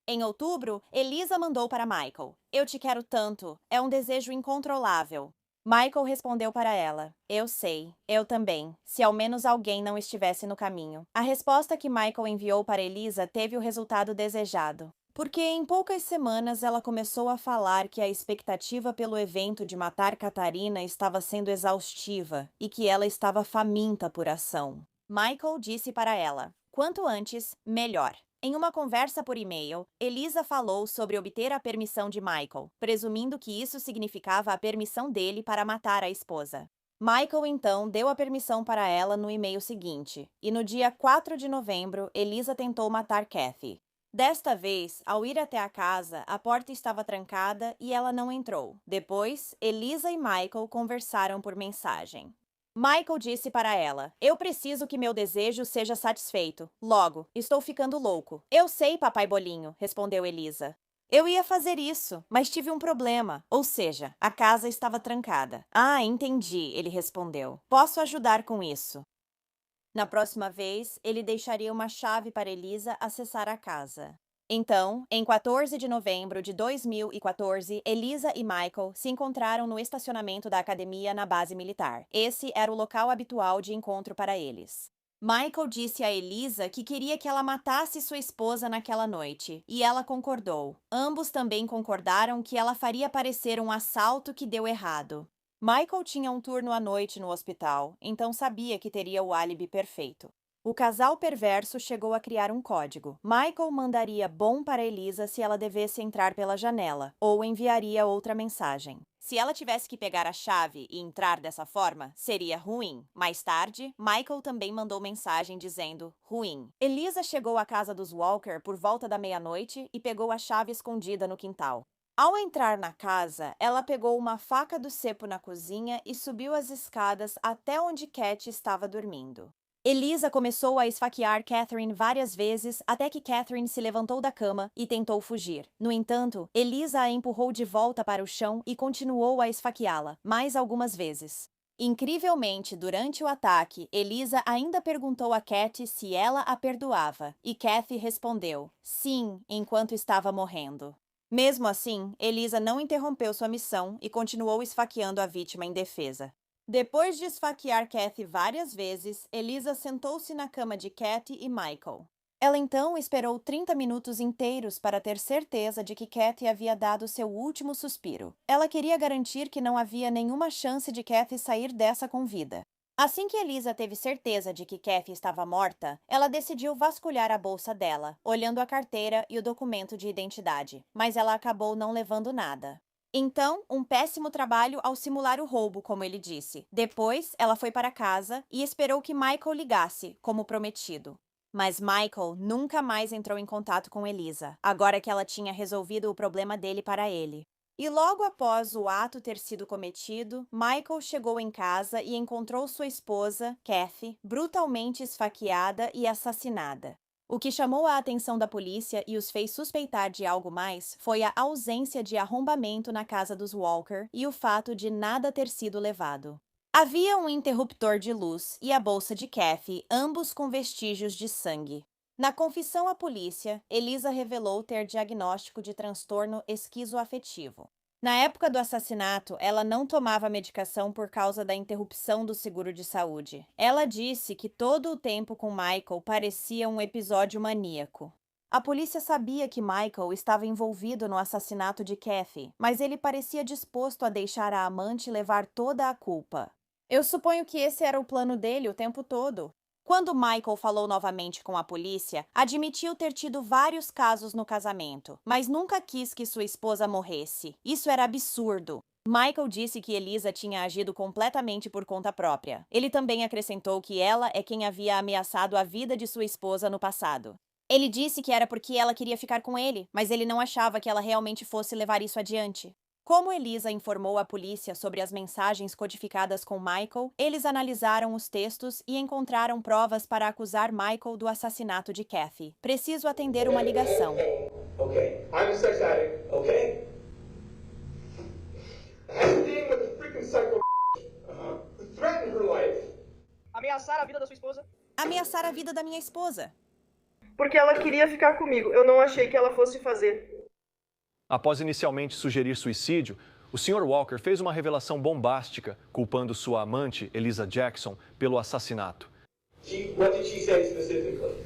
Em outubro, Elisa mandou para Michael: "Eu te quero tanto, é um desejo incontrolável." Michael respondeu para ela: "Eu sei, eu também, se ao menos alguém não estivesse no caminho." A resposta que Michael enviou para Elisa teve o resultado desejado, porque em poucas semanas ela começou a falar que a expectativa pelo evento de matar Catarina estava sendo exaustiva e que ela estava faminta por ação. Michael disse para ela: "Quanto antes, melhor." Em uma conversa por e-mail, Elisa falou sobre obter a permissão de Michael, presumindo que isso significava a permissão dele para matar a esposa. Michael, então, deu a permissão para ela no e-mail seguinte, e no dia 4 de novembro, Elisa tentou matar Kathy. Desta vez, ao ir até a casa, a porta estava trancada e ela não entrou. Depois, Elisa e Michael conversaram por mensagem. Michael disse para ela: "Eu preciso que meu desejo seja satisfeito. Logo, estou ficando louco." "Eu sei, papai bolinho", respondeu Elisa. "Eu ia fazer isso, mas tive um problema. Ou seja, a casa estava trancada." "Ah, entendi", ele respondeu. "Posso ajudar com isso." Na próxima vez, ele deixaria uma chave para Elisa acessar a casa. Então, em 14 de novembro de 2014, Elisa e Michael se encontraram no estacionamento da academia na base militar. Esse era o local habitual de encontro para eles. Michael disse a Elisa que queria que ela matasse sua esposa naquela noite, e ela concordou. Ambos também concordaram que ela faria parecer um assalto que deu errado. Michael tinha um turno à noite no hospital, então sabia que teria o álibi perfeito. O casal perverso chegou a criar um código. Michael mandaria bom para Elisa se ela devesse entrar pela janela, ou enviaria outra mensagem. Se ela tivesse que pegar a chave e entrar dessa forma, seria ruim. Mais tarde, Michael também mandou mensagem dizendo ruim. Elisa chegou à casa dos Walker por volta da meia-noite e pegou a chave escondida no quintal. Ao entrar na casa, ela pegou uma faca do cepo na cozinha e subiu as escadas até onde Cat estava dormindo. Elisa começou a esfaquear Catherine várias vezes até que Catherine se levantou da cama e tentou fugir. No entanto, Elisa a empurrou de volta para o chão e continuou a esfaqueá-la, mais algumas vezes. Incrivelmente, durante o ataque, Elisa ainda perguntou a Cat se ela a perdoava, e Kathy respondeu sim, enquanto estava morrendo. Mesmo assim, Elisa não interrompeu sua missão e continuou esfaqueando a vítima indefesa. Depois de esfaquear Kathy várias vezes, Elisa sentou-se na cama de Kathy e Michael. Ela então esperou 30 minutos inteiros para ter certeza de que Kathy havia dado seu último suspiro. Ela queria garantir que não havia nenhuma chance de Kathy sair dessa com vida. Assim que Elisa teve certeza de que Kathy estava morta, ela decidiu vasculhar a bolsa dela, olhando a carteira e o documento de identidade, mas ela acabou não levando nada. Então, um péssimo trabalho ao simular o roubo, como ele disse. Depois, ela foi para casa e esperou que Michael ligasse, como prometido. Mas Michael nunca mais entrou em contato com Elisa, agora que ela tinha resolvido o problema dele para ele. E logo após o ato ter sido cometido, Michael chegou em casa e encontrou sua esposa, Kathy, brutalmente esfaqueada e assassinada. O que chamou a atenção da polícia e os fez suspeitar de algo mais foi a ausência de arrombamento na casa dos Walker e o fato de nada ter sido levado. Havia um interruptor de luz e a bolsa de Kathy, ambos com vestígios de sangue. Na confissão à polícia, Elisa revelou ter diagnóstico de transtorno esquizoafetivo. Na época do assassinato, ela não tomava medicação por causa da interrupção do seguro de saúde. Ela disse que todo o tempo com Michael parecia um episódio maníaco. A polícia sabia que Michael estava envolvido no assassinato de Kathy, mas ele parecia disposto a deixar a amante levar toda a culpa. Eu suponho que esse era o plano dele o tempo todo. Quando Michael falou novamente com a polícia, admitiu ter tido vários casos no casamento, mas nunca quis que sua esposa morresse. Isso era absurdo. Michael disse que Elisa tinha agido completamente por conta própria. Ele também acrescentou que ela é quem havia ameaçado a vida de sua esposa no passado. Ele disse que era porque ela queria ficar com ele, mas ele não achava que ela realmente fosse levar isso adiante. Como Elisa informou a polícia sobre as mensagens codificadas com Michael, eles analisaram os textos e encontraram provas para acusar Michael do assassinato de Kathy. Preciso atender uma ligação. Okay, I'm a sex addict, okay? I'm dealing with a freaking psycho who threatened her life. Ameaçar a vida da sua esposa? Ameaçar a vida da minha esposa. Porque ela queria ficar comigo. Eu não achei que ela fosse fazer. Após inicialmente sugerir suicídio, o Sr. Walker fez uma revelação bombástica, culpando sua amante, Eliza Jackson, pelo assassinato. What did she say specifically?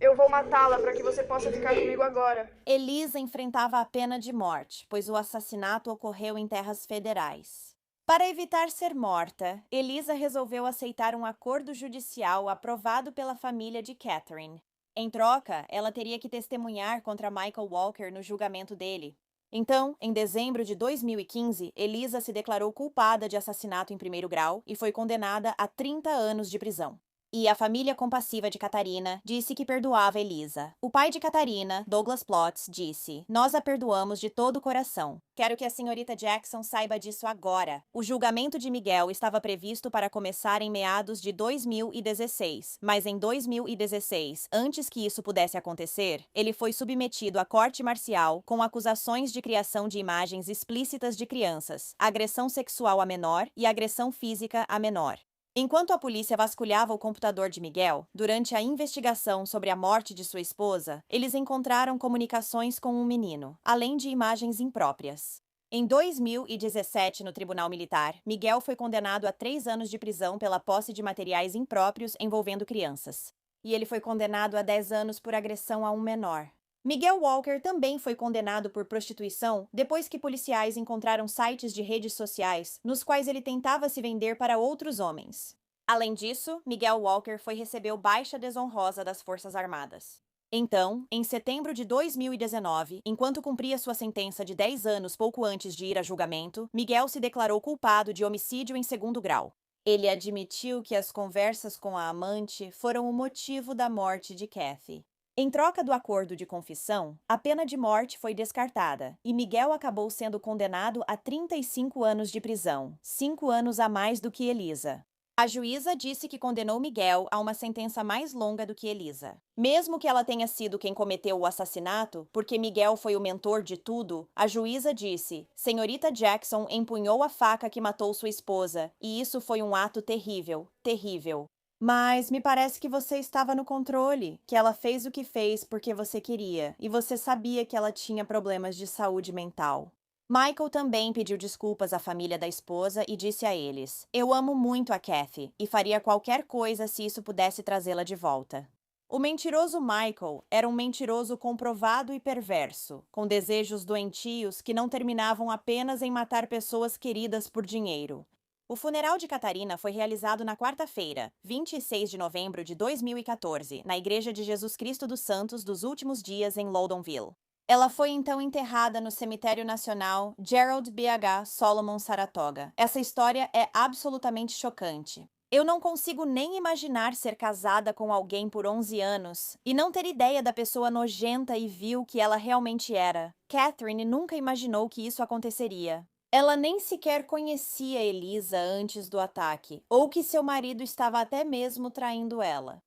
Eu vou matá-la para que você possa ficar comigo agora. Eliza enfrentava a pena de morte, pois o assassinato ocorreu em terras federais. Para evitar ser morta, Eliza resolveu aceitar um acordo judicial aprovado pela família de Catherine. Em troca, ela teria que testemunhar contra Michael Walker no julgamento dele. Então, em dezembro de 2015, Eliza se declarou culpada de assassinato em primeiro grau e foi condenada a 30 anos de prisão. E a família compassiva de Catarina disse que perdoava Eliza. O pai de Catarina, Douglas Plotz, disse: "Nós a perdoamos de todo o coração. Quero que a senhorita Jackson saiba disso agora." O julgamento de Miguel estava previsto para começar em meados de 2016, mas em 2016, antes que isso pudesse acontecer, ele foi submetido à corte marcial com acusações de criação de imagens explícitas de crianças, agressão sexual a menor e agressão física a menor. Enquanto a polícia vasculhava o computador de Miguel, durante a investigação sobre a morte de sua esposa, eles encontraram comunicações com um menino, além de imagens impróprias. Em 2017, no Tribunal Militar, Miguel foi condenado a 3 anos de prisão pela posse de materiais impróprios envolvendo crianças. E ele foi condenado a 10 anos por agressão a um menor. Miguel Walker também foi condenado por prostituição depois que policiais encontraram sites de redes sociais nos quais ele tentava se vender para outros homens. Além disso, Miguel Walker foi receber baixa desonrosa das Forças Armadas. Então, em setembro de 2019, enquanto cumpria sua sentença de 10 anos pouco antes de ir a julgamento, Miguel se declarou culpado de homicídio em segundo grau. Ele admitiu que as conversas com a amante foram o motivo da morte de Kathy. Em troca do acordo de confissão, a pena de morte foi descartada e Miguel acabou sendo condenado a 35 anos de prisão, 5 anos a mais do que Eliza. A juíza disse que condenou Miguel a uma sentença mais longa do que Eliza. Mesmo que ela tenha sido quem cometeu o assassinato, porque Miguel foi o mentor de tudo, a juíza disse: "Senhorita Jackson empunhou a faca que matou sua esposa, e isso foi um ato terrível, terrível. Mas me parece que você estava no controle, que ela fez o que fez porque você queria, e você sabia que ela tinha problemas de saúde mental." Michael também pediu desculpas à família da esposa e disse a eles: "Eu amo muito a Kathy e faria qualquer coisa se isso pudesse trazê-la de volta." O mentiroso Michael era um mentiroso comprovado e perverso, com desejos doentios que não terminavam apenas em matar pessoas queridas por dinheiro. O funeral de Catarina foi realizado na quarta-feira, 26 de novembro de 2014, na Igreja de Jesus Cristo dos Santos dos Últimos Dias em Loudonville. Ela foi então enterrada no Cemitério Nacional Gerald B.H. Solomon Saratoga. Essa história é absolutamente chocante. Eu não consigo nem imaginar ser casada com alguém por 11 anos e não ter ideia da pessoa nojenta e vil que ela realmente era. Catherine nunca imaginou que isso aconteceria. Ela nem sequer conhecia Eliza antes do ataque, ou que seu marido estava até mesmo traindo ela.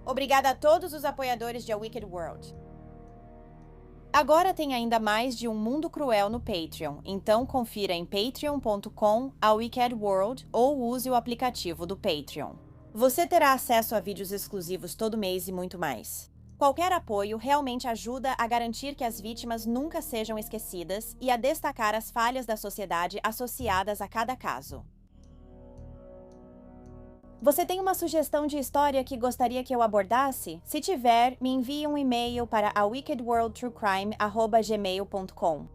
Obrigada a todos os apoiadores de A Wicked World. Agora tem ainda mais de um mundo cruel no Patreon, então confira em patreon.com/awickedworld ou use o aplicativo do Patreon. Você terá acesso a vídeos exclusivos todo mês e muito mais. Qualquer apoio realmente ajuda a garantir que as vítimas nunca sejam esquecidas e a destacar as falhas da sociedade associadas a cada caso. Você tem uma sugestão de história que gostaria que eu abordasse? Se tiver, me envie um e-mail para awickedworldtruecrime@gmail.com.